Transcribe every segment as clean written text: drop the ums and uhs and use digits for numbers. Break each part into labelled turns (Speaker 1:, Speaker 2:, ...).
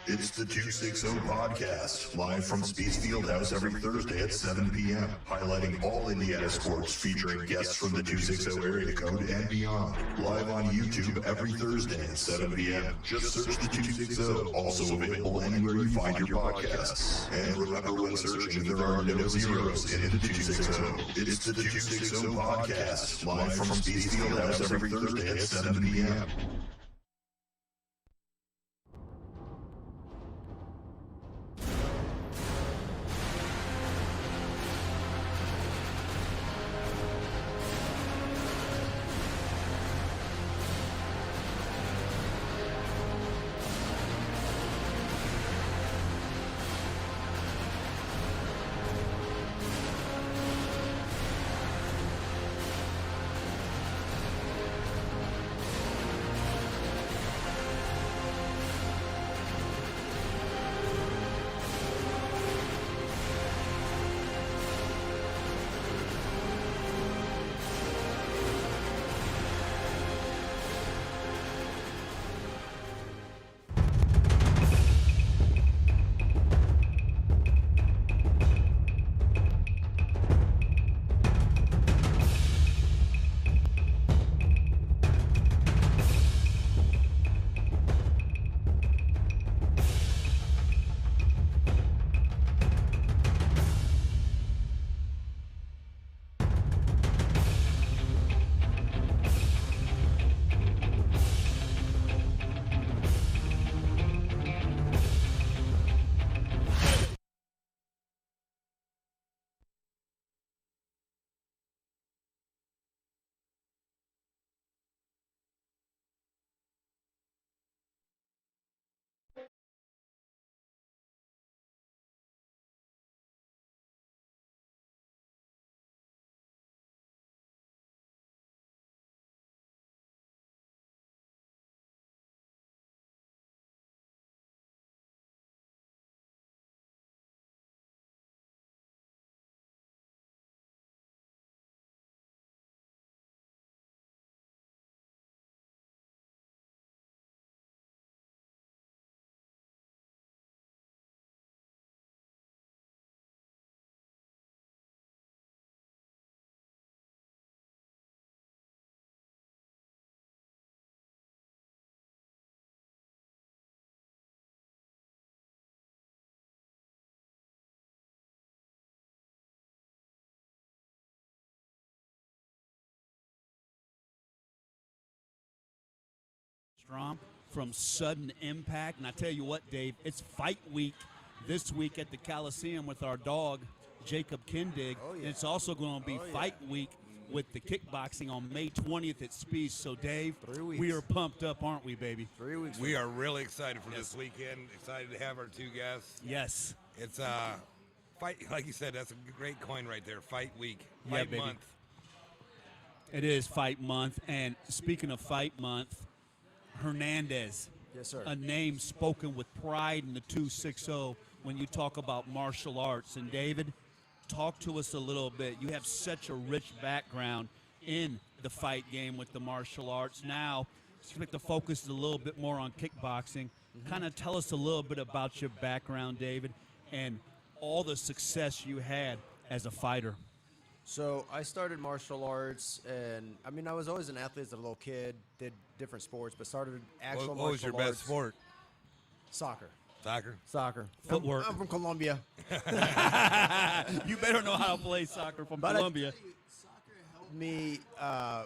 Speaker 1: It's the 260 Podcast, live from Spiece Fieldhouse every Thursday at 7 p.m., highlighting all Indiana sports, featuring guests from the 260 area code and beyond. Live on YouTube every Thursday at 7 p.m. Just search the 260, also available anywhere you find your podcasts. And remember, when searching, there are no zeros in the 260. It's the 260 Podcast, live from Spiece Fieldhouse every Thursday at 7 p.m.
Speaker 2: From sudden impact. And I tell you what, Dave, it's fight week this week at the Coliseum with our dog, Jacob Kindig.
Speaker 3: Oh, yeah.
Speaker 2: And it's also going to be fight week with the kickboxing on May 20th at Spiece. So, Dave,
Speaker 3: 3 weeks.
Speaker 2: we are pumped up, aren't we, baby?
Speaker 3: 3 weeks.
Speaker 4: We are really excited for this weekend. Excited to have our two guests.
Speaker 2: Yes.
Speaker 4: It's fight, like you said, that's a great coin right there. Fight week,
Speaker 2: Yeah,
Speaker 4: fight
Speaker 2: baby.
Speaker 4: month.
Speaker 2: It is fight month. And speaking of fight month, Hernandez.
Speaker 3: Yes, sir.
Speaker 2: A name spoken with pride in the 260 when you talk about martial arts. And David, talk to us a little bit. You have such a rich background in the fight game with the martial arts. Now, you like to focus a little bit more on kickboxing. Kind of tell us a little bit about your background, David, and all the success you had as a fighter.
Speaker 3: So I started martial arts, and I mean, I was always an athlete as a little kid, did different sports, but started actual
Speaker 4: What
Speaker 3: martial
Speaker 4: was your
Speaker 3: arts.
Speaker 4: best sport?
Speaker 3: Soccer.
Speaker 4: Soccer?
Speaker 2: Footwork.
Speaker 3: I'm from Colombia.
Speaker 2: You better know how to play soccer from
Speaker 3: But
Speaker 2: Colombia.
Speaker 3: Soccer helped me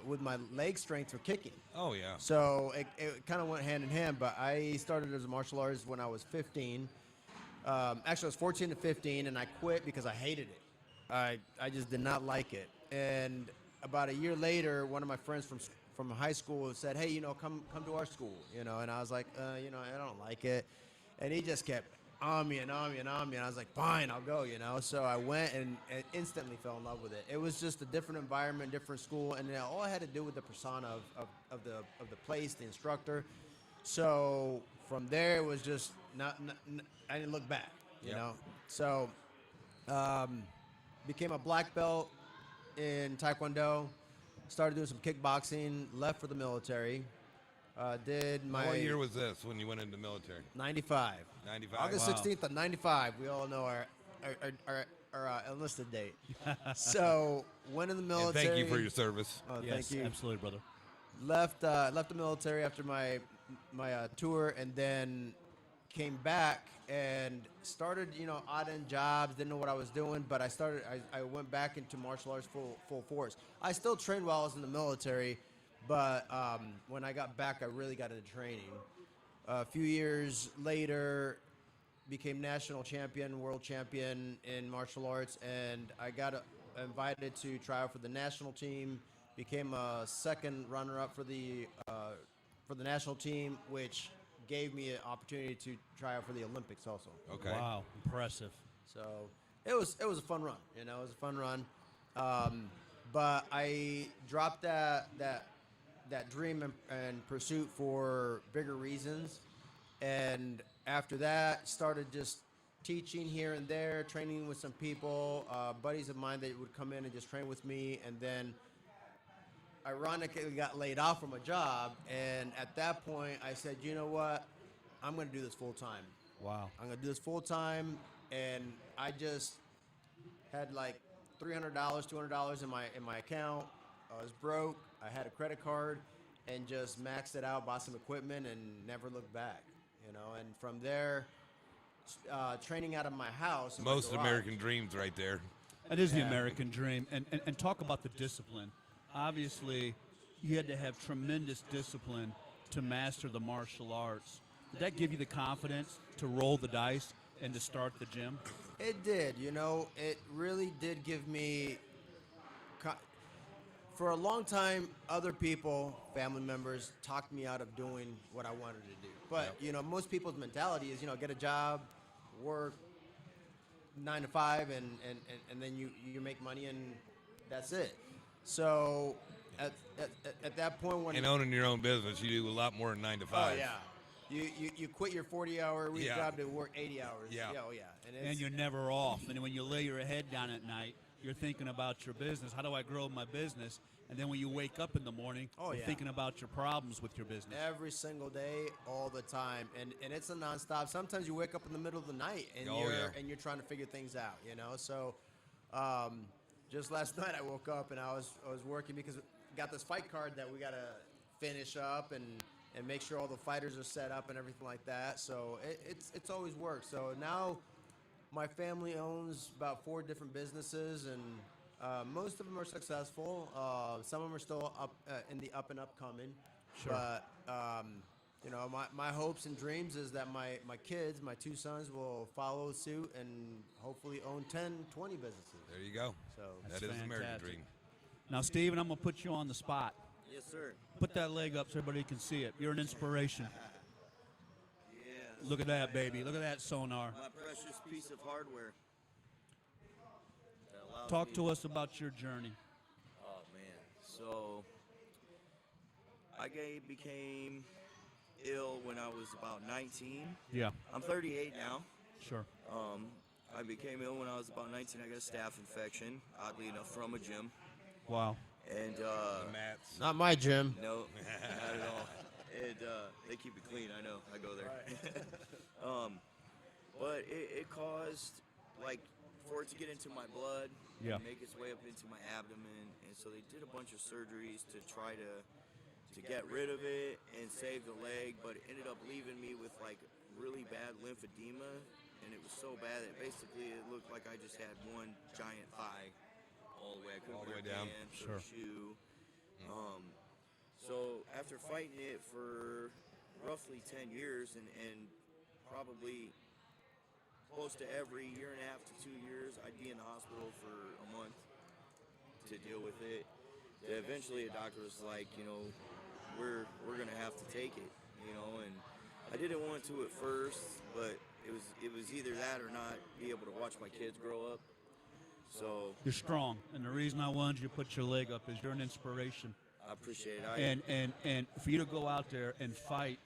Speaker 3: with my leg strength for kicking.
Speaker 4: Oh, yeah.
Speaker 3: So it kind of went hand in hand, but I started as a martial artist when I was 15. Actually, I was 14 to 15, and I quit because I hated it. I just did not like it. And about a year later, one of my friends from high school said, hey, come to our school, and I was like, I don't like it. And he just kept on me and on me and on me, and I was like, fine, I'll go, So I went and instantly fell in love with it. It was just a different environment, different school, and all I had to do with the persona of the place, the instructor. So from there, it was just I didn't look back, you know. So became a black belt in Taekwondo, started doing some kickboxing, left for the military. Did my
Speaker 4: What year was this when you went into the military?
Speaker 3: 95.
Speaker 4: 95.
Speaker 3: August
Speaker 2: Wow.
Speaker 3: 16th of 95. We all know our enlisted date. So went in the
Speaker 4: And
Speaker 3: military.
Speaker 4: thank you for your service.
Speaker 3: Oh,
Speaker 2: Yes,
Speaker 3: thank you.
Speaker 2: absolutely, brother.
Speaker 3: Left the military after my tour, and then came back and started odd end jobs. Didn't know what I was doing, but I went back into martial arts full force. I still trained while I was in the military, but when I got back, I really got into training. A few years later, became national champion, world champion in martial arts, and I got invited to try out for the national team. Became a second runner-up for the national team, which gave me an opportunity to try out for the Olympics also.
Speaker 4: Okay.
Speaker 2: Wow, impressive.
Speaker 3: So it was a fun run. It was a fun run. But I dropped that dream and pursuit for bigger reasons. And after that, started just teaching here and there, training with some people, buddies of mine that would come in and just train with me. And then ironically got laid off from a job. And at that point, I said, you know what? I'm going to do this full time.
Speaker 2: Wow.
Speaker 3: I'm gonna do this full time, and I just had like $300, $200 in my account. I was broke. I had a credit card, and just maxed it out, bought some equipment, and never looked back. And from there, training out of my house. in my
Speaker 4: Most
Speaker 3: garage.
Speaker 4: American dreams right there.
Speaker 2: That is the American dream. And talk about the discipline. Obviously, you had to have tremendous discipline to master the martial arts. Did that give you the confidence to roll the dice and to start the gym?
Speaker 3: It did. It really did give me. For a long time, other people, family members, talked me out of doing what I wanted to do. But most people's mentality is get a job, work 9 to 5, and then you make money and that's it. So at that point when
Speaker 4: And owning your own business, you do a lot more than 9 to 5.
Speaker 3: oh yeah. You quit your 40-hour week
Speaker 4: Yeah.
Speaker 3: job to work 80 hours.
Speaker 4: Yeah.
Speaker 3: Oh, yeah.
Speaker 2: And you're never off. And when you lay your head down at night, you're thinking about your business. How do I grow my business? And then when you wake up in the morning,
Speaker 3: Oh,
Speaker 2: you're
Speaker 3: yeah.
Speaker 2: thinking about your problems with your business.
Speaker 3: every single day, all the time. And it's a nonstop. Sometimes you wake up in the middle of the night and
Speaker 4: Oh, yeah.
Speaker 3: you're trying to figure things out, So just last night I woke up and I was working because we got this fight card that we got to finish up and make sure all the fighters are set up and everything like that. So it's always work. So now my family owns about 4 different businesses, and most of them are successful. Some of them are still up in the up and upcoming.
Speaker 2: Sure.
Speaker 3: But my hopes and dreams is that my kids, my 2 sons, will follow suit and hopefully own 10, 20 businesses.
Speaker 4: There you go.
Speaker 3: So
Speaker 4: That is American
Speaker 2: fantastic.
Speaker 4: dream.
Speaker 2: Now, Steven, I'm going to put you on the spot.
Speaker 5: Yes, sir.
Speaker 2: Put that leg up so everybody can see it. You're an inspiration.
Speaker 5: Yeah.
Speaker 2: Look at that, baby. Look at that sonar.
Speaker 5: My precious piece of hardware. that allows
Speaker 2: Talk
Speaker 5: me-
Speaker 2: to us about your journey.
Speaker 5: Oh man. So became ill when I was about 19.
Speaker 2: Yeah,
Speaker 5: I'm 38 now.
Speaker 2: sure.
Speaker 5: I became ill when I was about 19. I got a staph infection, oddly enough, from a gym.
Speaker 2: Wow.
Speaker 5: And
Speaker 4: The mats.
Speaker 3: not my gym.
Speaker 5: no, not at all. And they keep it clean. I know. I go there. But it caused for it to get into my blood,
Speaker 2: Yeah.
Speaker 5: and make its way up into my abdomen, and so they did a bunch of surgeries to try to get rid of it and save the leg, but it ended up leaving me with really bad lymphedema, and it was so bad that basically it looked like I just had one giant thigh all the way. I couldn't
Speaker 4: All the
Speaker 5: wear
Speaker 4: way down.
Speaker 5: pants
Speaker 2: Sure.
Speaker 5: or a shoe. So after fighting it for roughly 10 years and probably close to every year and a half to 2 years, I'd be in the hospital for a month to deal with it. Eventually, a doctor was like, we're gonna have to take it, and I didn't want to at first, but it was either that or not be able to watch my kids grow up. So
Speaker 2: You're strong, and the reason I wanted you to put your leg up is you're an inspiration.
Speaker 5: I appreciate it.
Speaker 2: And for you to go out there and fight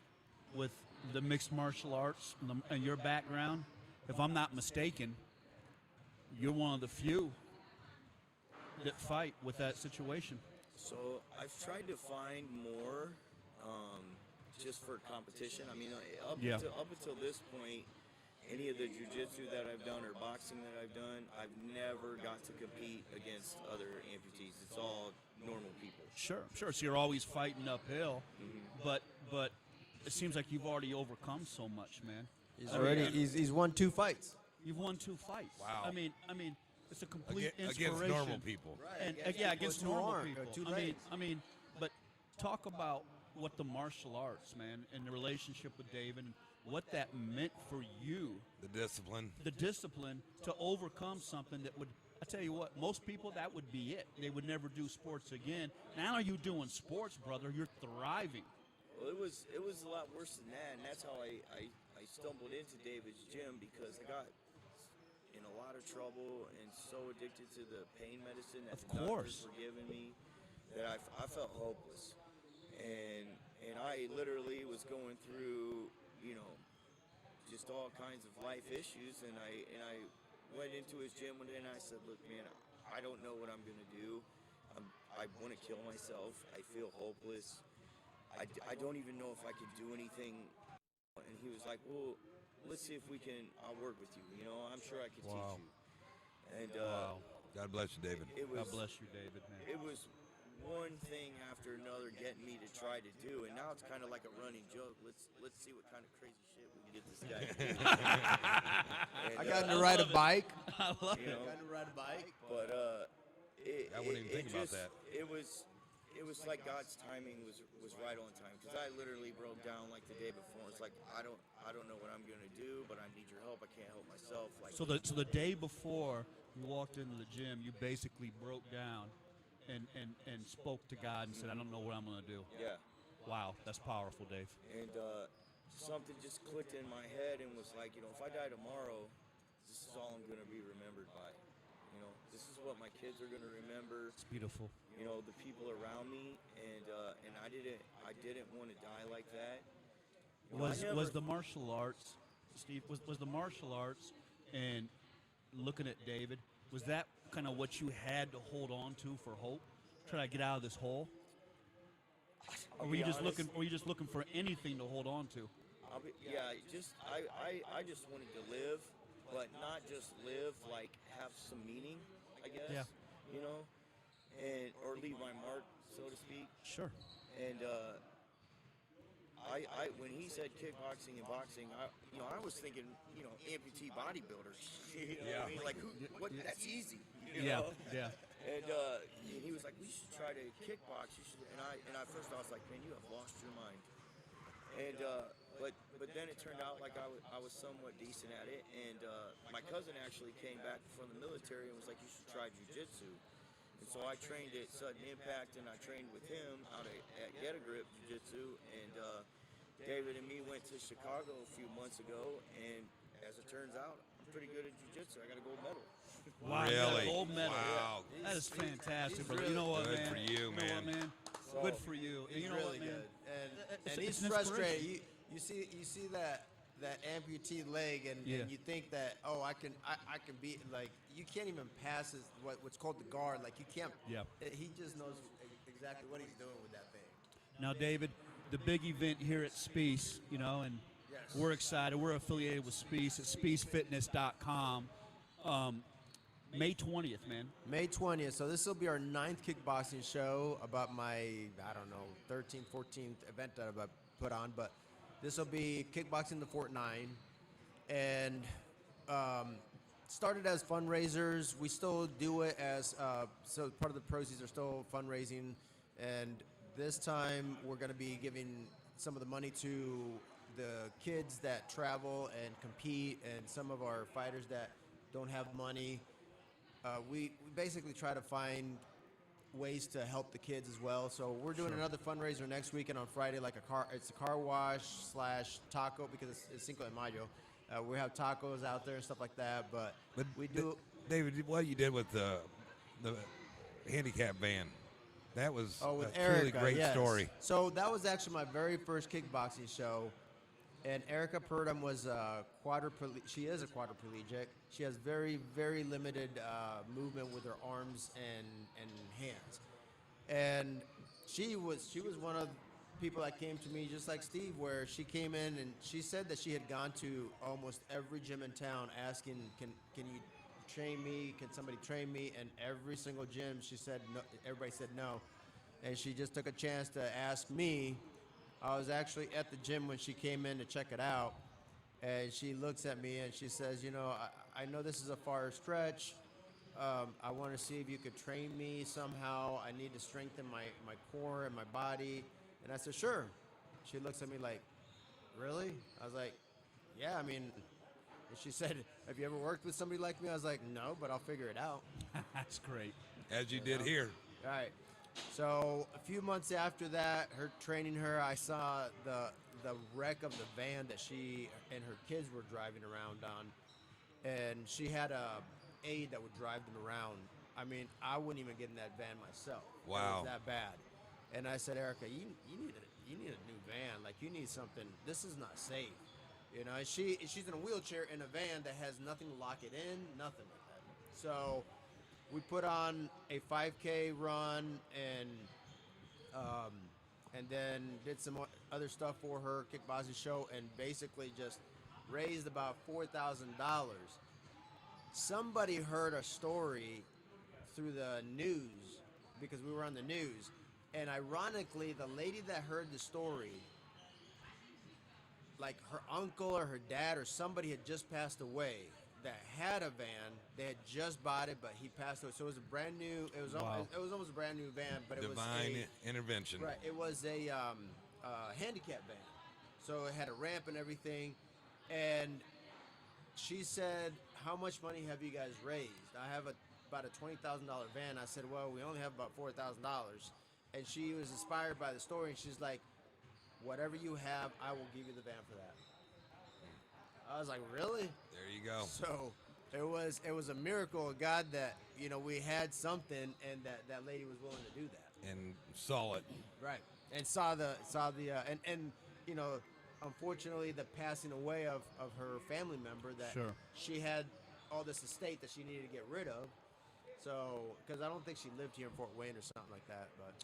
Speaker 2: with the mixed martial arts and your background, if I'm not mistaken, you're one of the few that fight with that situation.
Speaker 5: So I've tried to find more just for competition. I mean, up
Speaker 2: Yeah.
Speaker 5: until this point, any of the jiu-jitsu that I've done or boxing that I've done, I've never got to compete against other amputees. It's all normal people.
Speaker 2: Sure. So you're always fighting uphill, but it seems like you've already overcome so much, man.
Speaker 3: He's won 2 fights.
Speaker 2: You've won 2 fights.
Speaker 4: Wow.
Speaker 2: I mean, it's a complete inspiration.
Speaker 4: Against normal people.
Speaker 2: And
Speaker 3: Against
Speaker 2: yeah,
Speaker 3: people
Speaker 2: against
Speaker 3: with 2
Speaker 2: normal
Speaker 3: arms,
Speaker 2: people.
Speaker 3: 2
Speaker 2: I mean,
Speaker 3: legs.
Speaker 2: but talk about what the martial arts, man, and the relationship with David, and what that meant for you,
Speaker 4: The discipline.
Speaker 2: the discipline to overcome something that would. I tell you what, most people that would be it. They would never do sports again. Now you doing sports, brother. You're thriving.
Speaker 5: Well, it was a lot worse than that, and that's how I stumbled into David's gym, because I got in a lot of trouble and so addicted to the pain medicine that
Speaker 2: Of
Speaker 5: the
Speaker 2: course.
Speaker 5: doctors were giving me that I felt hopeless, and I literally was going through, you know, just all kinds of life issues, and I went into his gym one day and I said, look, man, I don't know what I'm gonna do. I want to kill myself. I feel hopeless. I don't even know if I could do anything. And he was like, well, let's see if I'll work with you. You know, I'm sure I could
Speaker 4: Wow.
Speaker 5: teach you. And
Speaker 2: Wow.
Speaker 4: God bless you, David.
Speaker 5: it was,
Speaker 2: God bless you, David, man.
Speaker 5: it was one thing after another getting me to try to do, and now it's kind of like a running joke. Let's see what kind of crazy shit we can get this guy to do. And,
Speaker 3: I got him to ride a bike.
Speaker 2: I love
Speaker 5: you
Speaker 2: it.
Speaker 5: know,
Speaker 3: Got him to ride a bike.
Speaker 5: but
Speaker 4: I wouldn't even think about that.
Speaker 5: It was like God's timing was right on time, because I literally broke down like the day before. It's like I don't know what I'm gonna do, but I need your help. I can't help myself. Like,
Speaker 2: So the day before you walked into the gym, you basically broke down and spoke to God and said, I don't know what I'm going to do.
Speaker 5: yeah.
Speaker 2: Wow, that's powerful, Dave.
Speaker 5: And something just clicked in my head and was like, you know, if I die tomorrow, this is all I'm gonna be remembered by. You know, this is what my kids are gonna remember.
Speaker 2: It's beautiful.
Speaker 5: You know, the people around me, and I didn't want to die like that. You know, I
Speaker 2: Was
Speaker 5: never-
Speaker 2: the martial arts, Steve? Was the martial arts and looking at David? Was that kind of what you had to hold on to for hope? Try to get out of this hole. Or were you just
Speaker 5: honest.
Speaker 2: looking for anything to hold on to?
Speaker 5: I just wanted to live, but not just live, like have some meaning, I guess.
Speaker 2: Yeah.
Speaker 5: You know, or leave my mark, so to speak.
Speaker 2: Sure.
Speaker 5: And when he said kickboxing and boxing, I was thinking, you know, amputee bodybuilders. You know what I mean? Like, what? That's easy. You
Speaker 2: Yeah.
Speaker 5: know?
Speaker 2: Yeah.
Speaker 5: And he was like, we should try to kickbox. You should. And I first I was like, man, you have lost your mind. And but then it turned out like I was somewhat decent at it. And my cousin actually came back from the military and was like, you should try jiu-jitsu. And so I trained at Sudden Impact, and I trained with him out at Get a Grip Jiu-Jitsu. And David and me went to Chicago a few months ago, and as it turns out, I'm pretty good at jiu-jitsu. I got a gold medal.
Speaker 2: Wow, you got a
Speaker 4: Really?
Speaker 2: gold medal.
Speaker 4: Wow.
Speaker 2: That is fantastic,
Speaker 3: he's
Speaker 2: brother.
Speaker 3: really
Speaker 2: You know what,
Speaker 4: good
Speaker 2: man?
Speaker 4: for you,
Speaker 2: know what,
Speaker 4: man.
Speaker 2: man?
Speaker 5: So,
Speaker 2: Good for you. And
Speaker 3: He's
Speaker 2: you know
Speaker 3: really
Speaker 2: what, man?
Speaker 3: good.
Speaker 2: It's-
Speaker 3: And
Speaker 2: it's
Speaker 3: he's
Speaker 2: an
Speaker 3: frustrated. You see that amputee leg, and you think that, oh, I can beat, like, you can't even pass what's called the guard. Like, you can't.
Speaker 2: Yeah.
Speaker 3: He just knows exactly what he's doing with that thing.
Speaker 2: Now, David, the big event here at Spiece, you know, and
Speaker 3: Yes.
Speaker 2: we're excited. We're affiliated with Spiece at SpieceFitness.com. May 20th, man.
Speaker 3: May 20th. So this will be our 9th kickboxing show, about my, I don't know, 13th, 14th event that I've put on. But this will be kickboxing the Fort 9. And started as fundraisers. We still do it as, so part of the proceeds are still fundraising. And this time we're going to be giving some of the money to the kids that travel and compete, and some of our fighters that don't have money. We basically try to find ways to help the kids as well. So we're doing another fundraiser next weekend on Friday, like it's a car wash / taco, because it's Cinco de Mayo. We have tacos out there and stuff like that, but we do.
Speaker 4: David, what you did with the handicap van, that was
Speaker 3: With
Speaker 4: a
Speaker 3: Erica,
Speaker 4: truly great
Speaker 3: yes.
Speaker 4: story.
Speaker 3: So that was actually my very first kickboxing show, and Erica Purdom was she is a quadriplegic. She has very, very limited movement with her arms and hands, and she was one of people that came to me, just like Steve, where she came in and she said that she had gone to almost every gym in town asking, can you train me? Can somebody train me? And every single gym, she said no. Everybody said no. And she just took a chance to ask me. I was actually at the gym when she came in to check it out. And she looks at me and she says, I know this is a far stretch. I want to see if you could train me somehow. I need to strengthen my core and my body. And I said, sure. She looks at me like, really? I was like, yeah, I mean, and she said, have you ever worked with somebody like me? I was like, no, but I'll figure it out.
Speaker 2: That's great.
Speaker 4: As you did here.
Speaker 3: Right. So a few months after that, her training her, I saw the wreck of the van that she and her kids were driving around on. And she had a aide that would drive them around. I mean, I wouldn't even get in that van myself.
Speaker 4: Wow.
Speaker 3: It was that bad. And I said, Erica, you need a new van. Like, you need something. This is not safe. And she's in a wheelchair in a van that has nothing to lock it in, nothing like that. So we put on a 5K run and then did some other stuff for her kickboxing show and basically just raised about $4,000. Somebody heard a story through the news because we were on the news. And ironically, the lady that heard the story, like her uncle or her dad or somebody had just passed away that had a van. They had just bought it, but he passed away. So it was a brand new. It was almost a brand new van, but it was
Speaker 4: Divine intervention.
Speaker 3: Right. It was a handicap van, so it had a ramp and everything. And she said, "How much money have you guys raised?" I have about a $20,000 van. I said, "Well, we only have about $4,000." And she was inspired by the story, and she's like, "Whatever you have, I will give you the van for that." I was like, "Really?"
Speaker 4: There you go.
Speaker 3: So it was a miracle of God that we had something, and that lady was willing to do that.
Speaker 4: And saw it.
Speaker 3: Right. And saw the and unfortunately the passing away of her family member that
Speaker 2: Sure.
Speaker 3: she had all this estate that she needed to get rid of. So because I don't think she lived here in Fort Wayne or something like that, but.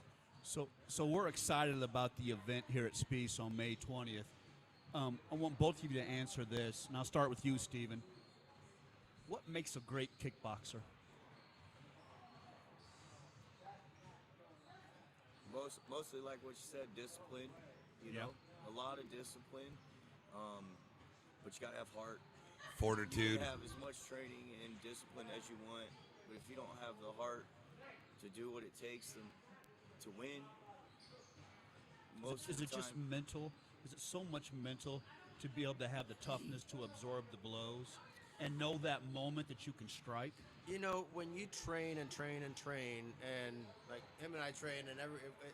Speaker 2: So we're excited about the event here at Spiece on May 20th. I want both of you to answer this, and I'll start with you, Stephen. What makes a great kickboxer?
Speaker 5: Mostly like what you said, discipline. A lot of discipline. But you gotta have heart.
Speaker 4: Fortitude.
Speaker 5: You can have as much training and discipline as you want, but if you don't have the heart to do what it takes to win, most
Speaker 2: Is
Speaker 5: of the
Speaker 2: it just
Speaker 5: time-
Speaker 2: mental? Is it so much mental to be able to have the toughness to absorb the blows and know that moment that you can strike?
Speaker 3: When you train and train and train, and like him and I train, and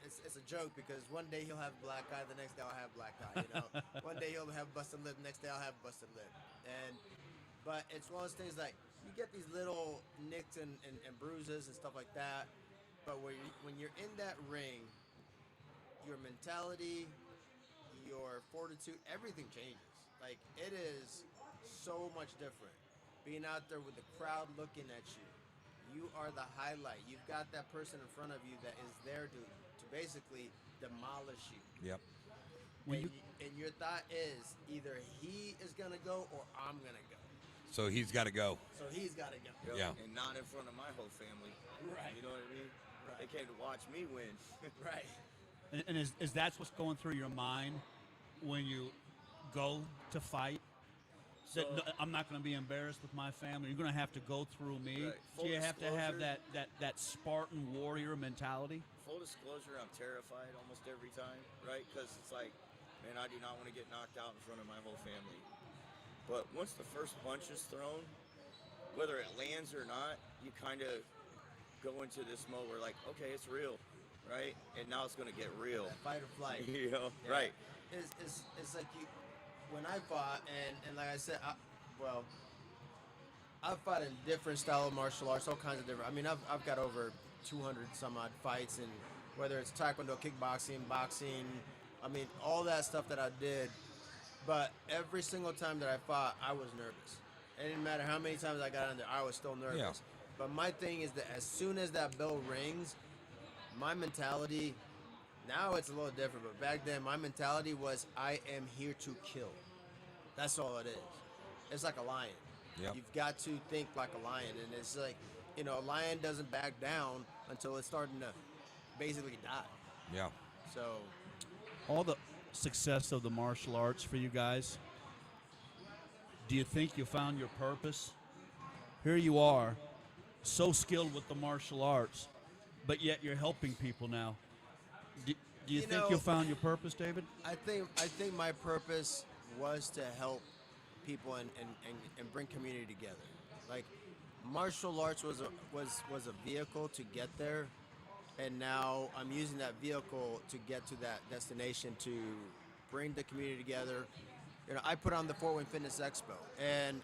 Speaker 3: it's a joke because one day he'll have a black eye, the next day I'll have a black eye. One day he'll have busted lip, next day I'll have busted lip, but it's one of those things like you get these little nicks and bruises and stuff like that, but when you're in that ring, your mentality, your fortitude, everything changes. Like, it is so much different. Being out there with the crowd looking at you, you are the highlight. You've got that person in front of you that is there to basically demolish you.
Speaker 4: Yep.
Speaker 3: And your thought is either he is going to go or I'm going to go.
Speaker 4: So he's got to go.
Speaker 3: So he's got to go.
Speaker 5: Yep,
Speaker 4: Yeah.
Speaker 5: and not in front of my whole family.
Speaker 3: Right.
Speaker 5: You know what I mean?
Speaker 3: Right.
Speaker 5: They came to watch me win.
Speaker 3: Right.
Speaker 2: And is that what's going through your mind when you go to fight? That,
Speaker 5: So-
Speaker 2: "No, I'm not going to be embarrassed with my family. You're going to have to go through me."
Speaker 5: Right.
Speaker 2: Do you
Speaker 5: Full
Speaker 2: have to have
Speaker 5: disclosure.
Speaker 2: that Spartan warrior mentality?
Speaker 5: Full disclosure, I'm terrified almost every time, right? Because it's like, man, I do not want to get knocked out in front of my whole family. But once the first punch is thrown, whether it lands or not, you kind of go into this mode where like, okay, it's real, right? And now it's going to get real.
Speaker 3: That fight or flight.
Speaker 5: Yeah.
Speaker 3: Right. It's like when I fought, and like I said, I've fought in different style of martial arts, all kinds of different. I mean, I've got over 200 some odd fights, and whether it's taekwondo, kickboxing, boxing, I mean, all that stuff that I did. But every single time that I fought, I was nervous. It didn't matter how many times I got in there, I was still nervous.
Speaker 4: Yeah.
Speaker 3: But my thing is that as soon as that bell rings, my mentality Now it's a little different, but back then my mentality was I am here to kill. That's all it is. It's like a lion.
Speaker 4: Yep.
Speaker 3: You've got to think like a lion, and it's like, a lion doesn't back down until it's starting to basically die.
Speaker 4: Yeah.
Speaker 3: So,
Speaker 2: All the success of the martial arts for you guys, do you think you found your purpose? Here you are, so skilled with the martial arts, but yet you're helping people now. Do you think you found your purpose, David?
Speaker 3: I think my purpose was to help people and bring community together. Like, martial arts was a vehicle to get there, and now I'm using that vehicle to get to that destination to bring the community together. I put on the Fort Wayne Fitness Expo, and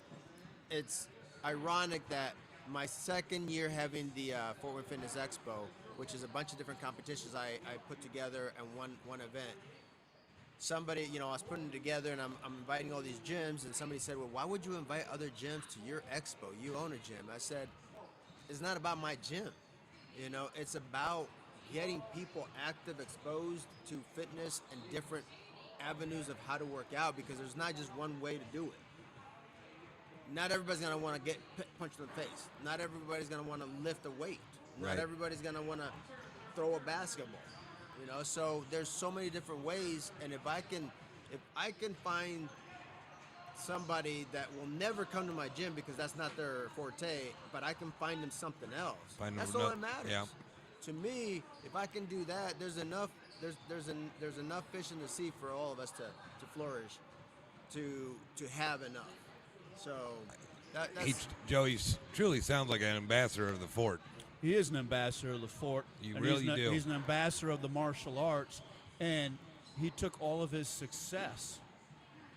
Speaker 3: it's ironic that my second year having the Fort Wayne Fitness Expo, which is a bunch of different competitions I put together and one event. Somebody, I was putting it together, and I'm inviting all these gyms, and somebody said, well, why would you invite other gyms to your expo? You own a gym. I said, it's not about my gym. It's about getting people active, exposed to fitness and different avenues of how to work out, because there's not just one way to do it. Not everybody's going to want to get punched in the face. Not everybody's going to want to lift a weight.
Speaker 4: Right.
Speaker 3: Not everybody's going to want to throw a basketball. So there's so many different ways, and if I can find somebody that will never come to my gym because that's not their forte, but I can find them something else. That's all that matters.
Speaker 4: Yeah.
Speaker 3: To me, if I can do that, there's enough fish in the sea for all of us to flourish, to have enough. So that's
Speaker 4: Joey truly sounds like an ambassador of the fort.
Speaker 2: He is an ambassador of the fort.
Speaker 4: You
Speaker 2: and
Speaker 4: really do.
Speaker 2: He's an ambassador of the martial arts, and he took all of his success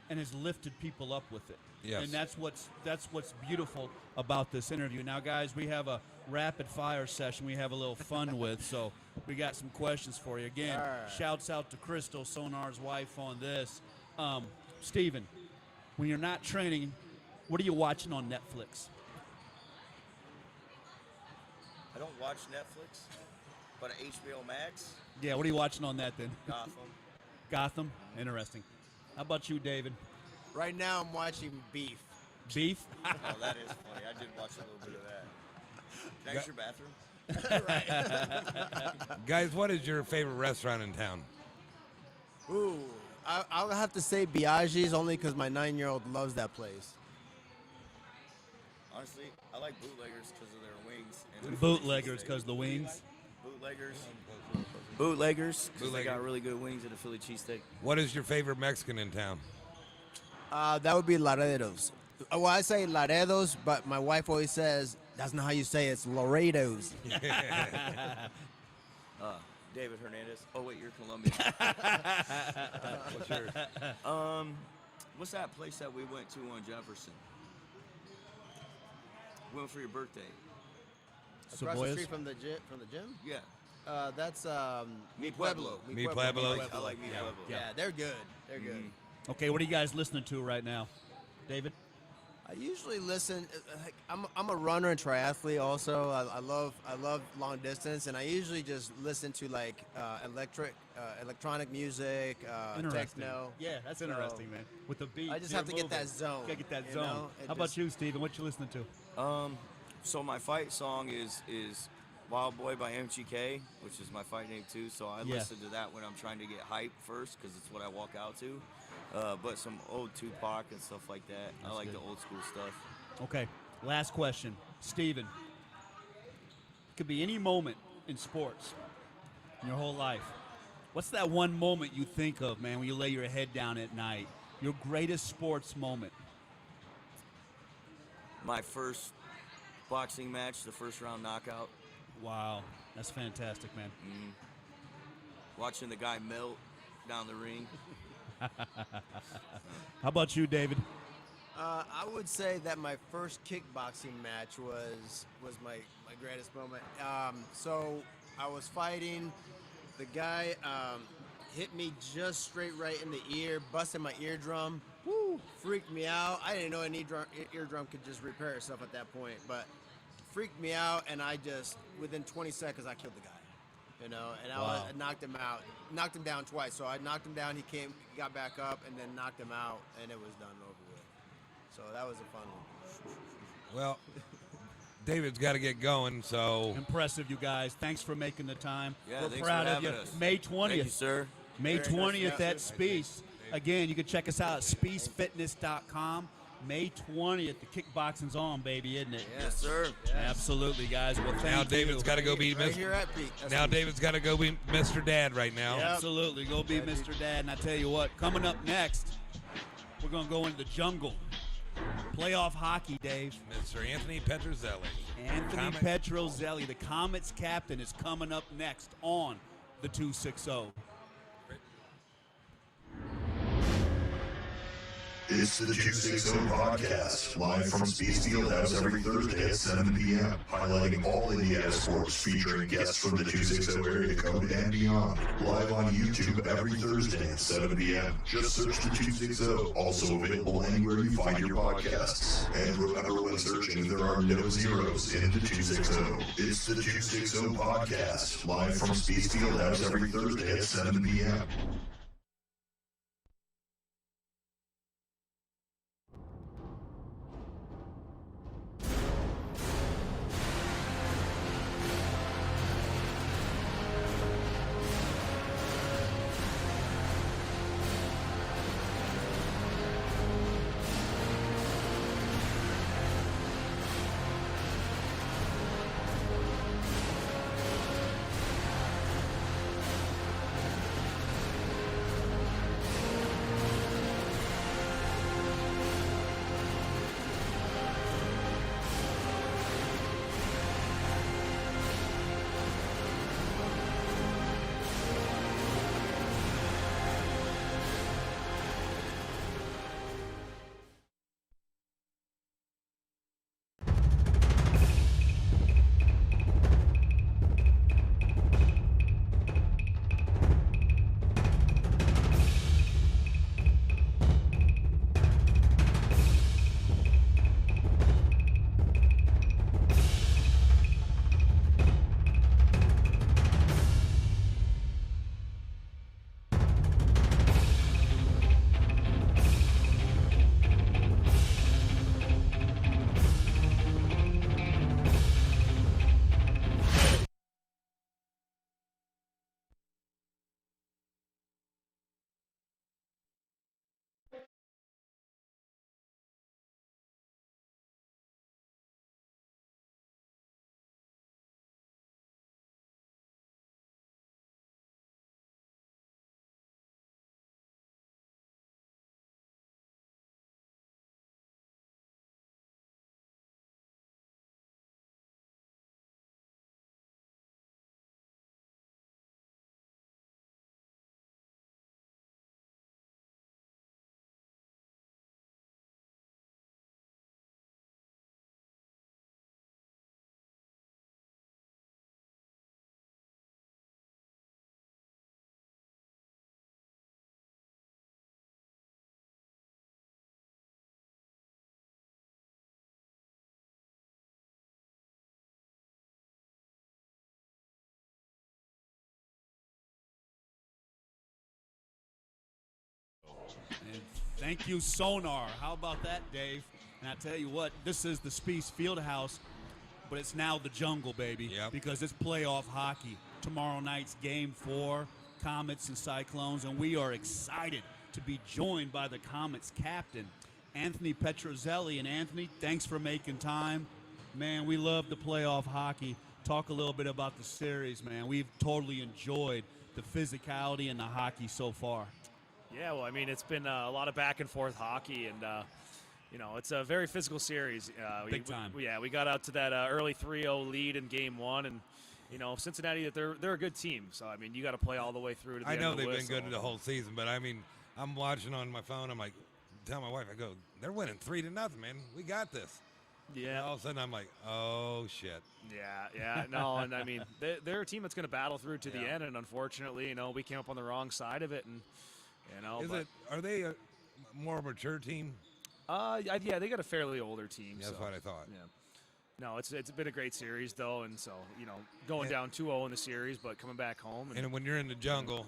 Speaker 2: and has lifted people up with it.
Speaker 4: Yes.
Speaker 2: And that's what's beautiful about this interview. Now, guys, we have a rapid fire session we have a little fun with, so we got some questions for you. Again, shouts out to Crystal, Sonar's wife, on this. Steven, when you're not training, what are you watching on Netflix?
Speaker 5: I don't watch Netflix, but HBO Max,
Speaker 2: Yeah, what are you watching on that then?
Speaker 5: Gotham.
Speaker 2: Gotham? Interesting. How about you, David?
Speaker 3: right now I'm watching Beef.
Speaker 2: Beef?
Speaker 5: Oh, that is funny. I did watch a little bit of that. Can I use your bathroom?
Speaker 4: Guys, what is your favorite restaurant in town?
Speaker 3: Ooh, I'll have to say Biaggi's, only because my 9-year-old loves that place.
Speaker 5: Honestly, I like Bootleggers because of their wings. And
Speaker 2: Bootleggers because of the wings.
Speaker 5: Bootleggers because they
Speaker 4: Bootlegger.
Speaker 5: got really good wings and a Philly cheesesteak.
Speaker 4: What is your favorite Mexican in town?
Speaker 3: That would be Laredo's. Well, I say Laredo's, but my wife always says, that's not how you say it, it's Laredo's.
Speaker 5: David Hernandez. Oh wait, you're Colombian.
Speaker 4: What's yours?
Speaker 5: What's that place that we went to on Jefferson? We went for your birthday.
Speaker 3: Across the
Speaker 2: Cebollas?
Speaker 3: street from the gym?
Speaker 5: Yeah.
Speaker 3: That's
Speaker 5: Mi
Speaker 3: Pueblo.
Speaker 4: Mi Pueblo.
Speaker 5: I like Mi Pueblo.
Speaker 3: Yeah, they're good. They're good.
Speaker 2: Okay, what are you guys listening to right now? David?
Speaker 3: I usually listen. I'm a runner and triathlete also. I love long distance, and I usually just listen to like electronic music,
Speaker 2: Interesting.
Speaker 3: techno.
Speaker 2: Yeah, that's interesting, man. With the beat.
Speaker 3: I just
Speaker 2: you're
Speaker 3: have to get
Speaker 2: moving.
Speaker 3: that zone.
Speaker 2: Gotta get that
Speaker 3: you
Speaker 2: zone.
Speaker 3: know? It
Speaker 2: How about
Speaker 3: just-
Speaker 2: you, Steven? What you listening to?
Speaker 5: So my fight song is Wild Boy by MGK, which is my fight name too. So I
Speaker 2: Yeah.
Speaker 5: listen to that when I'm trying to get hype first because it's what I walk out to. But some old Tupac and stuff like that. I like
Speaker 2: good.
Speaker 5: the old school stuff.
Speaker 2: Okay, last question. Steven, could be any moment in sports in your whole life. What's that one moment you think of, man, when you lay your head down at night? Your greatest sports moment?
Speaker 5: My first boxing match, the first round knockout.
Speaker 2: Wow, that's fantastic, man.
Speaker 5: Watching the guy melt down the ring.
Speaker 2: How about you, David?
Speaker 3: I would say that my first kickboxing match was my greatest moment. So I was fighting. The guy hit me just straight right in the ear, busted my eardrum. Woo! Freaked me out. I didn't know an eardrum could just repair itself at that point, but freaked me out, and I just, within 20 seconds, I killed the guy. You know, and
Speaker 2: Wow.
Speaker 3: I knocked him out, knocked him down twice. So I knocked him down. He got back up, and then knocked him out, and it was done over with. So that was a fun one.
Speaker 4: Well, David's got to get going, so
Speaker 2: Impressive, you guys. Thanks for making the time.
Speaker 5: Yeah,
Speaker 2: We're
Speaker 5: thanks
Speaker 2: proud
Speaker 5: for
Speaker 2: of you.
Speaker 5: having us.
Speaker 2: May 20th.
Speaker 5: Thank you, sir.
Speaker 2: May
Speaker 3: Very nice.
Speaker 2: 20th
Speaker 3: Yeah.
Speaker 2: at Spiece. Again, you can check us out at SpieceFitness.com. May 20th, the kickboxing's on, baby, isn't it?
Speaker 5: Yes, sir.
Speaker 2: Absolutely, guys. Well, thank
Speaker 4: now
Speaker 2: you.
Speaker 4: David's got to go be
Speaker 3: Right
Speaker 4: Mr.
Speaker 3: here at Pete.
Speaker 4: Now David's got to go be Mr. Dad right now.
Speaker 3: Yep.
Speaker 2: Absolutely. Go be Mr. Dad. And I tell you what, coming up next, we're going to go into the jungle. Playoff hockey, Dave.
Speaker 4: Mr. Anthony Petrozelli.
Speaker 2: Anthony
Speaker 4: Comet.
Speaker 2: Petrozelli, the Comets captain, is coming up next on the 260.
Speaker 1: It's the 260 Podcast, live from Spiece Fieldhouse every Thursday at 7 p.m., highlighting all Indiana sports, featuring guests from the 260 area code and beyond. Live on YouTube every Thursday at 7 p.m. Just search the 260, also available anywhere you find your podcasts. And remember, when searching, there are no zeros in the 260. It's the 260 Podcast, live from Spiece Fieldhouse every Thursday at 7 p.m.
Speaker 2: And thank you, Sonar. How about that, Dave? And I tell you what, this is the Spiece Fieldhouse, but it's now the jungle, baby,
Speaker 4: Yep.
Speaker 2: because it's playoff hockey. Tomorrow night's Game 4, Comets and Cyclones, and we are excited to be joined by the Comets captain, Anthony Petrozelli. And Anthony, thanks for making time. Man, we love the playoff hockey. Talk a little bit about the series, man. We've totally enjoyed the physicality and the hockey so far.
Speaker 6: Yeah, well, I mean, it's been a lot of back and forth hockey, and you know, it's a very physical series.
Speaker 2: Big time.
Speaker 6: We got out to that early 3-0 lead in Game 1, and you know, Cincinnati, they're a good team. So I mean, you got to play all the way through to the
Speaker 4: I
Speaker 6: end
Speaker 4: know
Speaker 6: of the
Speaker 4: they've been
Speaker 6: whistle.
Speaker 4: good the whole season, but I mean, I'm watching on my phone. I'm like, tell my wife, I go, they're winning 3-0, man. We got this. And
Speaker 6: Yeah,
Speaker 4: all of a sudden, I'm like, oh shit.
Speaker 6: yeah, no, and I mean, they're a team that's going to battle through to the
Speaker 4: Yeah.
Speaker 6: end, and unfortunately, you know, we came up on the wrong side of it, and you know,
Speaker 4: Are they a more mature team?
Speaker 6: yeah, they got a fairly older team.
Speaker 4: That's
Speaker 6: so,
Speaker 4: what I thought.
Speaker 6: Yeah. No, it's been a great series though, and so going down 2-0 in the series, but coming back home.
Speaker 4: And when you're in the jungle,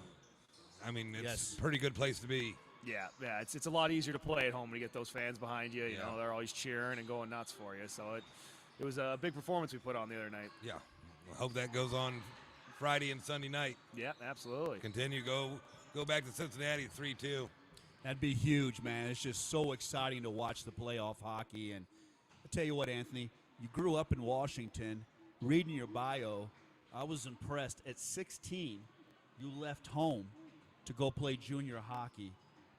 Speaker 4: I mean, it's a pretty good place to be.
Speaker 6: Yeah, it's a lot easier to play at home when you get those fans behind you. You know, they're always cheering and going nuts for you. So it was a big performance we put on the other night.
Speaker 4: Yeah, I hope that goes on Friday and Sunday night.
Speaker 6: Yeah, absolutely.
Speaker 4: Continue, go back to Cincinnati 3-2.
Speaker 2: That'd be huge, man. It's just so exciting to watch the playoff hockey. And I'll tell you what, Anthony, you grew up in Washington. Reading your bio, I was impressed. At 16, you left home to go play junior hockey.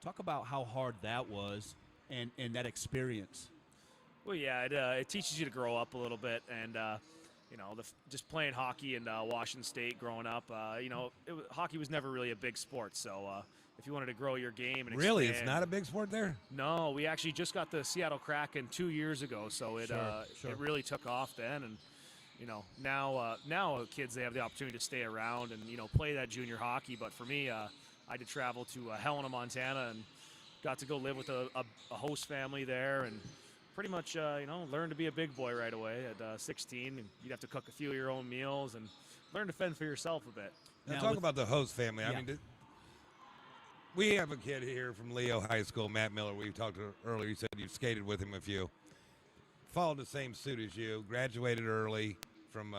Speaker 2: Talk about how hard that was and that experience.
Speaker 6: Well, yeah, it teaches you to grow up a little bit, and just playing hockey in Washington State growing up, hockey was never really a big sport. So if you wanted to grow your game and
Speaker 4: really,
Speaker 6: expand,
Speaker 4: it's not a big sport there.
Speaker 6: No, we actually just got the Seattle Kraken 2 years ago, so it really took off then, and now kids, they have the opportunity to stay around and play that junior hockey. But for me, I had to travel to Helena, Montana, and got to go live with a host family there, and pretty much, learn to be a big boy right away at 16. And you'd have to cook a few of your own meals and learn to fend for yourself a bit.
Speaker 4: Now talk about the host family. I mean, we have a kid here from Leo High School, Matt Miller. We talked to earlier. You said you skated with him a few. Followed the same suit as you. Graduated early from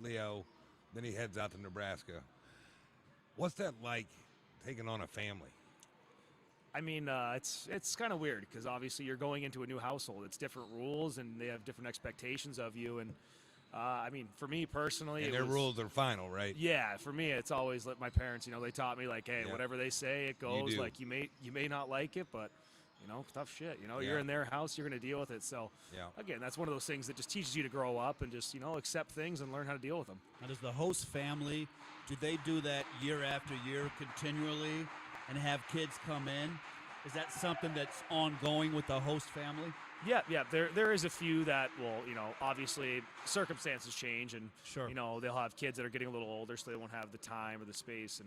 Speaker 4: Leo. Then he heads out to Nebraska. What's that like, taking on a family?
Speaker 6: I mean, it's kind of weird because obviously you're going into a new household. It's different rules and they have different expectations of you. And I mean, for me personally,
Speaker 4: and their rules are final, right?
Speaker 6: Yeah, for me, it's always like my parents. They taught me like, hey, whatever they say, it goes. Like you may not like it, but tough shit. You're in their house, you're going to deal with it. So again, that's one of those things that just teaches you to grow up and just accept things and learn how to deal with them.
Speaker 2: Now, does the host family, do they do that year after year continually and have kids come in? Is that something that's ongoing with the host family?
Speaker 6: Yeah. There is a few that will, obviously circumstances change, and they'll have kids that are getting a little older, so they won't have the time or the space.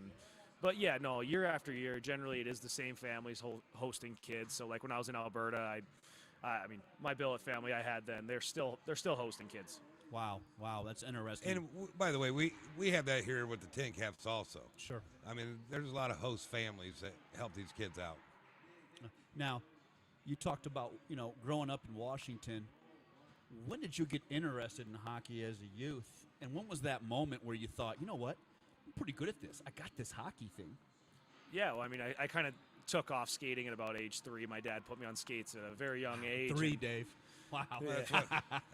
Speaker 6: But yeah, no, year after year, generally it is the same families hosting kids. So like when I was in Alberta, I mean, my billet family I had then, they're still hosting kids.
Speaker 2: Wow, that's interesting.
Speaker 4: And by the way, we have that here with the Tin Caps also.
Speaker 2: Sure.
Speaker 4: I mean, there's a lot of host families that help these kids out.
Speaker 2: Now, you talked about, growing up in Washington. When did you get interested in hockey as a youth? And when was that moment where you thought, you know what, I'm pretty good at this. I got this hockey thing.
Speaker 6: Yeah, well, I mean, I kind of took off skating at about age 3. My dad put me on skates at a very young age.
Speaker 2: 3, Dave. Wow.
Speaker 4: Yeah.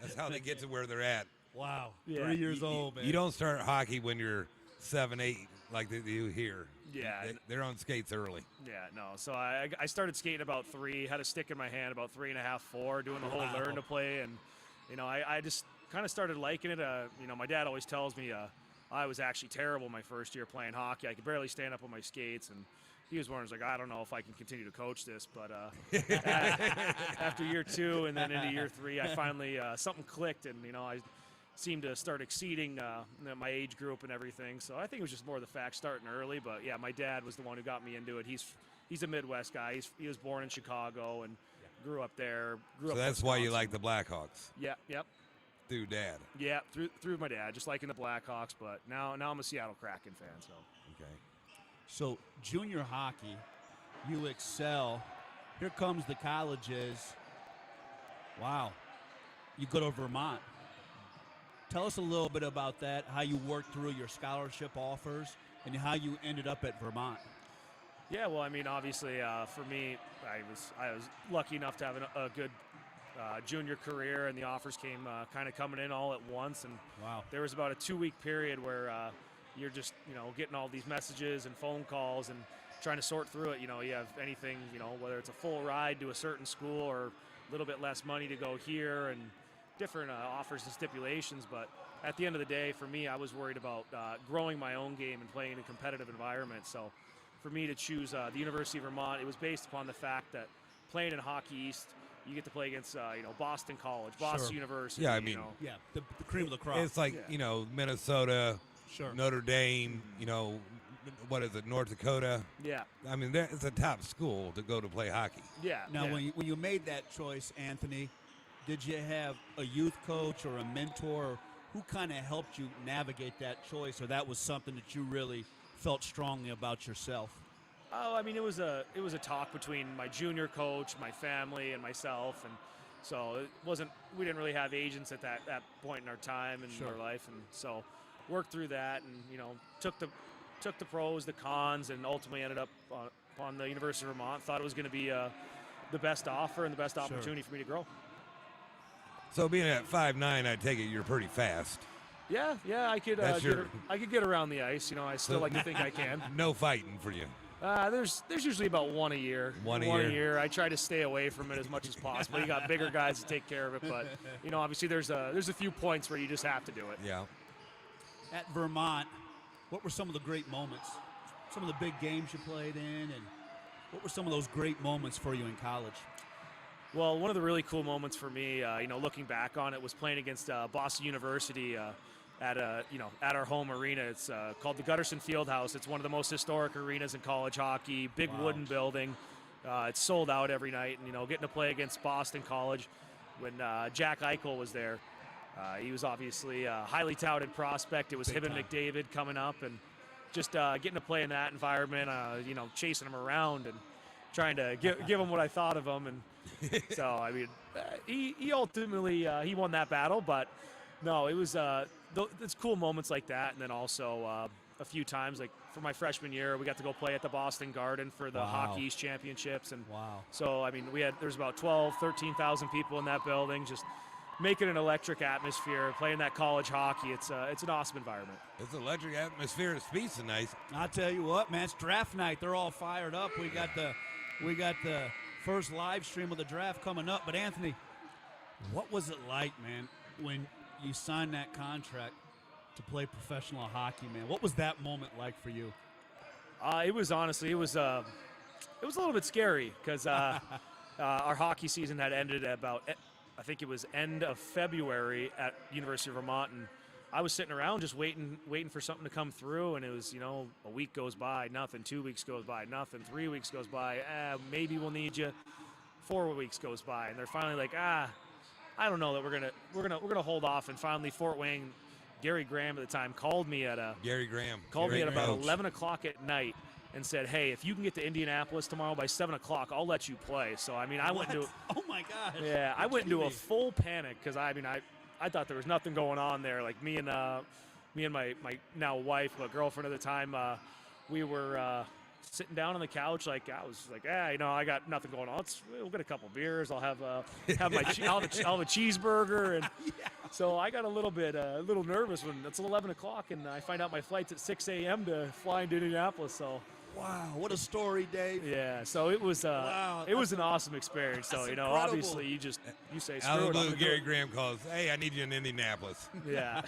Speaker 4: That's how they get to where they're at.
Speaker 2: Wow.
Speaker 6: Yeah.
Speaker 2: 3 years old, man.
Speaker 4: You don't start hockey when you're 7, 8 like they do here.
Speaker 6: Yeah.
Speaker 4: They're on skates early.
Speaker 6: Yeah, no. So I started skating about 3, had a stick in my hand about 3.5, 4, doing the whole learn to play. And, I just kind of started liking it. My dad always tells me I was actually terrible my first year playing hockey. I could barely stand up on my skates. And he was like, I don't know if I can continue to coach this. But after year 2 and then into year 3, I finally, something clicked. And, I seemed to start exceeding my age group and everything. So I think it was just more the fact starting early. But yeah, my dad was the one who got me into it. He's a Midwest guy. He was born in Chicago and grew up there.
Speaker 4: So that's why you like the Blackhawks.
Speaker 6: Yeah, yep.
Speaker 4: Through dad.
Speaker 6: Yeah, through my dad, just liking the Blackhawks. But now I'm a Seattle Kraken fan. So
Speaker 4: okay.
Speaker 2: So junior hockey, you excel. Here comes the colleges. Wow. You go to Vermont. Tell us a little bit about that, how you worked through your scholarship offers, and how you ended up at Vermont.
Speaker 6: Yeah, well, I mean, obviously, for me, I was lucky enough to have a good junior career, and the offers came kind of coming in all at once. And
Speaker 2: wow,
Speaker 6: there was about a 2-week period where you're just, getting all these messages and phone calls and trying to sort through it. You have anything, whether it's a full ride to a certain school or a little bit less money to go here, and different offers and stipulations. But at the end of the day, for me, I was worried about growing my own game and playing in a competitive environment. So for me to choose the University of Vermont, it was based upon the fact that playing in Hockey East, you get to play against Boston College, Boston University.
Speaker 4: Yeah, I mean,
Speaker 2: yeah, the cream of the crop.
Speaker 4: It's like Minnesota,
Speaker 2: sure,
Speaker 4: Notre Dame, what is it, North Dakota?
Speaker 6: Yeah.
Speaker 4: I mean, it's a top school to go to play hockey.
Speaker 6: Yeah.
Speaker 2: Now, when you made that choice, Anthony, Did you have a youth coach or a mentor who kind of helped you navigate that choice, or that was something that you really felt strongly about yourself?
Speaker 6: Oh, I mean, it was a talk between my junior coach, my family, and myself, and so it wasn't. We didn't really have agents at that point in our time and our life, and so worked through that, and took the pros, the cons, and ultimately ended up on the University of Vermont. Thought it was going to be the best offer and the best opportunity for me to grow.
Speaker 4: So being at 5'9", I take it you're pretty fast.
Speaker 6: Yeah, I could. I could get around the ice. I still like to think I can.
Speaker 4: No fighting for you.
Speaker 6: There's usually about one a year.
Speaker 4: One a year.
Speaker 6: I try to stay away from it as much as possible. You got bigger guys to take care of it, but obviously there's a few points where you just have to do it.
Speaker 4: Yeah.
Speaker 2: At Vermont, what were some of the great moments? Some of the big games you played in, and what were some of those great moments for you in college?
Speaker 6: Well, one of the really cool moments for me, looking back on it, was playing against Boston University at our home arena. It's called the Spiece Fieldhouse. It's one of the most historic arenas in college hockey. Big wooden building. It's sold out every night. And getting to play against Boston College when Jack Eichel was there. He was obviously a highly touted prospect. It was him and McDavid coming up, and just getting to play in that environment. Chasing him around and trying to give him what I thought of him. And so I mean, he ultimately he won that battle, but no, it was. It's cool moments like that, and then also a few times, like for my freshman year, we got to go play at the Boston Garden for the Hockey East Championships, and so I mean, there's about 13,000 people in that building, just making an electric atmosphere, playing that college hockey. It's an awesome environment.
Speaker 4: It's an electric atmosphere at Spiece tonight.
Speaker 2: I'll tell you what, man, it's draft night. They're all fired up. We got the first live stream of the draft coming up. But Anthony, what was it like, man, when you signed that contract to play professional hockey, man? What was that moment like for you?
Speaker 6: It was a little bit scary because our hockey season had ended at about, I think it was end of February at University of Vermont, and I was sitting around just waiting for something to come through, and it was, a week goes by, nothing. 2 weeks goes by, nothing. 3 weeks goes by, maybe we'll need you. 4 weeks goes by, and they're finally like, I don't know that we're gonna hold off. And finally, Fort Wayne, Gary Graham at the time called me at about 11 o'clock at night and said, "Hey, if you can get to Indianapolis tomorrow by 7 o'clock, I'll let you play." So I mean, I went into
Speaker 2: oh my gosh,
Speaker 6: yeah, I went into a full panic because I thought there was nothing going on there. Like me and my now wife, but girlfriend at the time, we were sitting down on the couch. Like I was like, I got nothing going on. We'll get a couple beers. I'll have I'll have a cheeseburger, and so I got a little nervous when it's 11 o'clock and I find out my flight's at 6 a.m. to fly into Indianapolis. So.
Speaker 2: Wow, what a story, Dave.
Speaker 6: Yeah, so it was it was an awesome experience. So,
Speaker 2: incredible.
Speaker 6: Obviously you say, screw
Speaker 4: Out of the
Speaker 6: it.
Speaker 4: blue, Gary Graham calls, "Hey, I need you in Indianapolis."
Speaker 6: Yeah.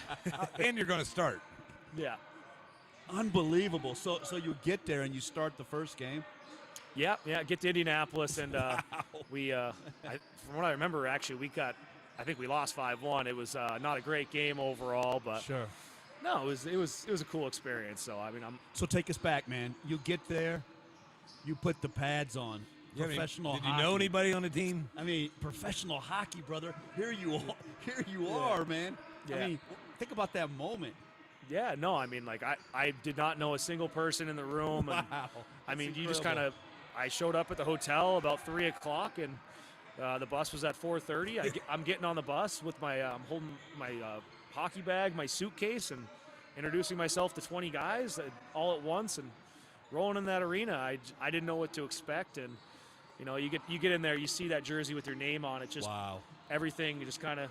Speaker 4: And you're going to start.
Speaker 6: Yeah.
Speaker 2: Unbelievable. So you get there and you start the first game?
Speaker 6: Yeah, get to Indianapolis, and we from what I remember, actually, I think we lost 5-1. It was not a great game overall, but
Speaker 2: sure.
Speaker 6: No, it was a cool experience. So I mean,
Speaker 2: So take us back, man. You get there, you put the pads on. Professional
Speaker 4: did
Speaker 2: hockey.
Speaker 4: you know anybody on the team?
Speaker 2: I mean, professional hockey, brother. Here you are, man.
Speaker 6: Yeah.
Speaker 2: I mean, think about that moment.
Speaker 6: Yeah, no, I mean, like I did not know a single person in the room. And,
Speaker 2: Wow.
Speaker 6: I mean,
Speaker 2: That's
Speaker 6: you just
Speaker 2: incredible.
Speaker 6: I showed up at the hotel about 3 o'clock, and the bus was at 4:30. I'm getting on the bus with I'm holding my hockey bag, my suitcase, and introducing myself to 20 guys all at once and rolling in that arena. I didn't know what to expect, and you get in there, you see that jersey with your name on it, just everything just kind of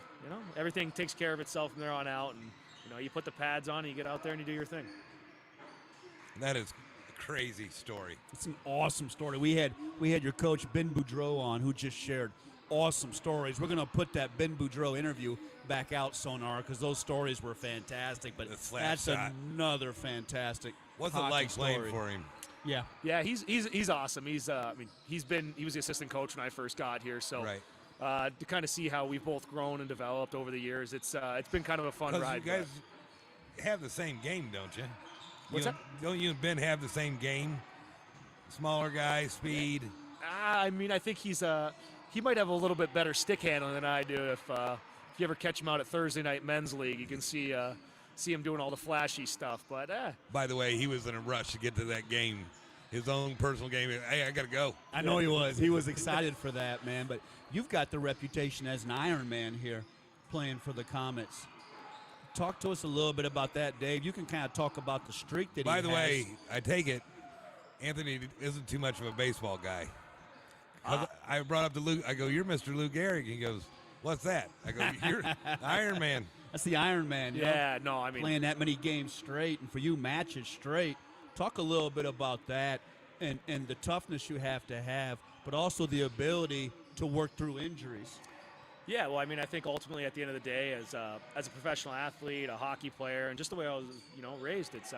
Speaker 6: everything takes care of itself from there on out, and you put the pads on and you get out there and you do your thing.
Speaker 4: That is a crazy story.
Speaker 2: It's an awesome story. We had your coach Ben Boudreau on, who just shared awesome stories. We're going to put that Ben Boudreau interview back out, Sonar, because those stories were fantastic. But that's another fantastic.
Speaker 4: What's it like playing for him?
Speaker 6: Yeah, he's awesome. He was the assistant coach when I first got here, so to kind of see how we've both grown and developed over the years, it's been kind of a fun ride.
Speaker 4: You guys have the same game, don't you?
Speaker 6: What's that?
Speaker 4: Don't you and Ben have the same game? Smaller guy, speed.
Speaker 6: I mean, I think he's he might have a little bit better stick handling than I do. If you ever catch him out at Thursday night men's league, you can see him doing all the flashy stuff. But
Speaker 4: by the way, he was in a rush to get to that game, his own personal game. Hey, I got to go.
Speaker 2: I know he was. He was excited for that, man. But you've got the reputation as an Iron Man here playing for the Comets. Talk to us a little bit about that, Dave. You can kind of talk about the streak that he has.
Speaker 4: By the way, I take it Anthony isn't too much of a baseball guy. I brought up to Luke. I go, "You're Mr. Lou Gehrig." He goes, "What's that?" I go, "You're Iron Man."
Speaker 2: That's the Iron Man.
Speaker 6: Yeah, no, I mean,
Speaker 2: playing that many games straight, and for you, matches straight. Talk a little bit about that and the toughness you have to have, but also the ability to work through injuries.
Speaker 6: Yeah, well, I mean, I think ultimately at the end of the day, as a professional athlete, a hockey player, and just the way I was, raised, it's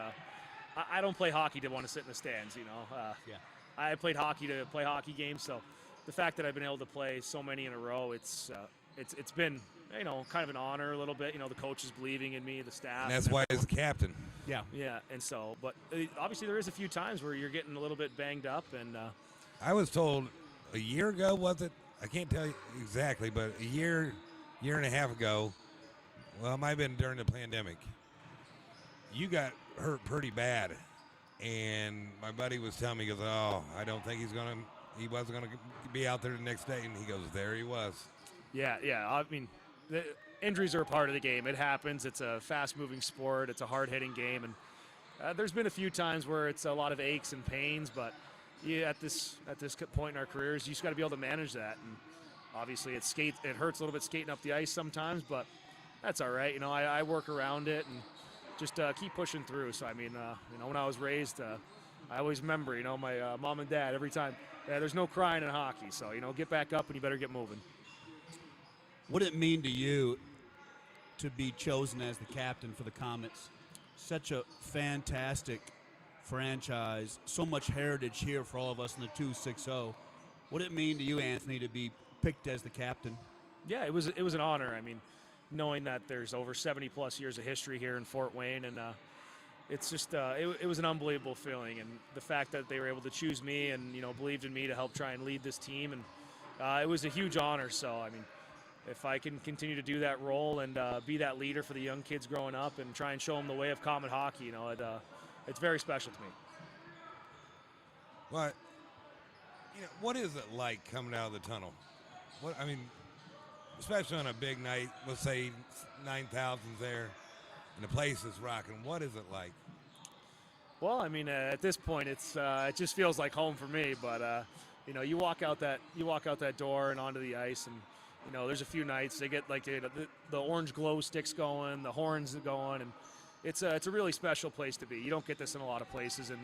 Speaker 6: I don't play hockey to want to sit in the stands.
Speaker 2: Yeah.
Speaker 6: I played hockey to play hockey games, so the fact that I've been able to play so many in a row, it's been kind of an honor a little bit. The coaches believing in me, the staff.
Speaker 4: And that's why he's the captain.
Speaker 2: Yeah.
Speaker 6: Yeah, and so, but obviously there is a few times where you're getting a little bit banged up, and
Speaker 4: I was told a year ago, was it? I can't tell you exactly, but a year and a half ago, well, it might have been during the pandemic, you got hurt pretty bad. And my buddy was telling me, he goes, "Oh, I don't think he wasn't going to be out there the next day." And he goes, there he was.
Speaker 6: Yeah. I mean, the injuries are a part of the game. It happens. It's a fast-moving sport. It's a hard-hitting game. And there's been a few times where it's a lot of aches and pains, but at this point in our careers, you just got to be able to manage that. And obviously, it hurts a little bit skating up the ice sometimes, but that's all right. I work around it and just keep pushing through. So, I mean, when I was raised, I always remember, my mom and dad every time, there's no crying in hockey. So, get back up and you better get moving.
Speaker 2: What did it mean to you to be chosen as the captain for the Comets? Such a fantastic franchise, so much heritage here for all of us in the 260. What did it mean to you, Anthony, to be picked as the captain?
Speaker 6: Yeah, it was an honor. I mean, knowing that there's over 70-plus years of history here in Fort Wayne, and it's just it was an unbelievable feeling. And the fact that they were able to choose me and believed in me to help try and lead this team, and it was a huge honor. So, I mean, if I can continue to do that role and be that leader for the young kids growing up and try and show them the way of Comet hockey, it's very special to me.
Speaker 4: Well, what is it like coming out of the tunnel? Especially on a big night, let's say 9,000's there, and the place is rocking. What is it like?
Speaker 6: Well, I mean, at this point, it just feels like home for me. But you walk out that door and onto the ice, and there's a few nights they get like the orange glow sticks going, the horns going, and it's a really special place to be. You don't get this in a lot of places in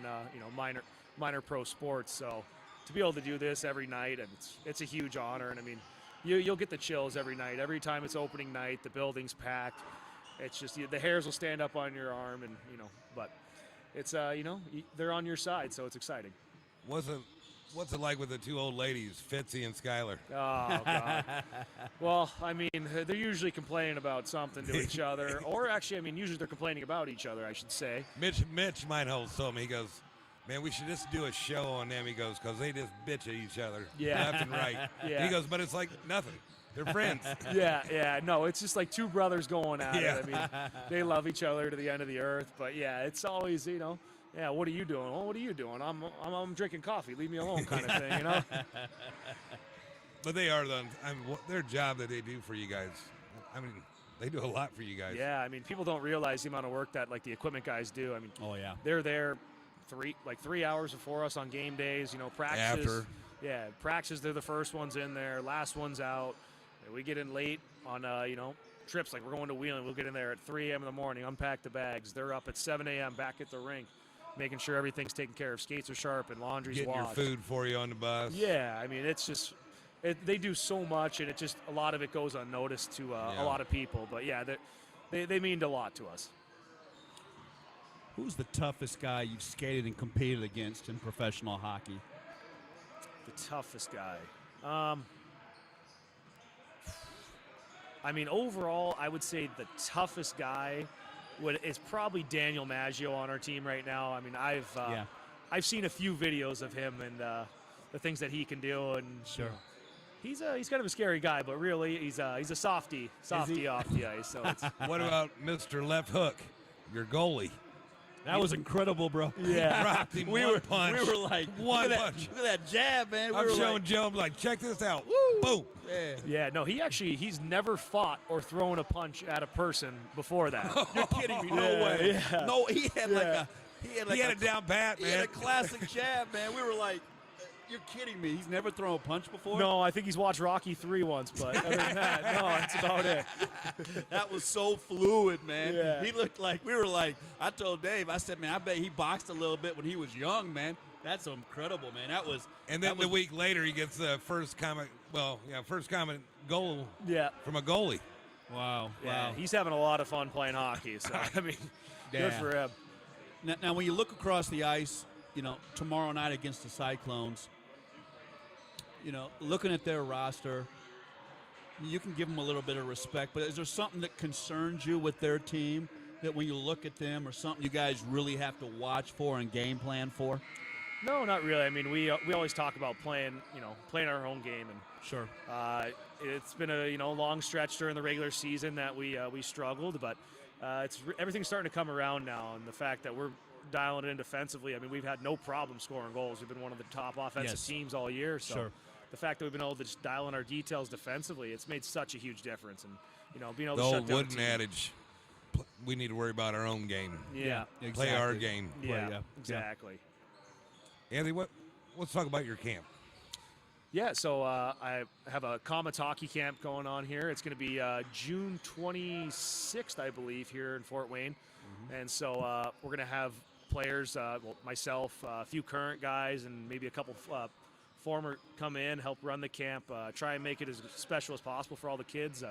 Speaker 6: minor pro sports. So to be able to do this every night, and it's a huge honor. And I mean, you'll get the chills every night. Every time it's opening night, the building's packed. It's just the hairs will stand up on your arm, and but it's they're on your side, so it's exciting.
Speaker 4: What's it like with the two old ladies, Fitzy and Skylar?
Speaker 6: Oh, God. Well, I mean, they're usually complaining about something to each other. Or actually, I mean, usually they're complaining about each other, I should say.
Speaker 4: Mitch Meinholz told me, he goes, "Man, we should just do a show on them." He goes, "Because they just bitch at each other left and right."
Speaker 6: Yeah.
Speaker 4: He goes, "But it's like nothing. They're friends."
Speaker 6: Yeah. No, it's just like two brothers going at it. I mean, they love each other to the end of the earth. But, yeah, it's always, yeah, what are you doing? Well, what are you doing? I'm drinking coffee. Leave me alone, kind of thing,
Speaker 4: But they are their job that they do for you guys. I mean, they do a lot for you guys.
Speaker 6: Yeah, I mean, people don't realize the amount of work that the equipment guys do. I mean,
Speaker 2: oh yeah,
Speaker 6: they're there 3 hours before us on game days. Practices.
Speaker 4: After.
Speaker 6: Yeah, practices. They're the first ones in there, last ones out. And we get in late on trips like we're going to Wheeling. We'll get in there at 3 a.m. in the morning, unpack the bags. They're up at 7 a.m. back at the rink, making sure everything's taken care of. Skates are sharp and laundry's washed.
Speaker 4: Getting your food for you on the bus.
Speaker 6: Yeah, I mean, it's just they do so much, and a lot of it goes unnoticed to a lot of people. But yeah, they mean a lot to us.
Speaker 2: Who's the toughest guy you've skated and competed against in professional hockey?
Speaker 6: The toughest guy. I mean, overall, I would say the toughest guy is probably Daniel Maggio on our team right now. I mean, I've seen a few videos of him and the things that he can do, and
Speaker 2: sure.
Speaker 6: He's kind of a scary guy, but really he's a softy off the ice. So it's,
Speaker 4: What about Mr. Left Hook, your goalie?
Speaker 2: That was incredible, bro.
Speaker 6: yeah.
Speaker 4: Dropped him one punch.
Speaker 2: We were like,
Speaker 4: one
Speaker 2: look
Speaker 4: punch.
Speaker 2: at that jab, man.
Speaker 4: I'm
Speaker 2: we were
Speaker 4: showing
Speaker 2: like,
Speaker 4: Joe, I'm like, check this out.
Speaker 2: Woo!
Speaker 4: Boom.
Speaker 2: yeah.
Speaker 6: Yeah, no, he's never fought or thrown a punch at a person before that.
Speaker 2: You're kidding me? No
Speaker 6: Yeah,
Speaker 2: way.
Speaker 6: yeah.
Speaker 2: No, he had like
Speaker 6: Yeah.
Speaker 4: He had it down pat,
Speaker 2: He had
Speaker 4: man.
Speaker 2: a classic jab, man. We were like, you're kidding me. He's never thrown a punch before?
Speaker 6: No, I think he's watched Rocky 3 once, but other than that, no, that's about it.
Speaker 2: That was so fluid, man.
Speaker 6: Yeah.
Speaker 2: He looked like, we were like, I told Dave, I said, man, I bet he boxed a little bit when he was young, man. That's incredible, man. That was.
Speaker 4: And then
Speaker 2: that was,
Speaker 4: the week later, he gets the first comment goal
Speaker 6: Yeah.
Speaker 4: from a goalie.
Speaker 2: Wow.
Speaker 6: Yeah,
Speaker 2: Wow.
Speaker 6: he's having a lot of fun playing hockey, so, I mean, good
Speaker 2: Yeah.
Speaker 6: for him.
Speaker 2: Now, when you look across the ice, tomorrow night against the Cyclones, looking at their roster, you can give them a little bit of respect, but is there something that concerns you with their team that when you look at them or something you guys really have to watch for and game plan for?
Speaker 6: No, not really. I mean, we always talk about playing our own game, and
Speaker 2: Sure.
Speaker 6: it's been a long stretch during the regular season that we struggled, but everything's starting to come around now, and the fact that we're dialing it in defensively. I mean, we've had no problem scoring goals. We've been one of the top offensive
Speaker 2: Yes.
Speaker 6: teams all year. So
Speaker 2: Sure.
Speaker 6: the fact that we've been able to just dial in our details defensively, it's made such a huge difference. And being able
Speaker 4: The
Speaker 6: to shut
Speaker 4: old
Speaker 6: down a
Speaker 4: wooden
Speaker 6: team.
Speaker 4: adage, we need to worry about our own game.
Speaker 6: Yeah,
Speaker 4: Play our game.
Speaker 6: yeah,
Speaker 2: yeah.
Speaker 6: exactly.
Speaker 4: Anthony, let's talk about your camp.
Speaker 6: Yeah, so I have a Comets hockey camp going on here. It's going to be June 26th, I believe, here in Fort Wayne. And so we're going to have players, myself, a few current guys, and maybe a couple former come in, help run the camp, try and make it as special as possible for all the kids.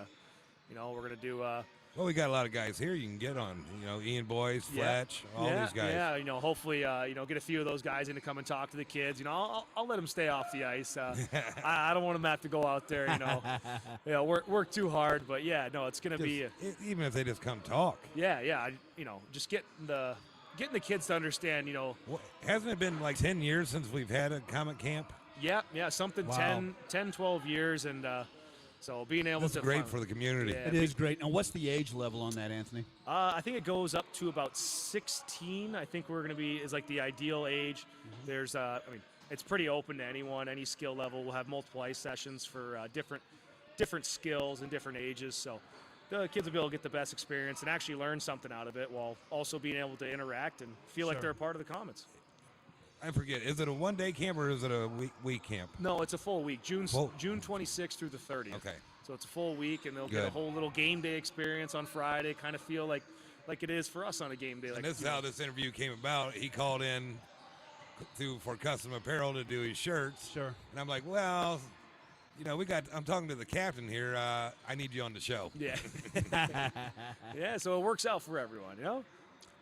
Speaker 6: We're going to do
Speaker 4: Well, we got a lot of guys here you can get on. Ian Boyce, Fletch, all these guys.
Speaker 6: Yeah, hopefully, get a few of those guys in to come and talk to the kids. I'll let them stay off the ice. I don't want them to have to go out there, work too hard. But yeah, no, it's going to be.
Speaker 4: Even if they just come talk.
Speaker 6: Yeah, just getting the kids to understand.
Speaker 4: Hasn't it been like 10 years since we've had a Comet camp?
Speaker 6: Yeah, something
Speaker 2: Wow.
Speaker 6: 10, 12 years, and so being able
Speaker 4: That's
Speaker 6: to.
Speaker 4: great for the community.
Speaker 6: Yeah.
Speaker 2: It is great. Now, what's the age level on that, Anthony?
Speaker 6: I think it goes up to about 16. I think we're going to be is like the ideal age. There's, it's pretty open to anyone, any skill level. We'll have multiple ice sessions for different skills and different ages. So the kids will be able to get the best experience and actually learn something out of it while also being able to interact and feel like
Speaker 2: Sure.
Speaker 6: they're a part of the Comets.
Speaker 4: I forget. Is it a one-day camp or is it a week camp?
Speaker 6: No, it's a full week. June
Speaker 4: Full-
Speaker 6: 26th through the 30th.
Speaker 4: Okay.
Speaker 6: So it's a full week, and they'll get a
Speaker 4: Good.
Speaker 6: whole little game day experience on Friday. Kind of feel like it is for us on a game day.
Speaker 4: And this is how this interview came about. He called in for custom apparel to do his shirts.
Speaker 2: Sure.
Speaker 4: And I'm like, well, I'm talking to the captain here. I need you on the show.
Speaker 6: Yeah. Yeah. So it works out for everyone.
Speaker 2: Well,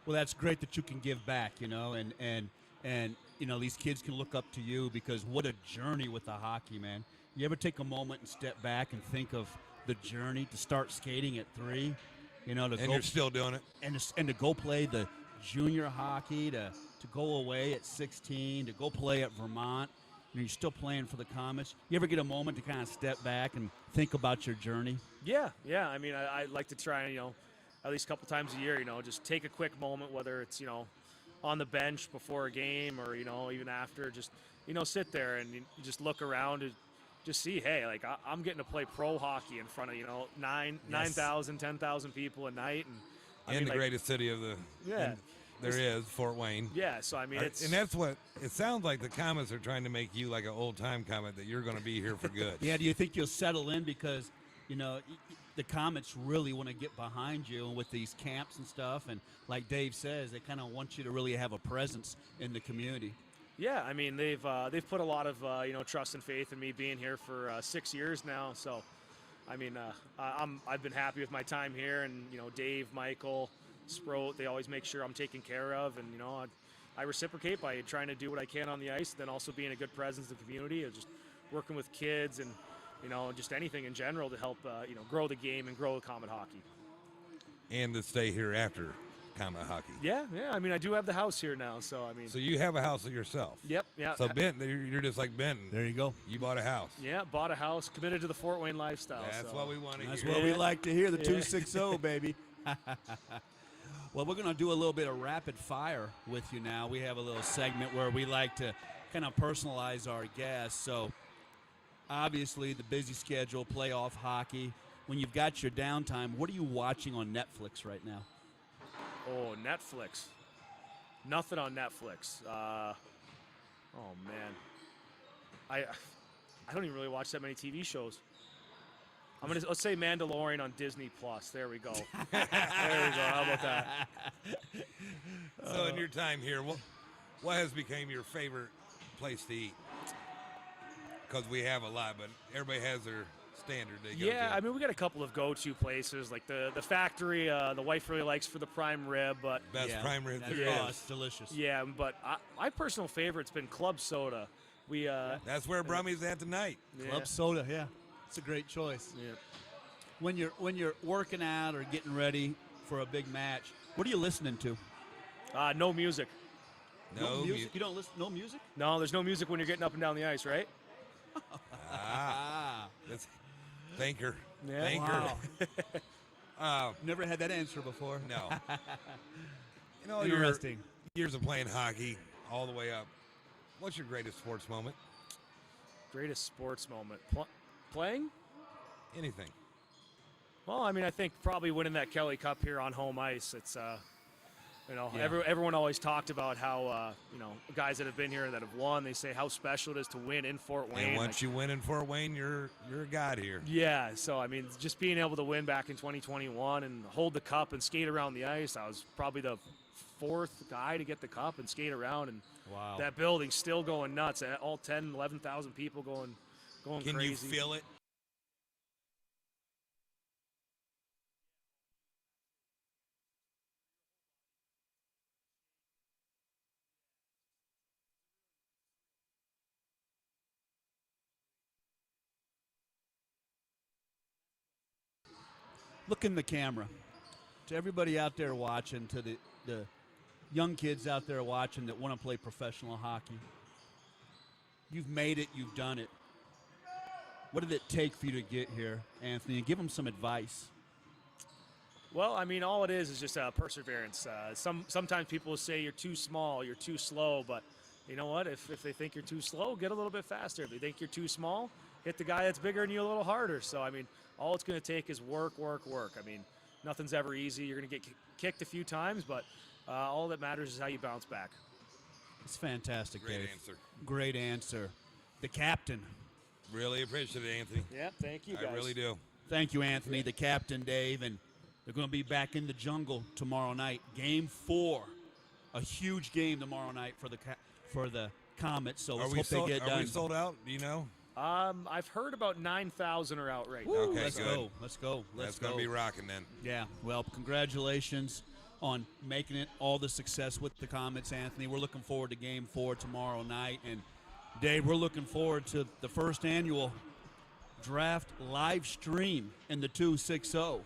Speaker 2: that's great that you can give back, and these kids can look up to you because what a journey with the hockey, man. You ever take a moment and step back and think of the journey to start skating at 3, to
Speaker 4: And
Speaker 2: go
Speaker 4: you're still doing it.
Speaker 2: and to go play the junior hockey, to go away at 16, to go play at Vermont. You're still playing for the Comets. You ever get a moment to kind of step back and think about your journey?
Speaker 6: Yeah. I mean, I like to try and at least a couple times a year, just take a quick moment, whether it's on the bench before a game or even after, just sit there and you just look around and just see, hey, like I'm getting to play pro hockey in front of 9,000, 10,000 people a night, and I mean,
Speaker 4: the greatest city of the there is, Fort Wayne.
Speaker 6: Yeah, so I mean, it's
Speaker 4: And that's what it sounds like. The Comets are trying to make you like an old time Comet, that you're going to be here for good.
Speaker 2: Yeah, do you think you'll settle in because, the Comets really want to get behind you with these camps and stuff, and like Dave says, they kind of want you to really have a presence in the community.
Speaker 6: Yeah, I mean they've put a lot of trust and faith in me being here for 6 years now. So, I mean, I've been happy with my time here, and Dave, Michael, Sproat, they always make sure I'm taken care of, and I reciprocate by trying to do what I can on the ice, then also being a good presence in the community, and just working with kids and just anything in general to help grow the game and grow the Comet hockey.
Speaker 4: And to stay here after kind of hockey.
Speaker 6: Yeah. I mean, I do have the house here now, so I mean.
Speaker 4: So you have a house of yourself.
Speaker 6: Yep. Yeah.
Speaker 4: So Benton, you're just like Benton.
Speaker 2: There you go.
Speaker 4: You bought a house.
Speaker 6: Yeah, bought a house, committed to the Fort Wayne lifestyle.
Speaker 4: That's
Speaker 6: so.
Speaker 4: what we want to
Speaker 2: That's
Speaker 4: hear.
Speaker 2: what we like to hear, the 260, baby. Well, we're going to do a little bit of rapid fire with you now. We have a little segment where we like to kind of personalize our guests. So, obviously, the busy schedule, playoff hockey. When you've got your downtime, what are you watching on Netflix right now?
Speaker 6: Oh, Netflix. Nothing on Netflix. Oh, man. I don't even really watch that many TV shows. Let's say Mandalorian on Disney Plus. There we go. There we go. How about that?
Speaker 4: So in your time here, what has become your favorite place to eat? Because we have a lot, but everybody has their standard they go
Speaker 6: Yeah,
Speaker 4: to.
Speaker 6: I mean, we got a couple of go-to places, like the factory. The wife really likes for the prime rib, but
Speaker 4: Best prime rib
Speaker 2: That's,
Speaker 4: there is.
Speaker 2: it's delicious.
Speaker 6: yeah, but my personal favorite's been Club Soda.
Speaker 4: That's where Brummy's at tonight.
Speaker 6: Yeah.
Speaker 2: Club soda, yeah. It's a great choice.
Speaker 6: Yeah.
Speaker 2: When you're working out or getting ready for a big match, what are you listening to?
Speaker 6: No music.
Speaker 4: No
Speaker 2: music. You don't listen. No music.
Speaker 6: No, there's no music when you're getting up and down the ice, right?
Speaker 4: That's thinker.
Speaker 6: Yeah.
Speaker 4: Thinker.
Speaker 2: Wow. Never had that answer before.
Speaker 4: No. You know, your
Speaker 2: Interesting.
Speaker 4: years of playing hockey all the way up. What's your greatest sports moment?
Speaker 6: Greatest sports moment. Playing?
Speaker 4: Anything.
Speaker 6: Well, I mean, I think probably winning that Kelly Cup here on home ice. It's,
Speaker 2: Yeah.
Speaker 6: everyone always talked about how, guys that have been here that have won, they say how special it is to win in Fort Wayne.
Speaker 4: And once you win in Fort Wayne, you're a god here.
Speaker 6: Yeah, so, I mean, just being able to win back in 2021 and hold the cup and skate around the ice, I was probably the fourth guy to get the cup and skate around, and
Speaker 2: Wow.
Speaker 6: that building's still going nuts. All 10, 11,000 people going
Speaker 4: Can
Speaker 6: crazy.
Speaker 4: you feel it?
Speaker 2: Look in the camera. To everybody out there watching, to the young kids out there watching that want to play professional hockey. You've made it. You've done it. What did it take for you to get here, Anthony? Give them some advice.
Speaker 6: Well, I mean, all it is just perseverance. Sometimes people will say you're too small, you're too slow, but you know what? If they think you're too slow, get a little bit faster. If they think you're too small, hit the guy that's bigger than you a little harder. So, I mean, all it's going to take is work. I mean, nothing's ever easy. You're going to get kicked a few times, but all that matters is how you bounce back.
Speaker 2: It's fantastic,
Speaker 4: Great
Speaker 2: Dave.
Speaker 4: answer.
Speaker 2: Great answer. The captain.
Speaker 4: Really appreciate it, Anthony.
Speaker 6: Yeah, thank you, guys.
Speaker 4: I really do.
Speaker 2: Thank you, Anthony, the captain, Dave. And they're going to be back in the jungle tomorrow night. Game 4. A huge game tomorrow night for the Comets. So let's hope they get done.
Speaker 4: Are we sold out? Do you know?
Speaker 6: I've heard about 9,000 are out right now.
Speaker 4: Okay,
Speaker 2: Let's
Speaker 4: good.
Speaker 2: go. Let's go.
Speaker 4: That's going to be rocking then.
Speaker 2: Yeah, well, congratulations on making it all the success with the Comets, Anthony. We're looking forward to Game 4 tomorrow night. And, Dave, we're looking forward to the first annual draft live stream in the 260.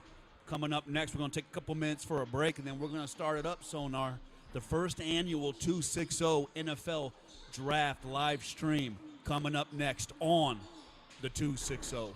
Speaker 2: Coming up next, we're going to take a couple minutes for a break, and then we're going to start it up, Sonar. The first annual 260 NFL draft live stream coming up next on the 260.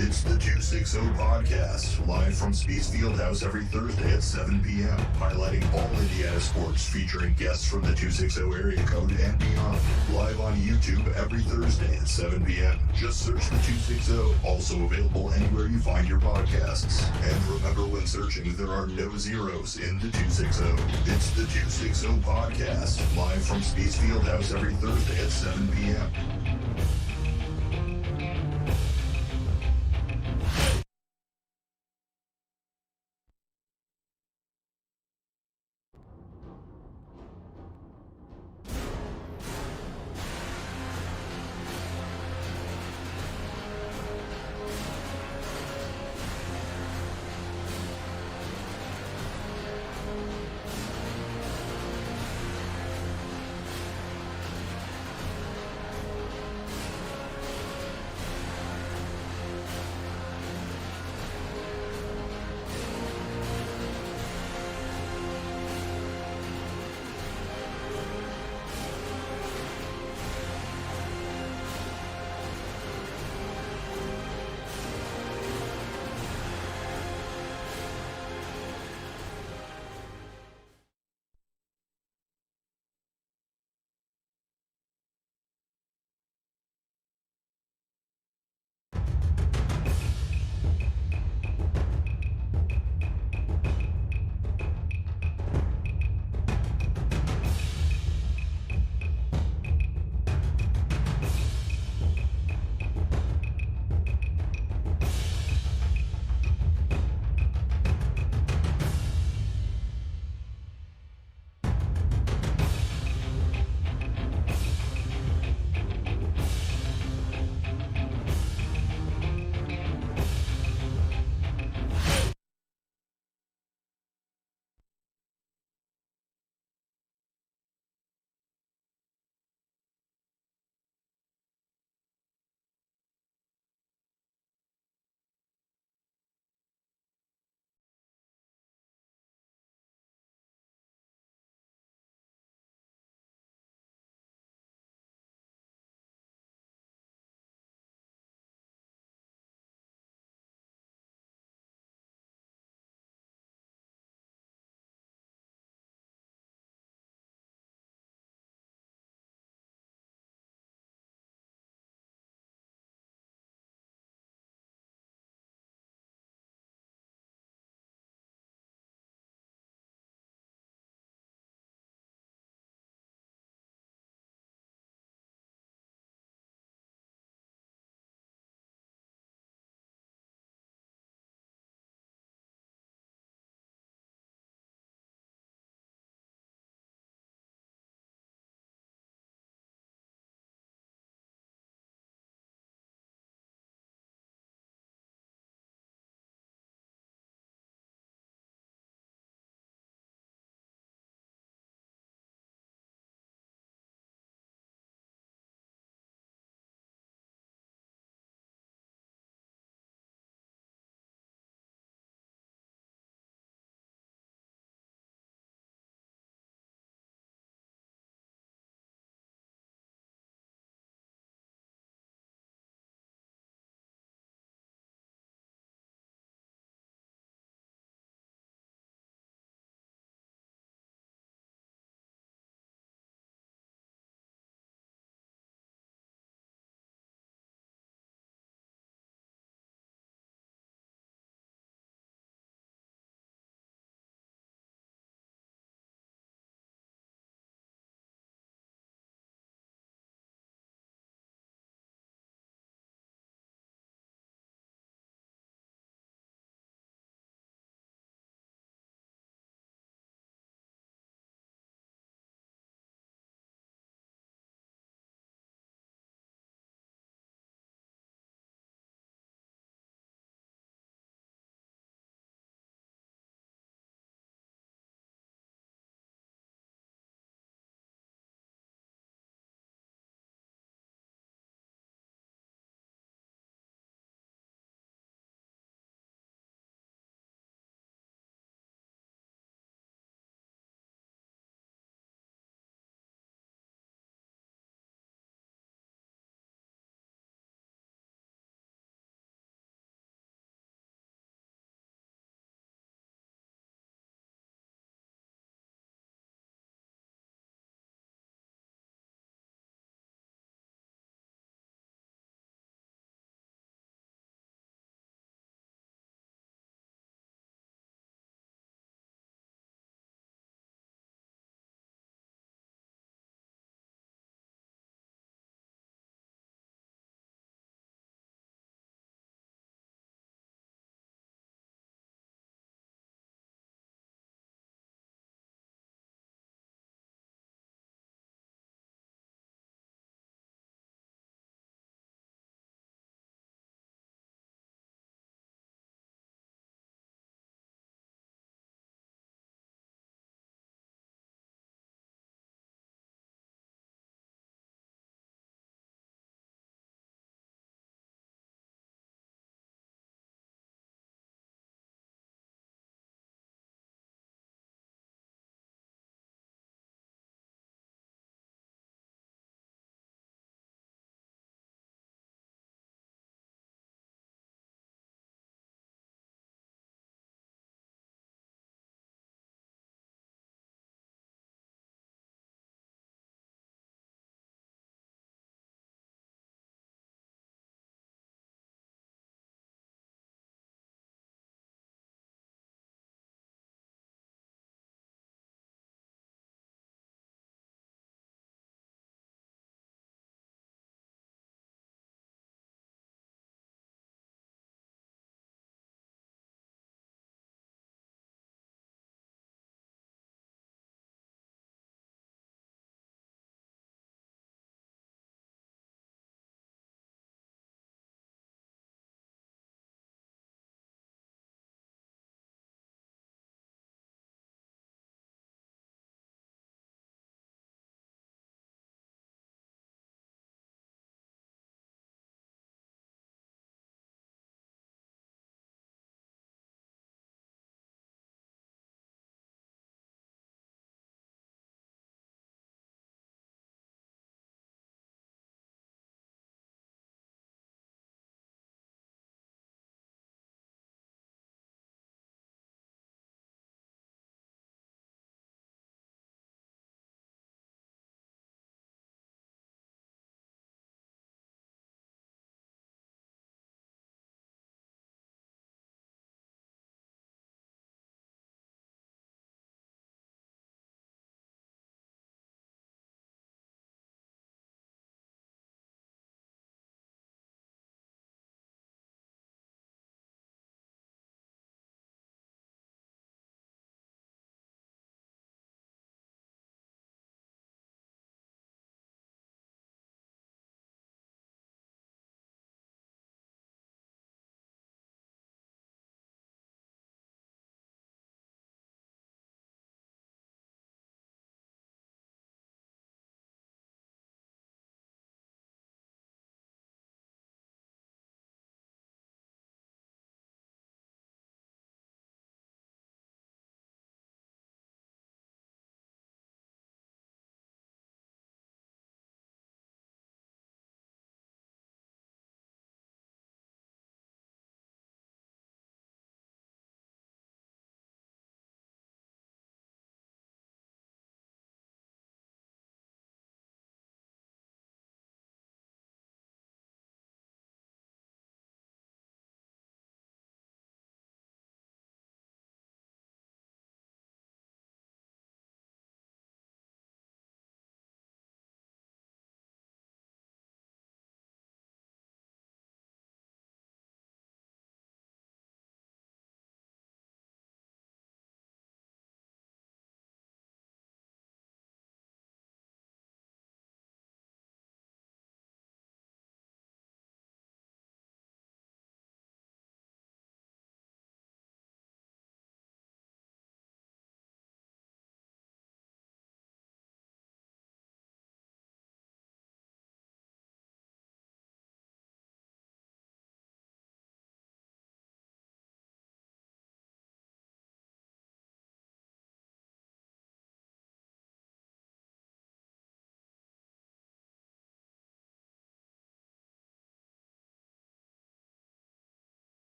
Speaker 1: It's the 260 Podcast, live from Spiece Fieldhouse every Thursday at 7 p.m., highlighting all Indiana sports, featuring guests from the 260 area code and beyond. Live on YouTube every Thursday at 7 p.m. Just search the 260, also available anywhere you find your podcasts. And remember, when searching, there are no zeros in the 260. It's the 260 Podcast, live from Spiece Fieldhouse every Thursday at 7 p.m.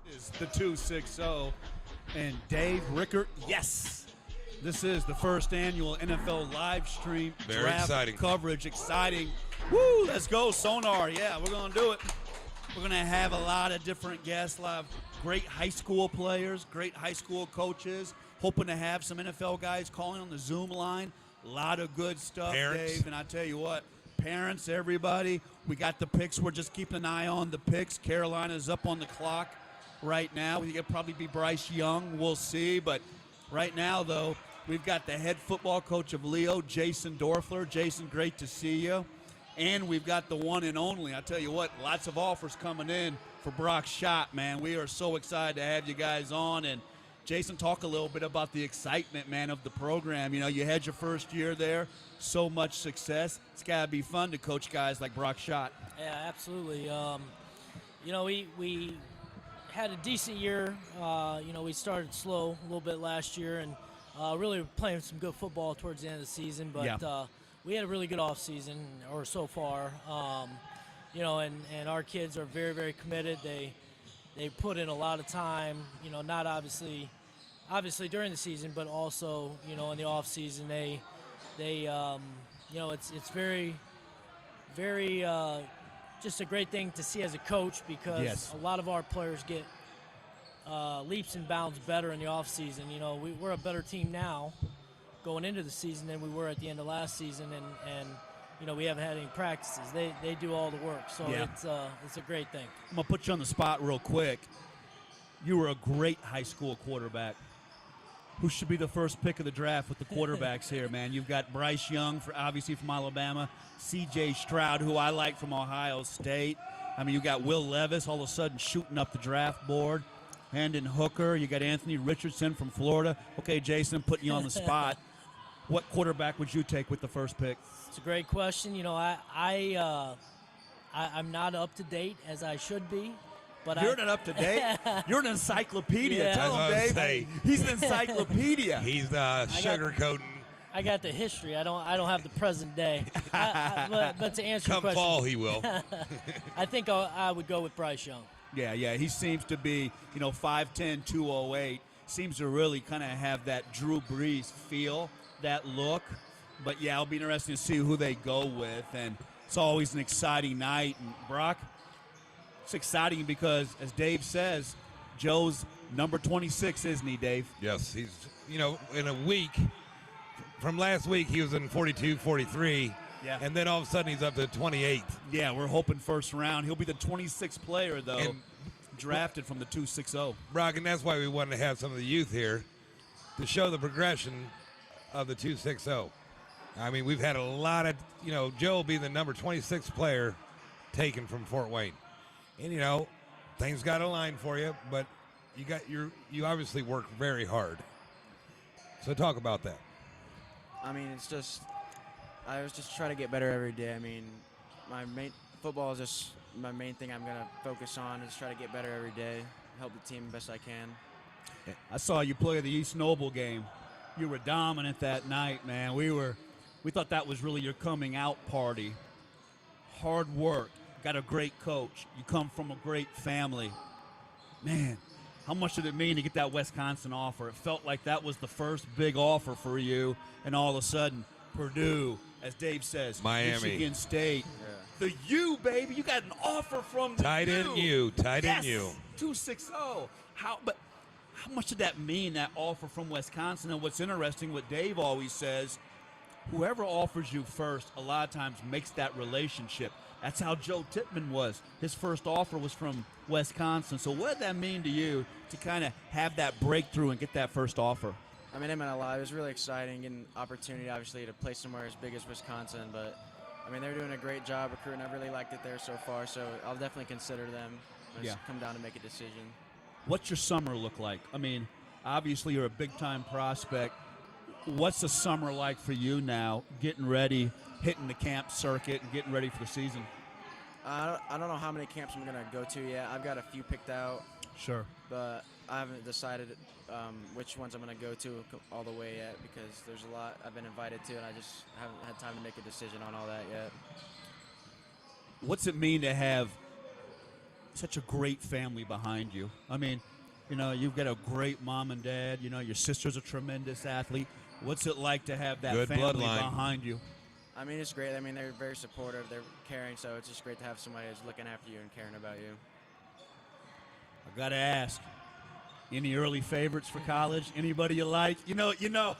Speaker 2: Is the 260 and Dave Rickert. Yes, this is the first annual NFL live stream
Speaker 4: Very
Speaker 2: draft
Speaker 4: exciting.
Speaker 2: coverage. Exciting. Woo, let's go, Sonar. Yeah, we're going to do it. We're going to have a lot of different guests, a lot of great high school players, great high school coaches, hoping to have some NFL guys calling on the Zoom line. A lot of good stuff,
Speaker 4: Parents.
Speaker 2: Dave. And I tell you what, parents, everybody, we got the picks. We're just keeping an eye on the picks. Carolina's up on the clock right now. We think it'll probably be Bryce Young. We'll see. But right now, though, we've got the head football coach of Leo, Jason Dorfler. Jason, great to see you. And we've got the one and only. I tell you what, lots of offers coming in for Brock Schott, man. We are so excited to have you guys on. And Jason, talk a little bit about the excitement, man, of the program. You know, you had your first year there, so much success. It's got to be fun to coach guys like Brock Schott.
Speaker 7: Yeah, absolutely. You know, we had a decent year. You know, we started slow a little bit last year and really playing some good football towards the end of the season. But
Speaker 2: Yeah.
Speaker 7: We had a really good off season, or so far. You know, and our kids are very, very committed. They put in a lot of time. You know, not obviously during the season, but also, you know, in the off season. They you know, it's very, very just a great thing to see as a coach, because
Speaker 2: Yes.
Speaker 7: a lot of our players get leaps and bounds better in the off season. You know, we're a better team now going into the season than we were at the end of last season, and you know, we haven't had any practices. They do all the work, so
Speaker 2: Yeah.
Speaker 7: it's a great thing.
Speaker 2: I'm going to put you on the spot real quick. You were a great high school quarterback. Who should be the first pick of the draft with the quarterbacks here, man? You've got Bryce Young, obviously from Alabama, C.J. Stroud, who I like from Ohio State. I mean, you got Will Levis all of a sudden shooting up the draft board. Hendon Hooker. You got Anthony Richardson from Florida. Okay, Jason, putting you on the spot. What quarterback would you take with the first pick?
Speaker 7: It's a great question. You know, I'm not up to date as I should be, but
Speaker 2: You're not up to date. You're an encyclopedia.
Speaker 7: Yeah.
Speaker 2: Tell
Speaker 4: I
Speaker 2: him,
Speaker 4: was
Speaker 2: Dave.
Speaker 4: gonna say.
Speaker 2: He's an encyclopedia.
Speaker 4: He's sugarcoating.
Speaker 7: I got the history. I don't have the present day. But to answer your
Speaker 4: Come
Speaker 7: question,
Speaker 4: fall, he will.
Speaker 7: I think I would go with Bryce Young.
Speaker 2: Yeah. He seems to be, 5'10", 208. Seems to really kind of have that Drew Brees feel, that look. But, yeah, it'll be interesting to see who they go with. And it's always an exciting night. And, Brock, it's exciting because, as Dave says, Joe's number 26, isn't he, Dave?
Speaker 4: Yes, he's, in a week, from last week he was in 42, 43.
Speaker 2: Yeah.
Speaker 4: And then all of a sudden he's up to 28.
Speaker 2: Yeah, we're hoping first round. He'll be the 26th player, though,
Speaker 4: And-
Speaker 2: drafted from the 260.
Speaker 4: Brock, and that's why we wanted to have some of the youth here to show the progression of the 260. I mean, we've had a lot of, Joe will be the number 26 player taken from Fort Wayne. And, things got aligned for you, but you obviously worked very hard. So talk about that.
Speaker 8: I mean, I was just trying to get better every day. I mean, football is just my main thing I'm going to focus on, is try to get better every day, help the team best I can.
Speaker 2: I saw you play the East Noble game. You were dominant that night, man. We thought that was really your coming out party. Hard work. Got a great coach. You come from a great family. Man, how much did it mean to get that Wisconsin offer? It felt like that was the first big offer for you, and all of a sudden, Purdue, as Dave says,
Speaker 4: Miami.
Speaker 2: Michigan State. The U, baby. You got an offer from the
Speaker 4: Tight end U. Tight end
Speaker 2: Yes,
Speaker 4: U.
Speaker 2: 260. How much did that mean, that offer from Wisconsin? And what's interesting, what Dave always says, whoever offers you first a lot of times makes that relationship That's how Joe Tippmann was. His first offer was from Wisconsin. So what did that mean to you to kind of have that breakthrough and get that first offer?
Speaker 8: I mean, it meant a lot. It was really exciting and opportunity, obviously, to play somewhere as big as Wisconsin. But, I mean, they're doing a great job recruiting. I really liked it there so far, so I'll definitely consider them. Just come down to make a decision.
Speaker 2: What's your summer look like? I mean, obviously you're a big-time prospect. What's the summer like for you now, getting ready, hitting the camp circuit, and getting ready for the season?
Speaker 8: I don't know how many camps I'm going to go to yet. I've got a few picked out.
Speaker 2: Sure.
Speaker 8: But I haven't decided which ones I'm going to go to all the way yet, because there's a lot I've been invited to, and I just haven't had time to make a decision on all that yet.
Speaker 2: What's it mean to have such a great family behind you? I mean, you know, you've got a great mom and dad. You know, your sister's a tremendous athlete. What's it like to have that
Speaker 4: Good
Speaker 2: family
Speaker 4: bloodline
Speaker 2: behind you?
Speaker 8: I mean, it's great. I mean, they're very supportive. They're caring, so it's just great to have somebody who's looking after you and caring about you.
Speaker 2: I got to ask, any early favorites for college? Anybody you like? You know, you know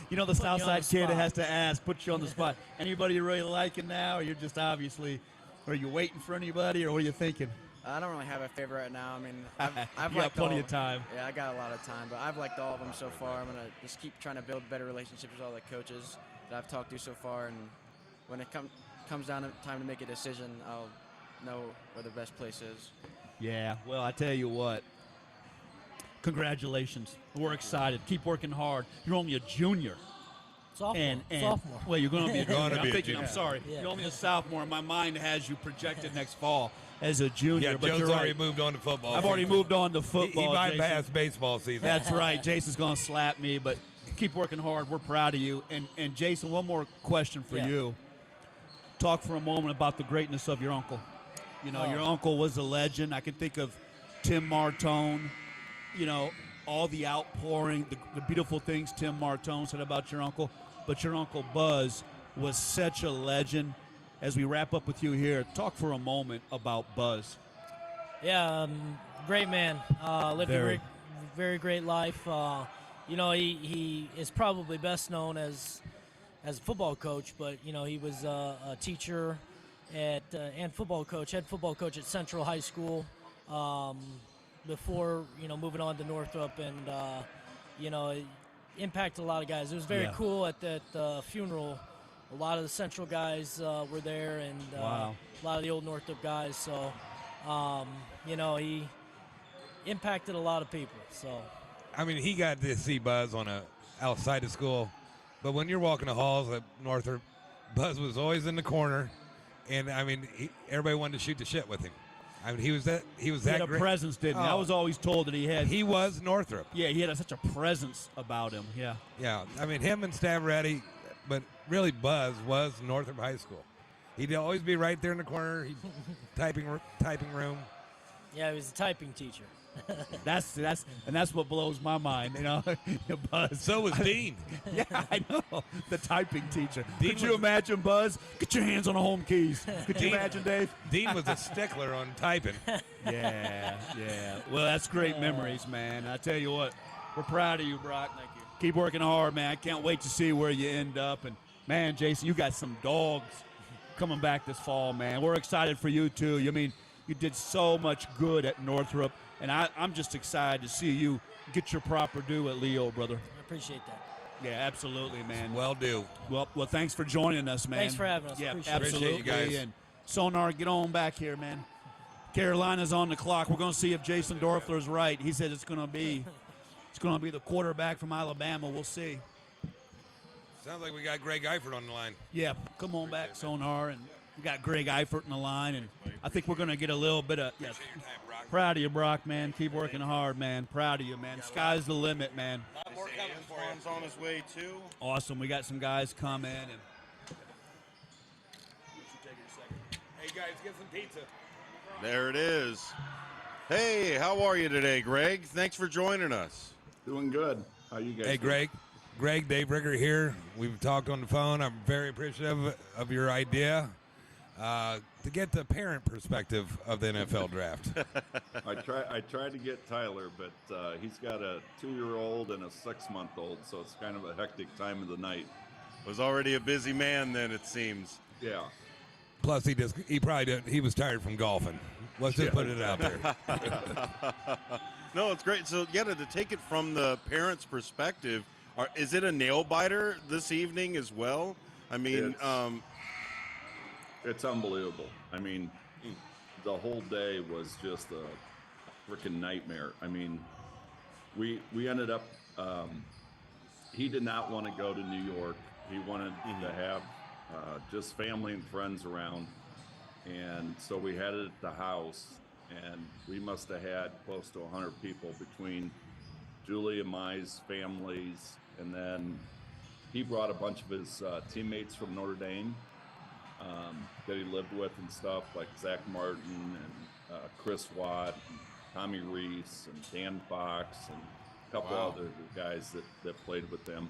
Speaker 2: the Southside kid that has to ask, put you on the spot. Anybody you really liking now, or you're just obviously, or are you waiting for anybody, or what are you thinking?
Speaker 8: I don't really have a favorite right now. I mean, I've
Speaker 2: You got
Speaker 8: liked
Speaker 2: plenty
Speaker 8: all
Speaker 2: of time.
Speaker 8: Yeah, I got a lot of time, but I've liked all of them so far. I'm going to just keep trying to build better relationships with all the coaches that I've talked to so far, and when it comes down to time to make a decision, I'll know where the best place is.
Speaker 2: Yeah, well, I tell you what, congratulations. We're excited. Keep working hard. You're only a junior.
Speaker 7: Sophomore.
Speaker 2: And
Speaker 7: Sophomore.
Speaker 2: Well, you're going to be a junior.
Speaker 4: Gonna be
Speaker 2: I'm
Speaker 4: a
Speaker 2: thinking,
Speaker 4: junior.
Speaker 2: I'm sorry.
Speaker 7: Yeah.
Speaker 2: You're only a sophomore. My mind has you projected next fall as a junior.
Speaker 4: Yeah,
Speaker 2: but
Speaker 4: Joe's
Speaker 2: you're
Speaker 4: already
Speaker 2: right.
Speaker 4: moved on to football.
Speaker 2: I've already moved on to
Speaker 4: He
Speaker 2: football. Jason.
Speaker 4: bypassed baseball season.
Speaker 2: That's right. Jason's going to slap me, but keep working hard. We're proud of you. And Jason, one more question for you. Talk for a moment about the greatness of your uncle. You know, your uncle was a legend. I can think of Tim Martone, you know, all the outpouring, the beautiful things Tim Martone said about your uncle. But your Uncle Buzz was such a legend. As we wrap up with you here, talk for a moment about Buzz.
Speaker 7: Yeah, great man. Lived a
Speaker 2: Very.
Speaker 7: very great life. You know, he is probably best known as a football coach, but you know, he was a teacher and head football coach at Central High School before, you know, moving on to Northrop, and you know, it impacted a lot of guys. It was very cool at that funeral. A lot of the Central guys were there, and a lot of the old Northrop guys. So, you know, he impacted a lot of people. So,
Speaker 4: I mean, he got to see Buzz on outside of school, but when you're walking the halls at Northrop, Buzz was always in the corner, and I mean, everybody wanted to shoot the shit with him. I mean, he was that
Speaker 2: He had a
Speaker 4: great.
Speaker 2: presence, didn't he? I was always told that he had.
Speaker 4: He was Northrop.
Speaker 2: Yeah, he had such a presence about him. Yeah.
Speaker 4: Yeah, I mean, him and Stavretti, but really Buzz was Northrop High School. He'd always be right there in the corner, typing room.
Speaker 7: yeah, he was a typing teacher.
Speaker 2: That's what blows my mind, you know. Buzz.
Speaker 4: So was Dean.
Speaker 2: Yeah, I know. The typing teacher.
Speaker 4: Dean
Speaker 2: Could you
Speaker 4: was-
Speaker 2: imagine, Buzz? Get your hands on the home keys. Could you imagine, Dave?
Speaker 4: Dean was a stickler on typing.
Speaker 2: Yeah. Well, that's great memories, man. I tell you what, we're proud of you, Brock.
Speaker 8: Thank you.
Speaker 2: Keep working hard, man. I can't wait to see where you end up. And, man, Jason, you got some dogs coming back this fall, man. We're excited for you, too. I mean, you did so much good at Northrop, and I'm just excited to see you get your proper due at Leo, brother.
Speaker 7: I appreciate that.
Speaker 2: Yeah, absolutely, man.
Speaker 4: Well due.
Speaker 2: Well, thanks for joining us, man.
Speaker 7: Thanks for having us.
Speaker 2: Yeah,
Speaker 7: Appreciate it.
Speaker 2: absolutely.
Speaker 4: Appreciate you guys.
Speaker 2: And Sonar, get on back here, man. Carolina's on the clock. We're going to see if Jason Dorfler's right. He said it's going to be the quarterback from Alabama. We'll see.
Speaker 4: Sounds like we got Greg Eifert on the line.
Speaker 2: Yeah, come on back, Sonar, and we got Greg Eifert in the line, and I think we're going to get a little bit of
Speaker 4: Appreciate your time, Brock.
Speaker 2: proud of you, Brock, man. Keep working hard, man. Proud of you, man. Sky's the limit, man.
Speaker 4: A lot more coming for you.
Speaker 9: Antoine's on his way too.
Speaker 2: Awesome. We got some guys coming, and
Speaker 4: Hey guys, get some pizza.
Speaker 9: There it is. Hey, how are you today, Greg? Thanks for joining us.
Speaker 10: Doing good. How you guys
Speaker 4: Hey
Speaker 10: doing?
Speaker 4: Greg, Dave Rigger here. We've talked on the phone. I'm very appreciative of your idea to get the parent perspective of the NFL draft.
Speaker 10: I tried to get Tyler, but he's got a 2-year-old and a 6-month-old, so it's kind of a hectic time of the night.
Speaker 9: Was already a busy man then, it seems.
Speaker 10: Yeah.
Speaker 4: Plus, he was tired from golfing. Let's just put it out there.
Speaker 9: No, it's great. So, yeah, to take it from the parents' perspective, is it a nail biter this evening as well? I mean,
Speaker 10: it's unbelievable. I mean, the whole day was just a freaking nightmare. I mean, we ended up. He did not want to go to New York. He wanted to have just family and friends around, and so we had it at the house. And we must have had close to 100 people between Julie and my families, and then he brought a bunch of his teammates from Notre Dame that he lived with and stuff, like Zach Martin and Chris Watt, and Tommy Reese, and Dan Fox, and a couple other guys that played with them.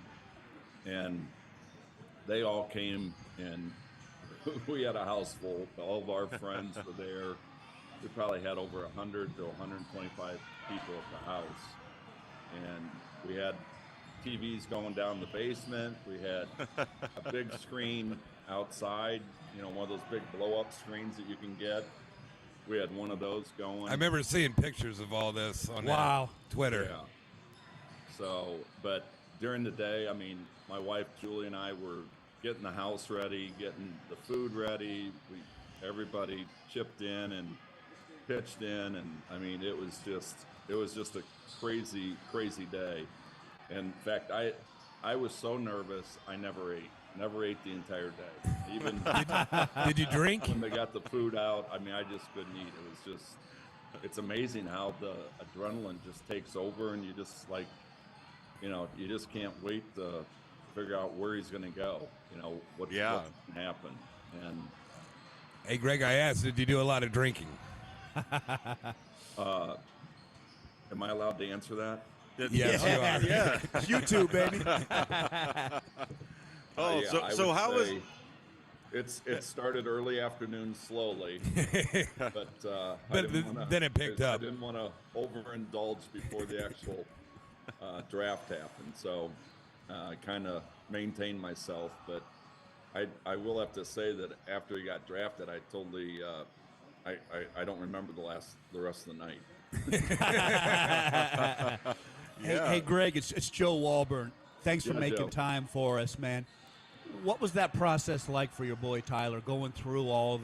Speaker 10: And they all came, and we had a house full. All of our friends were there. We probably had over 100 to 125 people at the house. And we had TVs going down the basement. We had a big screen outside, one of those big blow-up screens that you can get. We had one of those going.
Speaker 4: I remember seeing pictures of all this on Twitter.
Speaker 10: Yeah. So, but during the day, I mean, my wife, Julie, and I were getting the house ready, getting the food ready. Everybody chipped in and pitched in, and I mean, it was just a crazy day. And in fact, I was so nervous, I never ate the entire day. Even
Speaker 4: did you drink
Speaker 10: when they got the food out? I mean, I just couldn't eat. It's amazing how the adrenaline just takes over, and you just you just can't wait to figure out where he's going to go. What's going to happen. And
Speaker 4: hey, Greg, I asked, did you do a lot of drinking?
Speaker 10: Am I allowed to answer that?
Speaker 4: Yes, you are.
Speaker 3: Yeah, you too, baby.
Speaker 9: So how was
Speaker 10: it started early afternoon slowly, but
Speaker 4: then it picked up.
Speaker 10: I didn't want to overindulge before the actual draft happened, so I kind of maintained myself. But I will have to say that after he got drafted, I totally I don't remember the rest of the night.
Speaker 2: Hey, Greg, it's Joe Walburn. Thanks for making time for us, man. What was that process like for your boy Tyler, going through all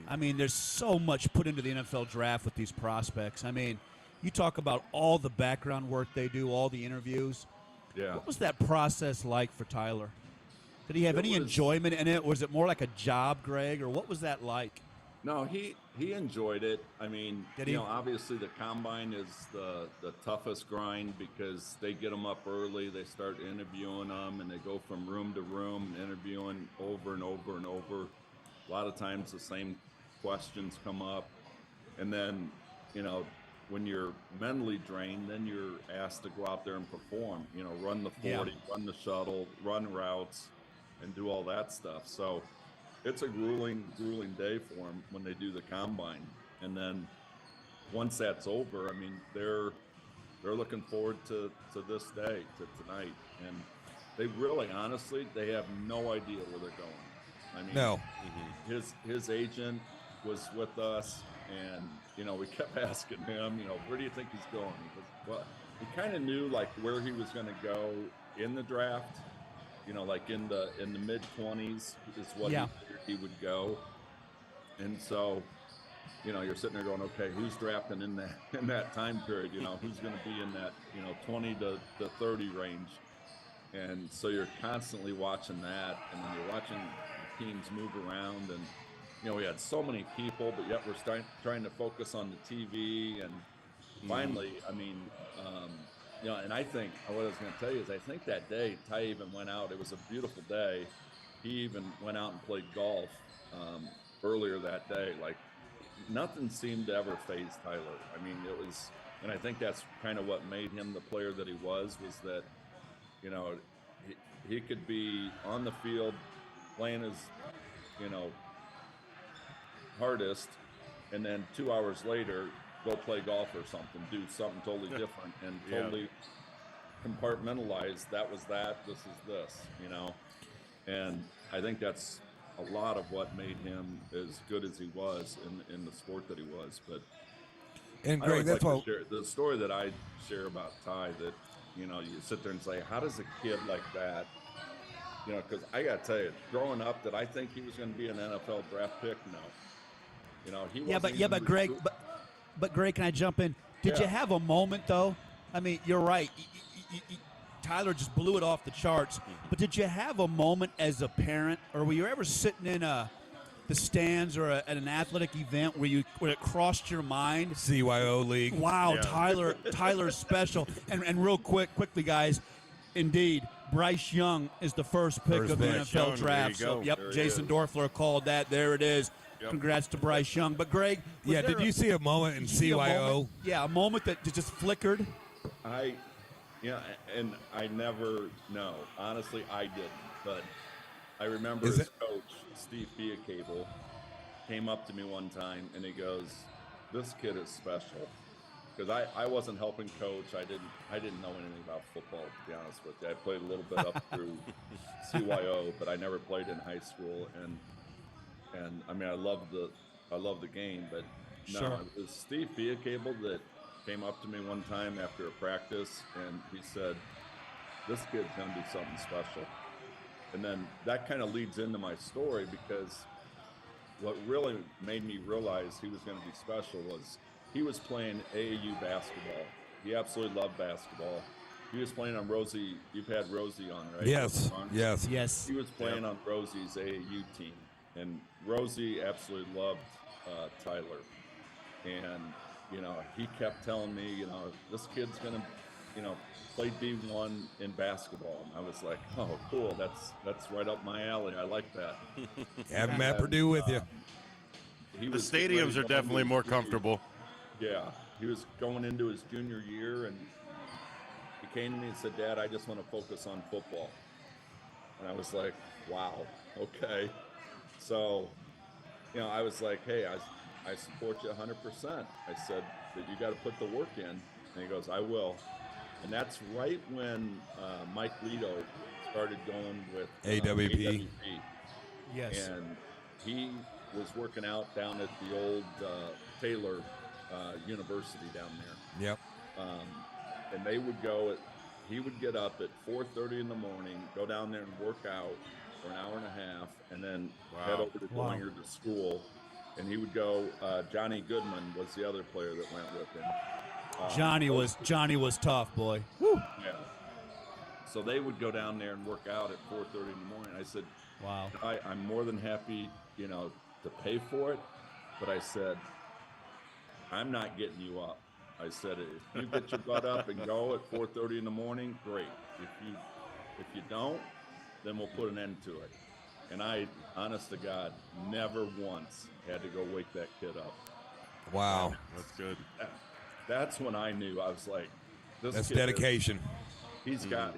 Speaker 2: I mean, there's so much put into the NFL draft with these prospects. I mean, you talk about all the background work they do, all the interviews.
Speaker 10: Yeah.
Speaker 2: What was that process like for Tyler? Did he have any enjoyment in it? Was it more like a job, Greg, or what was that like?
Speaker 10: No, he enjoyed it. I mean, obviously the combine is the toughest grind because they get them up early. They start interviewing them, and they go from room to room, interviewing over and over and over. A lot of times the same questions come up. And then, when you're mentally drained, then you're asked to go out there and perform, run the 40, run the shuttle, run routes, and do all that stuff. So it's a grueling day for them when they do the combine. And then once that's over, I mean, they're looking forward to this day, to tonight. And they really, honestly, they have no idea where they're going. I mean,
Speaker 4: no.
Speaker 10: His agent was with us, and we kept asking him, where do you think he's going? He goes, well, he kind of knew like where he was going to go in the draft. Like in the mid-20s is what he would go. And so, you're sitting there going, okay, who's drafting in that time period? Who's going to be in that 20 to 30 range? And so you're constantly watching that, and then you're watching teams move around, and we had so many people, but yet we're trying to focus on the TV. And finally, I mean, and I think what I was going to tell you is I think that day Ty even went out. It was a beautiful day. He even went out and played golf earlier that day. Like nothing seemed to ever faze Tyler. I mean, it was, and I think that's kind of what made him the player that he was that, he could be on the field playing his, hardest, and then 2 hours later go play golf or something, do something totally different, and totally compartmentalize. That was that. This is this. And I think that's a lot of what made him as good as he was in the sport that he was. But
Speaker 4: And
Speaker 10: I
Speaker 4: Greg,
Speaker 10: always
Speaker 4: that's
Speaker 10: like
Speaker 4: what
Speaker 10: to share the story that I share about Ty. That you sit there and say, how does a kid like that? Because I got to tell you, growing up, did I think he was going to be an NFL draft pick? No. He wasn't.
Speaker 2: But Greg, but Greg, can I jump in? Did you have a moment though? I mean, you're right. Tyler just blew it off the charts. But did you have a moment as a parent, or were you ever sitting in the stands or at an athletic event where it crossed your mind?
Speaker 4: CYO league.
Speaker 2: Wow,
Speaker 9: Yeah.
Speaker 2: Tyler's special. And real quickly, guys, indeed, Bryce Young is the first pick
Speaker 4: First
Speaker 2: of the
Speaker 4: pick.
Speaker 2: NFL
Speaker 9: Young, there
Speaker 2: draft.
Speaker 9: you
Speaker 2: So,
Speaker 9: go.
Speaker 2: yep,
Speaker 10: There he
Speaker 2: Jason
Speaker 10: is.
Speaker 2: Dorfler called that. There it is.
Speaker 9: Yep.
Speaker 2: Congrats to Bryce Young. But Greg, was
Speaker 4: Yeah,
Speaker 2: there
Speaker 4: did you see a moment in
Speaker 2: did you see a
Speaker 4: CYO?
Speaker 2: moment? Yeah, a moment that just flickered.
Speaker 10: And I never, no, honestly, I didn't. But I remember
Speaker 4: Is
Speaker 10: his
Speaker 4: it-
Speaker 10: coach, Steve Fieldhouse, came up to me one time and he goes, "This kid is special." Because I wasn't helping coach. I didn't know anything about football, to be honest with you. I played a little bit up through CYO, but I never played in high school. And I mean, I love the game, but no,
Speaker 2: Sure.
Speaker 10: it was Steve Fieldhouse that came up to me one time after a practice, and he said, "This kid's gonna do something special." And then that kind of leads into my story, because what really made me realize he was going to be special was he was playing AAU basketball. He absolutely loved basketball. He was playing on Rosie. You've had Rosie on, right?
Speaker 4: Yes.
Speaker 10: Ron?
Speaker 4: Yes.
Speaker 2: Yes.
Speaker 10: He was playing on Rosie's AAU team, and Rosie absolutely loved Tyler. And he kept telling me, this kid's gonna, play D1 in basketball. And I was like, oh, cool. That's right up my alley. I like that.
Speaker 4: Have him at Purdue with you.
Speaker 10: He
Speaker 9: The
Speaker 10: was getting ready
Speaker 9: stadiums
Speaker 10: to
Speaker 9: are
Speaker 10: go
Speaker 9: definitely
Speaker 10: into
Speaker 9: more
Speaker 10: his junior-
Speaker 9: comfortable.
Speaker 10: Yeah, he was going into his junior year, and he came to me and said, "Dad, I just want to focus on football." And I was like, "Wow, okay." So, I was like, "Hey, I support you 100%." I said that you got to put the work in, and he goes, "I will." And that's right when Mike Lito started going with
Speaker 4: AWP.
Speaker 2: Yes.
Speaker 10: And he was working out down at the old Taylor University down there.
Speaker 4: Yep.
Speaker 10: And he would get up at 4:30 in the morning, go down there and work out for an hour and a half, and then head over to Dwyer to school. And he would go, Johnny Goodman was the other player that went with him.
Speaker 2: Johnny was tough, boy. Woo.
Speaker 10: Yeah. So they would go down there and work out at 4:30 in the morning. I said,
Speaker 2: Wow.
Speaker 10: I'm more than happy, to pay for it. But I said, I'm not getting you up. I said, if you get your butt up and go at 4:30 in the morning, great. If you don't, then we'll put an end to it. And I, honest to God, never once had to go wake that kid up.
Speaker 4: Wow.
Speaker 9: That's good.
Speaker 10: That's when I knew. I was like, this
Speaker 4: That's
Speaker 10: kid is-
Speaker 4: dedication.
Speaker 10: He's got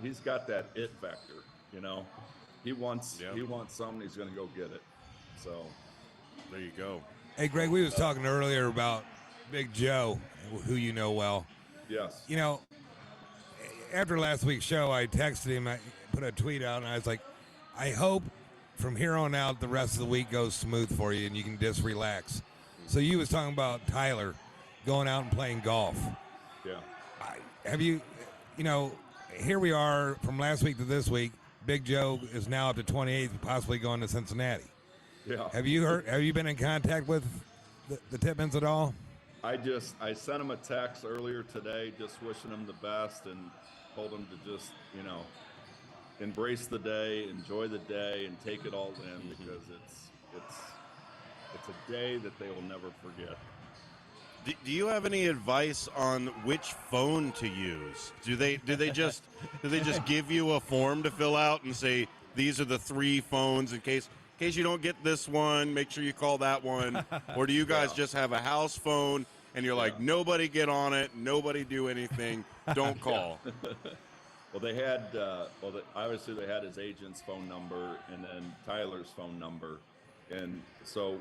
Speaker 10: that it factor, He wants
Speaker 9: Yep.
Speaker 10: he wants something. He's going to go get it. So
Speaker 9: There you go.
Speaker 4: Hey, Greg, we was talking earlier about Big Joe, who you know well.
Speaker 10: yes,
Speaker 4: After last week's show, I texted him, I put a tweet out, and I was like, I hope from here on out the rest of the week goes smooth for you and you can just relax. So you was talking about Tyler going out and playing golf.
Speaker 10: yeah.
Speaker 4: Have you, here we are from last week to this week. Big Joe is now up to 28th, possibly going to Cincinnati.
Speaker 10: Yeah.
Speaker 4: Have you been in contact with the Tippmans at all?
Speaker 10: I sent him a text earlier today, just wishing him the best, and told him to just, embrace the day, enjoy the day, and take it all in, because it's a day that they will never forget.
Speaker 9: Do you have any advice on which phone to use? Do they just give you a form to fill out and say these are the 3 phones in case you don't get this one, make sure you call that one? Or do you guys just have a house phone and you're like, nobody get on it, nobody do anything, don't call?
Speaker 10: Well, they had, obviously they had his agent's phone number and then Tyler's phone number. And so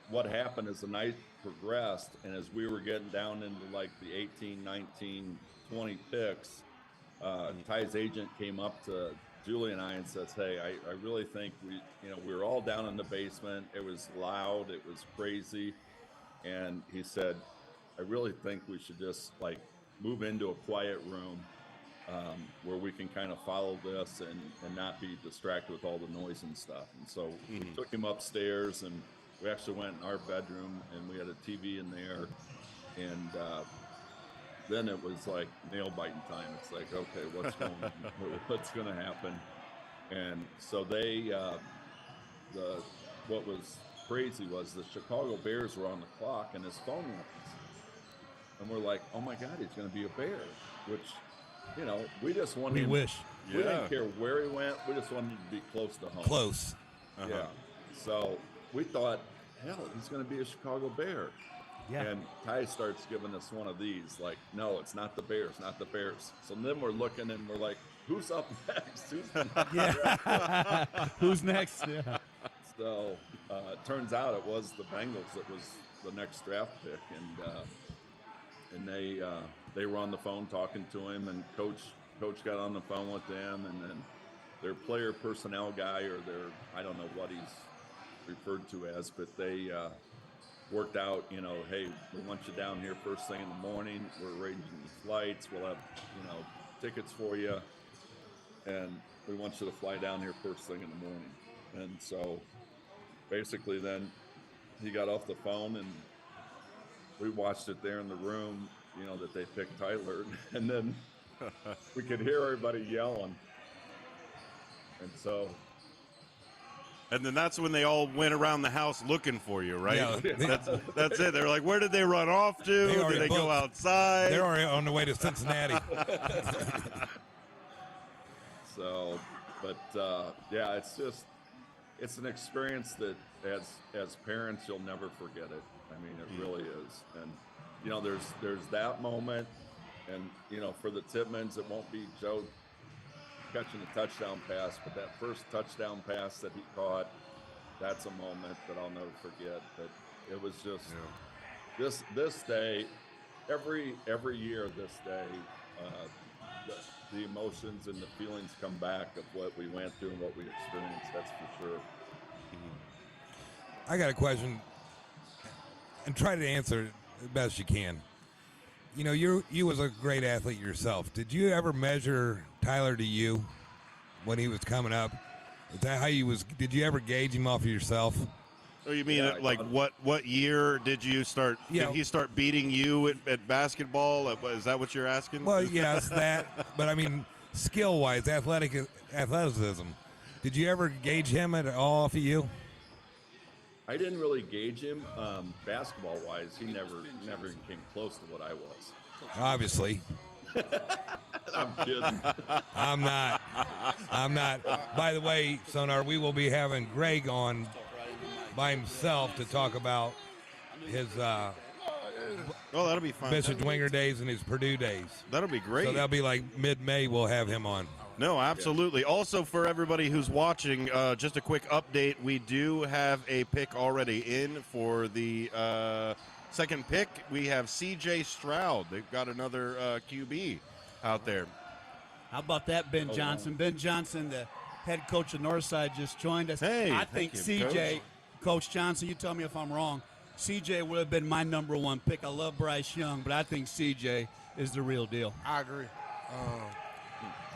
Speaker 10: what happened as the night progressed, and as we were getting down into like the 18, 19, 20 picks, Ty's agent came up to Julie and I and says, hey, I really think we were all down in the basement. It was loud. It was crazy. And he said, I really think we should just like move into a quiet room where we can kind of follow this and not be distracted with all the noise and stuff. And so we took him upstairs, and we actually went in our bedroom, and we had a TV in there. And then it was like nail biting time. It's like, okay, what's going to happen? And so what was crazy was the Chicago Bears were on the clock, and his phone rings. And we're like, oh my God, he's going to be a Bear, which, we just wanted
Speaker 2: We wish.
Speaker 10: We didn't care where he went. We just wanted him to be close to home.
Speaker 4: Close.
Speaker 10: Yeah. So we thought, hell, he's going to be a Chicago Bear.
Speaker 2: Yeah.
Speaker 10: And Ty starts giving us one of these, like, no, it's not the Bears, not the Bears. So then we're looking and we're like, who's up next? Who's next?
Speaker 2: Yeah. Who's next? Yeah.
Speaker 10: So it turns out it was the Bengals that was the next draft pick, and they were on the phone talking to him, and coach got on the phone with them, and then their player personnel guy, or I don't know what he's referred to as, but they worked out, hey, we want you down here first thing in the morning. We're arranging the flights. We'll have, tickets for you. And we want you to fly down here first thing in the morning. And so basically then he got off the phone, and we watched it there in the room, that they picked Tyler. And then we could hear everybody yelling. And so...
Speaker 9: And then that's when they all went around the house looking for you, right?
Speaker 4: Yeah.
Speaker 9: That's it. They're like, where did they run off to? Did they go outside?
Speaker 4: They're already on the way to Cincinnati.
Speaker 10: So, but yeah, it's an experience that as parents, you'll never forget it. I mean, it really is. And, there's that moment, and, for the Tippmans, it won't be Joe catching a touchdown pass, but that first touchdown pass that he caught, that's a moment that I'll never forget. But it was just this day, every year this day, the emotions and the feelings come back of what we went through and what we experienced. That's for sure.
Speaker 4: I got a question, and try to answer it as best you can. You was a great athlete yourself. Did you ever measure Tyler to you when he was coming up? Is that how you was? Did you ever gauge him off of yourself?
Speaker 9: Oh, you mean what year did you start?
Speaker 4: Yeah.
Speaker 9: Did he start beating you at basketball? Is that what you're asking?
Speaker 4: Well, yes, that. But I mean, skill-wise, athleticism. Did you ever gauge him at all off of you?
Speaker 10: I didn't really gauge him basketball-wise. He never even came close to what I was.
Speaker 4: Obviously.
Speaker 10: I'm kidding.
Speaker 4: I'm not. By the way, Sonar, we will be having Greg on by himself to talk about his
Speaker 9: that'll be fun.
Speaker 4: Bishop Dwenger days and his Purdue days.
Speaker 9: That'll be great.
Speaker 4: So that'll be like mid-May. We'll have him on.
Speaker 9: No, absolutely. Yeah. Also, for everybody who's watching, just a quick update. We do have a pick already in for the second pick. We have C.J. Stroud. They've got another QB out there.
Speaker 2: How about that, Ben Johnson? Ben Johnson, the head coach of Northside, just joined us.
Speaker 9: Hey,
Speaker 2: I think C.J., Coach Johnson, you tell me if I'm wrong, C.J. would have been my number one pick. I love Bryce Young, but I think C.J. is the real deal.
Speaker 11: I agree.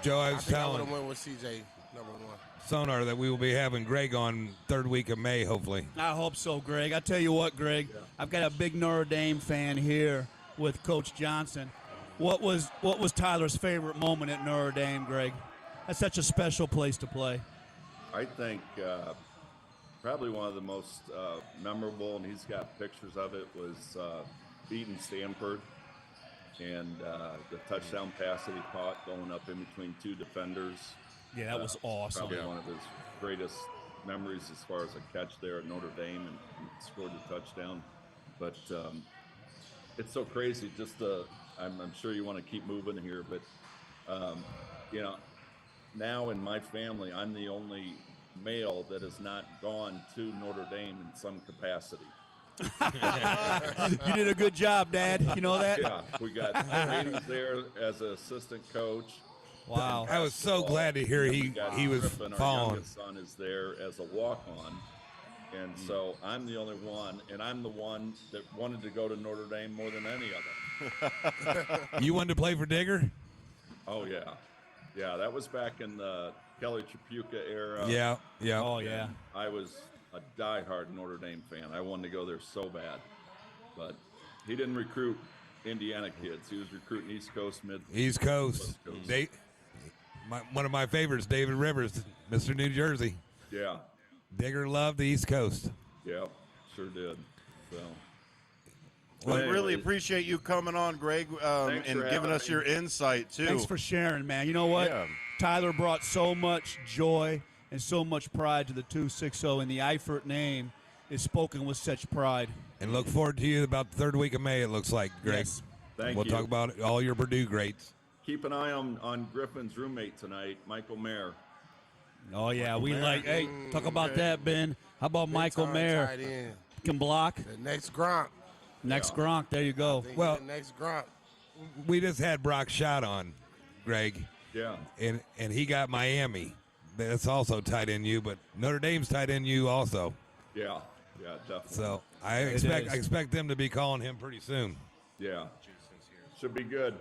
Speaker 4: Joe, I was telling
Speaker 11: I would have went with CJ number one.
Speaker 4: Sonar that we will be having Greg on third week of May, hopefully.
Speaker 2: I hope so, Greg. I tell you what, Greg, I've got a big Notre Dame fan here with Coach Johnson. What was Tyler's favorite moment at Notre Dame, Greg? That's such a special place to play.
Speaker 10: I think probably one of the most memorable, and he's got pictures of it, was beating Stanford. And the touchdown pass that he caught going up in between two defenders.
Speaker 2: Yeah, that was awesome.
Speaker 10: Probably one of his greatest memories as far as a catch there at Notre Dame, and scored the touchdown. But it's so crazy. Just I'm sure you want to keep moving here, but now in my family, I'm the only male that has not gone to Notre Dame in some capacity.
Speaker 2: You did a good job, Dad. You know that?
Speaker 10: Yeah, we got Brady's there as an assistant coach.
Speaker 2: Wow.
Speaker 4: I was so glad to hear he was
Speaker 10: Griffin, our
Speaker 4: following.
Speaker 10: youngest son, is there as a walk-on, and so I'm the only one, and I'm the one that wanted to go to Notre Dame more than any of them.
Speaker 4: You wanted to play for Digger?
Speaker 10: Oh yeah, that was back in the Kelly Tripucka era.
Speaker 4: Yeah.
Speaker 2: Oh, yeah.
Speaker 10: I was a diehard Notre Dame fan. I wanted to go there so bad, but he didn't recruit Indiana kids. He was recruiting East Coast,
Speaker 4: East Coast.
Speaker 10: West Coast.
Speaker 4: One of my favorites, David Rivers, Mr. New Jersey.
Speaker 10: Yeah,
Speaker 4: Digger loved the East Coast.
Speaker 10: yeah, sure did. So.
Speaker 9: Well, I really
Speaker 10: Anyways,
Speaker 9: appreciate you coming on, Greg,
Speaker 10: Thanks
Speaker 9: and
Speaker 10: for
Speaker 9: giving
Speaker 10: having
Speaker 9: us
Speaker 10: me.
Speaker 9: your insight, too.
Speaker 2: Thanks for sharing, man. You know what?
Speaker 9: Yeah.
Speaker 2: Tyler brought so much joy and so much pride to the 260, and the Eifert name is spoken with such pride.
Speaker 4: And look forward to you about the third week of May, it looks like, Greg.
Speaker 2: Yes.
Speaker 10: Thank
Speaker 4: we'll
Speaker 10: you.
Speaker 4: talk about all your Purdue greats.
Speaker 10: Keep an eye on Griffin's roommate tonight, Michael Mayer.
Speaker 2: Oh, yeah. We
Speaker 11: Mayer.
Speaker 2: like, hey, talk about
Speaker 11: Okay.
Speaker 2: that, Ben. How about Michael
Speaker 11: Big-time
Speaker 2: Mayer?
Speaker 11: tight end.
Speaker 2: Can block.
Speaker 11: The next Gronk.
Speaker 2: Next Gronk. There you go.
Speaker 11: Think
Speaker 4: Well-
Speaker 11: he's the next Gronk.
Speaker 4: We just had Brock Schott on, Greg,
Speaker 10: Yeah,
Speaker 4: and he got Miami. That's also tight end you, but Notre Dame's tight end you also.
Speaker 10: yeah, definitely.
Speaker 4: So I
Speaker 2: is.
Speaker 4: expect them to be calling him pretty soon.
Speaker 10: Yeah, should be good.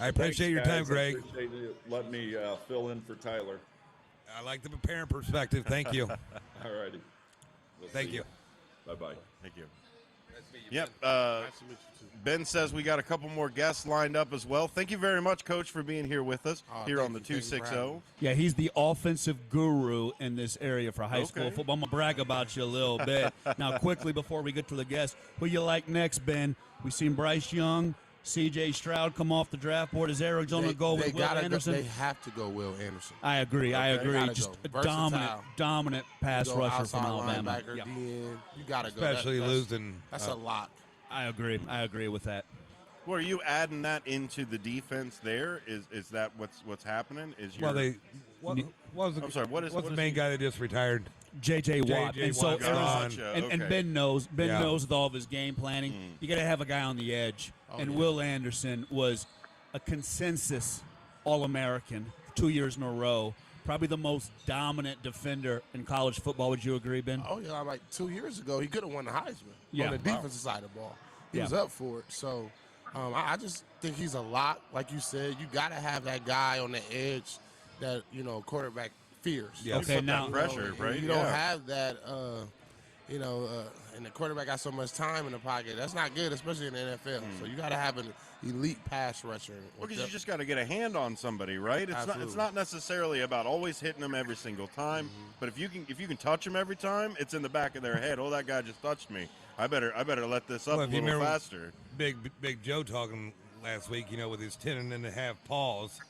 Speaker 4: I appreciate your time,
Speaker 10: Guys, I
Speaker 4: Greg.
Speaker 10: appreciate you letting me fill in for Tyler.
Speaker 4: I like the parent perspective. Thank you.
Speaker 10: All righty. We'll
Speaker 4: Thank
Speaker 10: see
Speaker 4: you.
Speaker 10: Bye-bye.
Speaker 9: Thank you. Yep.
Speaker 11: Nice to meet you, too.
Speaker 9: Ben says we got a couple more guests lined up as well. Thank you very much, Coach, for being here with us here
Speaker 11: thank
Speaker 9: on the
Speaker 11: you. Thank you for having
Speaker 9: 260.
Speaker 11: me.
Speaker 2: Yeah, he's the offensive guru in this area for high school
Speaker 9: Okay.
Speaker 2: football. I'm going to brag about you a little bit. Now, quickly, before we get to the guests, who you like next, Ben? We've seen Bryce Young, C.J. Stroud come off the draft board. Is Arizona go with Will Anderson?
Speaker 11: They have to go Will Anderson.
Speaker 2: I agree. I
Speaker 11: Okay.
Speaker 2: agree.
Speaker 11: Gotta
Speaker 2: Just
Speaker 11: go.
Speaker 2: a
Speaker 11: Versatile.
Speaker 2: dominant pass
Speaker 11: Go
Speaker 2: rusher
Speaker 11: outside
Speaker 2: from Alabama.
Speaker 11: linebacker,
Speaker 2: Yeah.
Speaker 11: DN. You got to go.
Speaker 4: Especially
Speaker 11: That's-
Speaker 4: losing.
Speaker 11: That's a lot.
Speaker 2: I agree. I agree with that.
Speaker 9: Well, are you adding that into the defense there? Is that what's happening? Is your,
Speaker 4: Well, they. What was the,
Speaker 9: I'm sorry, what is
Speaker 4: what's the
Speaker 9: he-
Speaker 4: main guy that just retired?
Speaker 2: J.J. Watt.
Speaker 4: J.J.
Speaker 2: And so
Speaker 4: Watt's
Speaker 2: Arizona,
Speaker 4: gone.
Speaker 9: Gotcha,
Speaker 2: and
Speaker 9: okay.
Speaker 2: Ben knows. Ben
Speaker 4: Yeah.
Speaker 2: knows with all of his game planning. You got to have a guy on the edge. And
Speaker 11: yeah.
Speaker 2: Will Anderson was a consensus All-American 2 years in a row. Probably the most dominant defender in college football. Would you agree, Ben?
Speaker 11: Oh, yeah. Like 2 years ago, he could have won the Heisman
Speaker 2: Yeah.
Speaker 11: on the defensive side of the ball. He
Speaker 2: Yeah.
Speaker 11: was up for it. So I just think he's a lot. Like you said, you got to have that guy on the edge that, quarterback fears.
Speaker 4: Yeah.
Speaker 2: Okay,
Speaker 9: put that
Speaker 2: now
Speaker 9: pressure, right?
Speaker 11: You don't have that, and the quarterback got so much time in the pocket. That's not good, especially in the NFL. So you got to have an elite pass rusher.
Speaker 9: Because you just got to get a hand on somebody, right? It's
Speaker 11: Absolutely.
Speaker 9: not necessarily about always hitting them every single time, but if you can touch them every time, it's in the back of their head. Oh, that guy just touched me. I better let this up
Speaker 4: Well,
Speaker 9: a
Speaker 4: if you
Speaker 9: little
Speaker 4: remember-
Speaker 9: faster.
Speaker 4: Big Joe talking last week, with his 10.5 paws.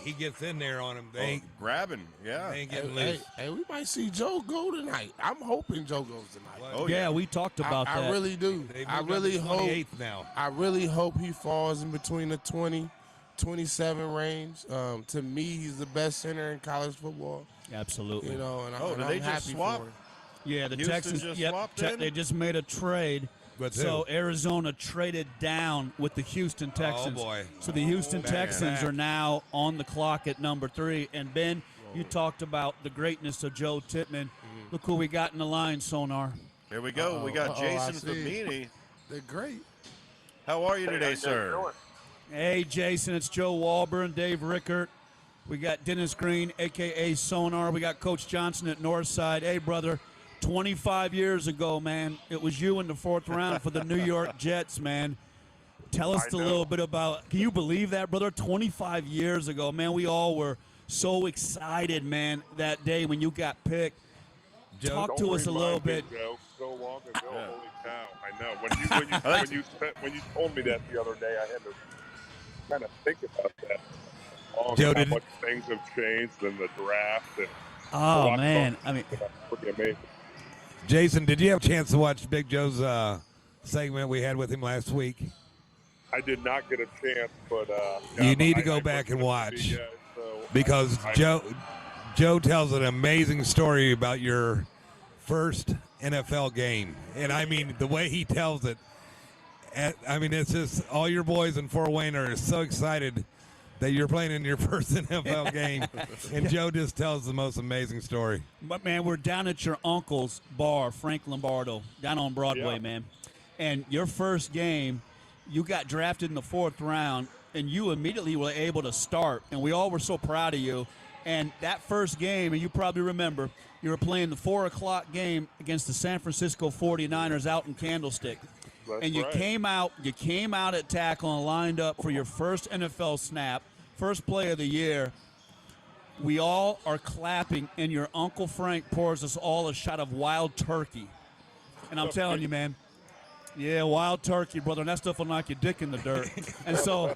Speaker 4: He gets in there on him. They ain't,
Speaker 9: Grabbing, yeah.
Speaker 4: they ain't getting
Speaker 11: Hey,
Speaker 4: loose.
Speaker 11: we might see Joe go tonight. I'm hoping Joe goes tonight.
Speaker 9: Oh,
Speaker 2: yeah,
Speaker 9: yeah.
Speaker 2: we talked about
Speaker 11: I
Speaker 2: that.
Speaker 11: really do.
Speaker 4: They
Speaker 11: I
Speaker 4: moved up
Speaker 11: really
Speaker 4: to
Speaker 11: hope.
Speaker 4: 28th now.
Speaker 11: I really hope he falls in between the 20, 27 range. To me, he's the best center in college football.
Speaker 2: Absolutely.
Speaker 11: And,
Speaker 9: Oh,
Speaker 11: and
Speaker 9: did
Speaker 11: I'm
Speaker 9: they just
Speaker 11: happy
Speaker 9: swap?
Speaker 11: for him.
Speaker 2: Yeah, the
Speaker 9: Houston
Speaker 2: Texans
Speaker 9: just swapped in?
Speaker 2: they just made a trade.
Speaker 4: With
Speaker 2: So
Speaker 4: who?
Speaker 2: Arizona traded down with the Houston Texans.
Speaker 4: boy.
Speaker 2: So the Houston
Speaker 4: Man.
Speaker 2: Texans are now on the clock at number 3. And Ben, you talked about the greatness of Joe Tippmann. Look who we got in the line, Sonar.
Speaker 9: Here we go. We got
Speaker 11: Uh-oh,
Speaker 9: Jason
Speaker 11: I see.
Speaker 9: Famini.
Speaker 11: They're great.
Speaker 9: How are you today, sir?
Speaker 2: Hey, Jason, it's Joe Walburn, Dave Rickert. We got Dennis Green, a.k.a. Sonar. We got Coach Johnson at Northside. Hey, brother, 25 years ago, man, it was you in the 4th round for the New York Jets, man. Tell us a little bit about, can you believe that, brother? 25 years ago, man, we all were so excited, man, that day when you got picked. Talk to us a little bit.
Speaker 12: Joe, so long ago, holy cow! I know when you told me that the other day, I had to kind of think about that.
Speaker 4: Joe,
Speaker 12: How much things have changed in the draft and
Speaker 2: Oh, man, I mean,
Speaker 12: pretty amazing.
Speaker 4: Jason, did you have a chance to watch Big Joe's segment we had with him last week?
Speaker 12: I did not get a chance, but
Speaker 4: You need to go
Speaker 12: I
Speaker 4: back and
Speaker 12: listened to
Speaker 4: watch.
Speaker 12: you guys, so
Speaker 4: Because Joe tells an amazing story about your first NFL game. And I mean, the way he tells it, it's just all your boys in Fort Wayne are so excited that you're playing in your first NFL game, and Joe just tells the most amazing story.
Speaker 2: But, man, we're down at your uncle's bar, Frank Lombardo, down on Broadway, man. And your first game, you got drafted in the 4th round, and you immediately were able to start, and we all were so proud of you. And that first game, and you probably remember, you were playing the 4 o'clock game against the San Francisco 49ers out in Candlestick.
Speaker 12: That's
Speaker 2: and you
Speaker 12: right.
Speaker 2: came out at tackle and lined up for your first NFL snap, first play of the year. We all are clapping, and your Uncle Frank pours us all a shot of wild turkey. And I'm telling you, man, yeah, wild turkey, brother, and that stuff will knock your dick in the dirt. And so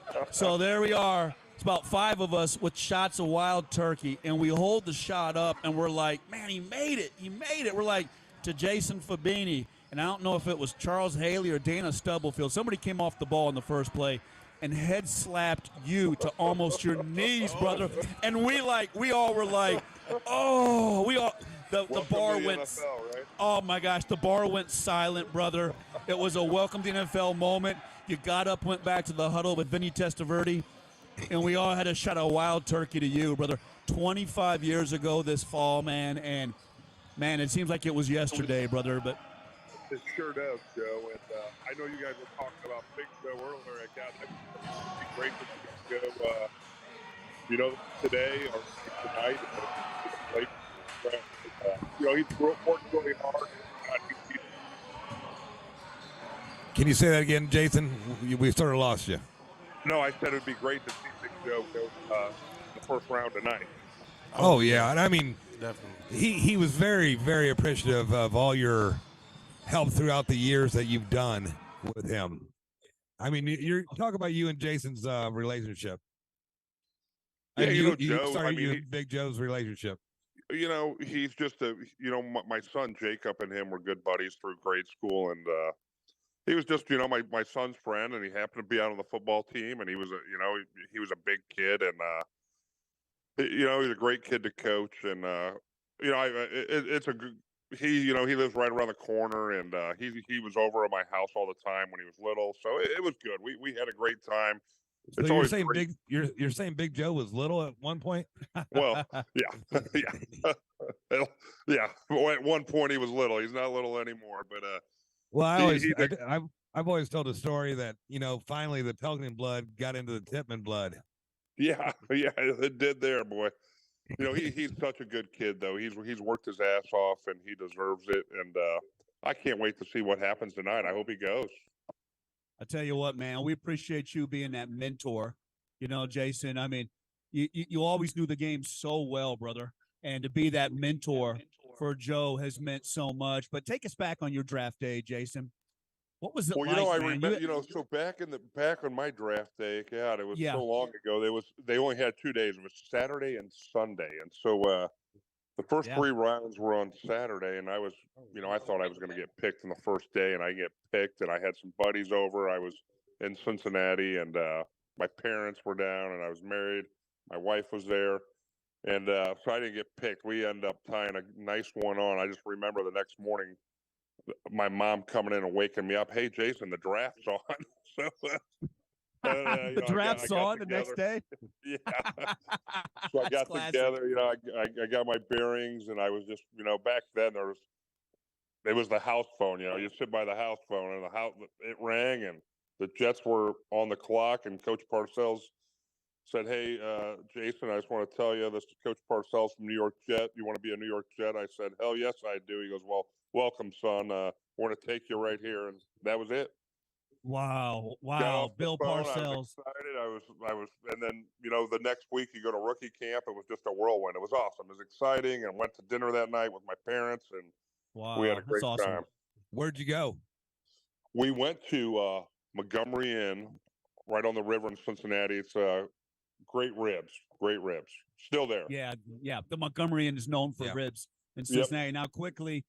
Speaker 2: there we are. It's about 5 of us with shots of wild turkey, and we hold the shot up, and we're like, man, he made it. He made it. We're like, to Jason Fabini, and I don't know if it was Charles Haley or Dana Stubblefield. Somebody came off the ball in the first play and head slapped you to almost your knees, brother. And we all were like, oh, we all. The bar went.
Speaker 12: NFL, right?
Speaker 2: Oh my gosh, the bar went silent, brother. It was a welcome to the NFL moment. You got up, went back to the huddle with Vinny Testaverde, and we all had a shot of wild turkey to you, brother. 25 years ago this fall, man, and man, it seems like it was yesterday, brother. But
Speaker 12: it sure does, Joe. And I know you guys were talking about Big Joe earlier. God, it'd be great to go, today or tonight. He's worked really hard.
Speaker 4: Can you say that again, Jason? We sort of lost you.
Speaker 12: No, I said it would be great to see Big Joe go the first round tonight.
Speaker 4: Oh yeah, and I mean,
Speaker 11: Definitely.
Speaker 4: he was very, very appreciative of all your help throughout the years that you've done with him. I mean, you're talk about you and Jason's relationship.
Speaker 12: Yeah,
Speaker 4: you
Speaker 12: Joe.
Speaker 4: Big Joe's relationship.
Speaker 12: He's just my son Jacob and him were good buddies through grade school, and he was just my son's friend, and he happened to be out on the football team, and he was he was a big kid, and he's a great kid to coach, and it's a good. He lives right around the corner, and he was over at my house all the time when he was little, so it was good. We had a great time.
Speaker 4: So you're saying you're saying Big Joe was little at one point?
Speaker 12: Well, yeah, yeah. Well, at one point he was little. He's not little anymore, but
Speaker 4: well, I've always told a story that finally the Pelgrin blood got into the Tippmann blood.
Speaker 12: Yeah, it did there, boy. He's such a good kid, though. He's worked his ass off, and he deserves it. And I can't wait to see what happens tonight. I hope he goes.
Speaker 2: I tell you what, man, we appreciate you being that mentor. Jason, I mean, you always knew the game so well, brother. And to be that mentor for Joe has meant so much. But take us back on your draft day, Jason. What was it like,
Speaker 12: I
Speaker 2: man?
Speaker 12: remember, so back on my draft day, God, it was so long ago. They only had 2 days. It was Saturday and Sunday, and so the first 3 rounds were on Saturday, and I was, I thought I was going to get picked in the first day, and I get picked, and I had some buddies over. I was in Cincinnati, and my parents were down, and I was married. My wife was there, and so I didn't get picked. We ended up tying a nice one on. I just remember the next morning, my mom coming in and waking me up. Hey, Jason, the draft's on. So
Speaker 2: the draft's on the next day.
Speaker 12: Yeah. So I got together. I got my bearings, and I was just, back then it was the house phone. You sit by the house phone, and it rang, and the Jets were on the clock, and Coach Parcells said, "Hey, Jason, I just want to tell you, this is Coach Parcells from New York Jet. You want to be a New York Jet?" I said, "Hell yes, I do." He goes, "Well, welcome, son. We're going to take you right here," and that was it.
Speaker 2: Wow, Bill
Speaker 12: phone,
Speaker 2: Parcells.
Speaker 12: I was, and then the next week you go to rookie camp. It was just a whirlwind. It was awesome. It was exciting, and went to dinner that night with my parents, and we had a great time.
Speaker 4: Where'd you go?
Speaker 12: We went to Montgomery Inn, right on the river in Cincinnati. It's great ribs, still there.
Speaker 2: Yeah. The Montgomery Inn is known for ribs in Cincinnati. Now, quickly,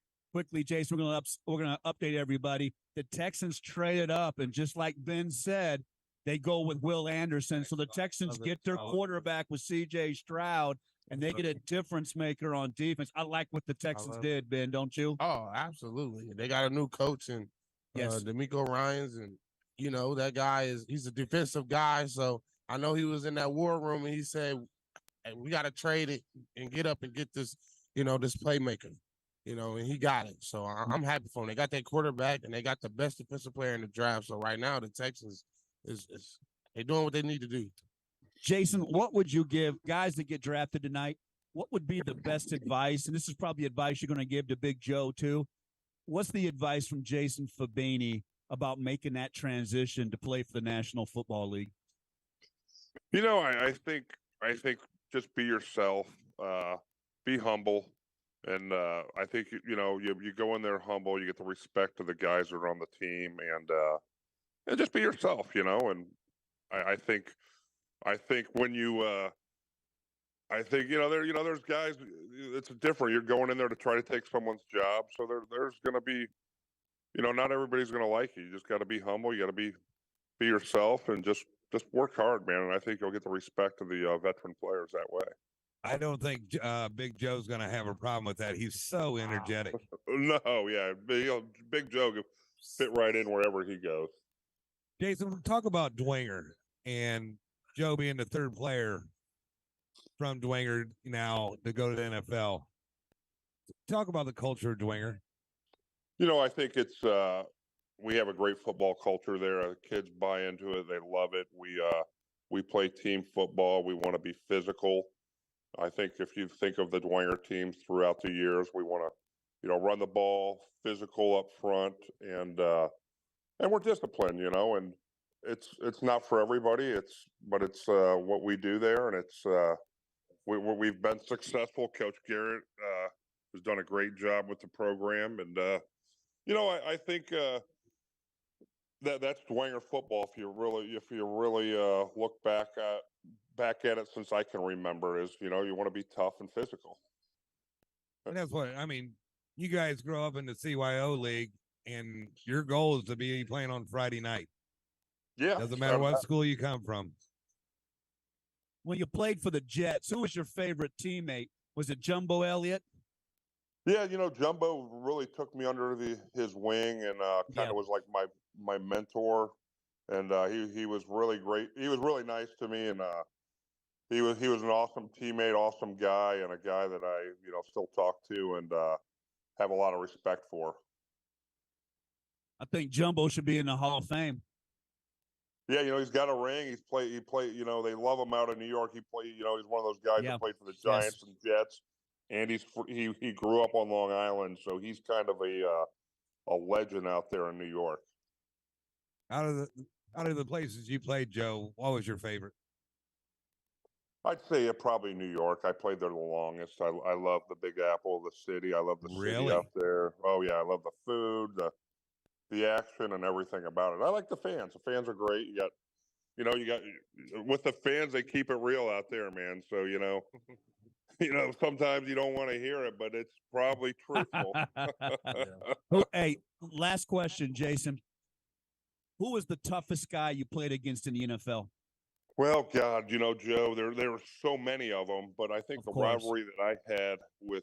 Speaker 2: Jason, we're gonna update everybody. The Texans traded up, and just like Ben said, they go with Will Anderson. So the Texans get their quarterback with C.J. Stroud, and they get a difference maker on defense. I like what the Texans did, Ben, don't you?
Speaker 11: Oh, absolutely. They got a new coach, and D'Amico Ryans, and that guy he's a defensive guy, so I know he was in that war room and he said, hey, we got to trade it and get up and get this, this playmaker, and he got it. So I'm happy for him. They got that quarterback and they got the best defensive player in the draft. So right now the Texans is they're doing what they need to do.
Speaker 2: Jason, what would you give guys that get drafted tonight? What would be the best advice? And this is probably advice you're going to give to Big Joe too. What's the advice from Jason Fabini about making that transition to play for the National Football League?
Speaker 12: I think just be yourself, be humble, and I think you go in there humble, you get the respect of the guys that are on the team, and just be yourself, And I think when there's guys. It's different. You're going in there to try to take someone's job, so there's going to be, not everybody's going to like you. You just got to be humble. You got to be yourself, and just work hard, man. And I think you'll get the respect of the veteran players that way.
Speaker 4: I don't think Big Joe's going to have a problem with that. He's so energetic.
Speaker 12: No, yeah, Big Joe can fit right in wherever he goes.
Speaker 4: Jason, talk about Dwenger and Joe being the third player from Dwenger now to go to the NFL. Talk about the culture of Dwenger.
Speaker 12: I think it's we have a great football culture there. The kids buy into it; they love it. We play team football. We want to be physical. I think if you think of the Dwenger teams throughout the years, we want to, run the ball, physical up front, and we're disciplined. And it's not for everybody. But it's what we do there, and it's. We've been successful. Coach Garrett has done a great job with the program, and I think that's Dwenger football. If you really look back at it, since I can remember, is you want to be tough and physical.
Speaker 4: And that's what I mean. You guys grow up in the CYO league, and your goal is to be playing on Friday night.
Speaker 12: Yeah,
Speaker 4: doesn't matter what school you come from.
Speaker 2: When you played for the Jets, who was your favorite teammate? Was it Jumbo Elliott?
Speaker 12: Yeah, Jumbo really took me under his wing and kind of was like my mentor, and he was really great. He was really nice to me, and he was an awesome teammate, awesome guy, and a guy that I still talk to and have a lot of respect for.
Speaker 2: I think Jumbo should be in the Hall of Fame.
Speaker 12: Yeah, he's got a ring. He played. They love him out in New York. He's one of those guys that played for the Giants and Jets, and he grew up on Long Island, so he's kind of a legend out there in New York.
Speaker 4: Out of the places you played, Joe, what was your favorite?
Speaker 12: I'd say probably New York. I played there the longest. I love the Big Apple, the city. I love the city out there. Oh yeah, I love the food, the action and everything about it. I like the fans. The fans are great. You got with the fans, they keep it real out there, man. So, sometimes you don't want to hear it, but it's probably truthful.
Speaker 2: Hey, last question, Jason. Who was the toughest guy you played against in the NFL?
Speaker 12: Well, God, Joe, there were so many of them, but I think the rivalry that I had was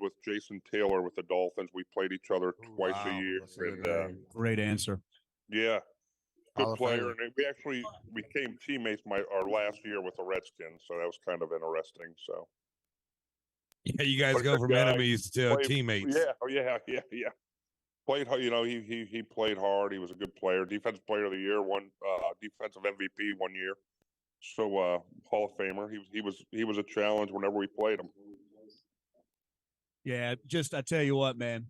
Speaker 12: with Jason Taylor with the Dolphins. We played each other twice a year. And,
Speaker 2: great answer.
Speaker 12: Yeah, good player, and we actually became teammates our last year with the Redskins, so that was kind of interesting. So,
Speaker 4: yeah, you guys go from enemies to teammates.
Speaker 12: Yeah. Played, he played hard. He was a good player. Defensive Player of the Year, defensive MVP 1 year. So Hall of Famer. He was a challenge whenever we played him.
Speaker 2: Yeah, I tell you what, man.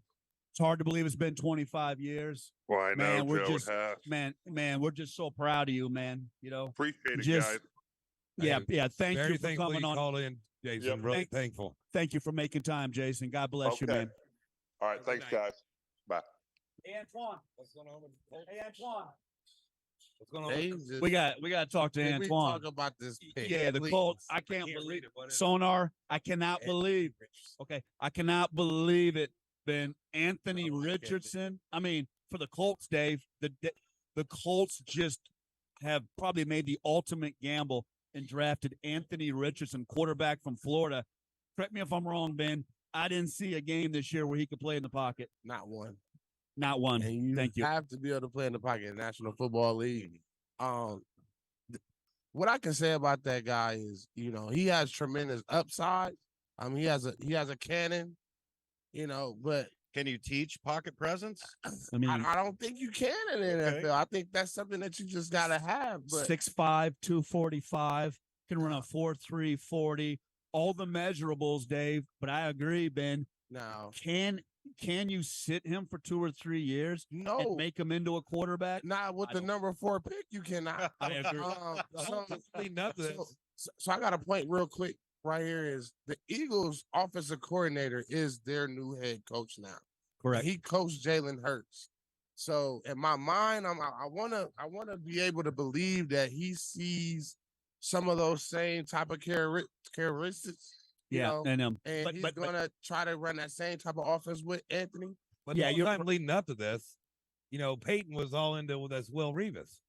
Speaker 2: It's hard to believe it's been 25 years.
Speaker 12: Well, I know,
Speaker 2: we're
Speaker 12: Joe,
Speaker 2: just,
Speaker 12: it has.
Speaker 2: Man, we're just so proud of you, man.
Speaker 12: Appreciate it, guys.
Speaker 2: Yeah. Thank
Speaker 4: Very
Speaker 2: you for coming on.
Speaker 4: Called in, Jason. Yep. Really thankful.
Speaker 2: Thank you for making time, Jason. God bless you, man.
Speaker 12: All right, thanks, guys. Bye.
Speaker 2: Hey, Antoine.
Speaker 4: What's going on?
Speaker 2: Hey, Antoine.
Speaker 4: What's going on?
Speaker 2: We got to talk to Antoine.
Speaker 11: We talk about this pick.
Speaker 2: Yeah, the Colts. I can't believe it. Sonar. I cannot believe. Okay, I cannot believe it. Ben Anthony Richardson. I mean, for the Colts, Dave, the Colts just have probably made the ultimate gamble and drafted Anthony Richardson, quarterback from Florida. Correct me if I'm wrong, Ben. I didn't see a game this year where he could play in the pocket.
Speaker 11: Not one.
Speaker 2: Not one.
Speaker 11: And
Speaker 2: Thank you.
Speaker 11: Have to be able to play in the pocket in the National Football League. what I can say about that guy is, he has tremendous upside. I mean, he has a cannon, but
Speaker 9: Can you teach pocket presence?
Speaker 2: I mean,
Speaker 11: I don't think you can in the NFL. I think that's something that you just gotta have. But
Speaker 2: 6'5", 245, can run a 4.3 40, all the measurables, Dave. But I agree, Ben.
Speaker 11: no,
Speaker 2: Can you sit him for 2 or 3 years and
Speaker 11: no,
Speaker 2: make him into a quarterback?
Speaker 11: not with the number 4 pick. You cannot.
Speaker 2: I agree.
Speaker 11: So I got a point real quick right here is the Eagles offensive coordinator is their new head coach now.
Speaker 2: Correct.
Speaker 11: He coached Jalen Hurts. So in my mind, I wanna be able to believe that he sees some of those same type of characteristics.
Speaker 2: Yeah,
Speaker 11: and he's gonna try to run that same type of offense with Anthony.
Speaker 4: But
Speaker 2: Yeah,
Speaker 4: the time leading up to this, Peyton was all into this Will Revis.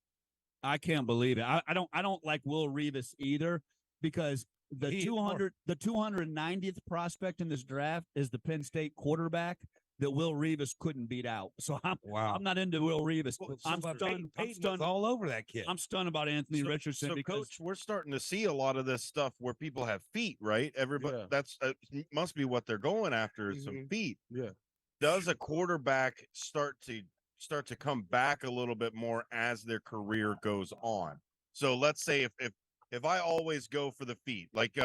Speaker 2: I can't believe it. I don't like Will Revis either, because the 290th prospect in this draft is the Penn State quarterback that Will Revis couldn't beat out. So I'm not into Will Revis. I'm stunned.
Speaker 4: Peyton was all over that kid.
Speaker 2: I'm stunned about Anthony Richardson.
Speaker 9: So,
Speaker 2: because
Speaker 9: Coach, we're starting to see a lot of this stuff where people have feet, right? Everybody, that's must be what they're going after is some feet.
Speaker 11: Yeah.
Speaker 9: Does a quarterback start to come back a little bit more as their career goes on? So let's say if I always go for the feet, like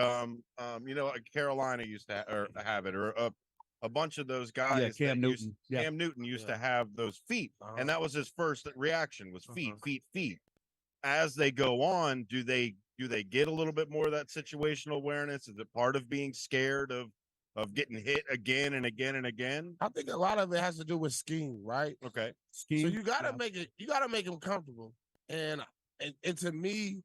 Speaker 9: Carolina used to have it, or a bunch of those guys.
Speaker 2: Cam Newton.
Speaker 9: Cam Newton used to have those feet, and that was his first reaction was feet. As they go on, do they get a little bit more of that situational awareness? Is it part of being scared of getting hit again and again and again?
Speaker 11: I think a lot of it has to do with scheme, right?
Speaker 9: Okay.
Speaker 11: So you gotta make him comfortable. And to me,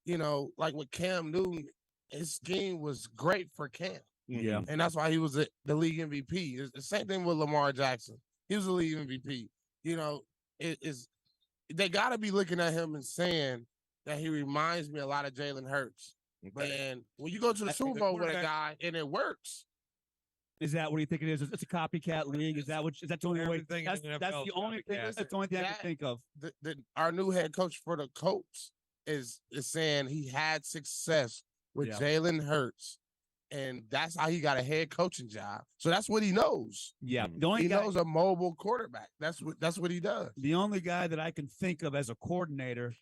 Speaker 11: like with Cam Newton, his scheme was great for Cam.
Speaker 2: Yeah.
Speaker 11: And that's why he was the league MVP. It's the same thing with Lamar Jackson. He was the league MVP. They got to be looking at him and saying that he reminds me a lot of Jalen Hurts. And when you go to the Super Bowl with a guy and it works.
Speaker 2: Is that what you think it is? It's a copycat league. Is that the only way? That's the only thing. That's the only thing I can think of.
Speaker 11: Our new head coach for the Colts is saying he had success with Jalen Hurts. And that's how he got a head coaching job. So that's what he knows.
Speaker 2: Yeah,
Speaker 11: he knows a mobile quarterback. That's what he does.
Speaker 2: The only guy that I can think of as a coordinator,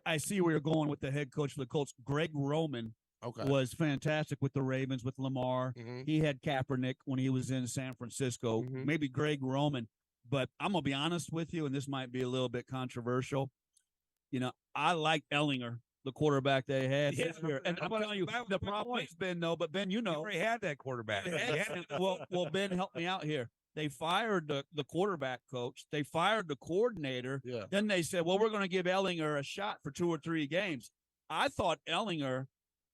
Speaker 2: I see where you're going with the head coach for the Colts. Greg Roman was fantastic with the Ravens with Lamar. He had Kaepernick when he was in San Francisco. Maybe Greg Roman, but I'm gonna be honest with you, and this might be a little bit controversial. I like Ellinger, the quarterback they had this year. And I'm telling you, the problem has been, though, but Ben,
Speaker 4: we had that quarterback.
Speaker 2: Well, Ben, help me out here. They fired the quarterback coach. They fired the coordinator.
Speaker 11: Yeah.
Speaker 2: Then they said, well, we're going to give Ellinger a shot for 2 or 3 games. I thought Ellinger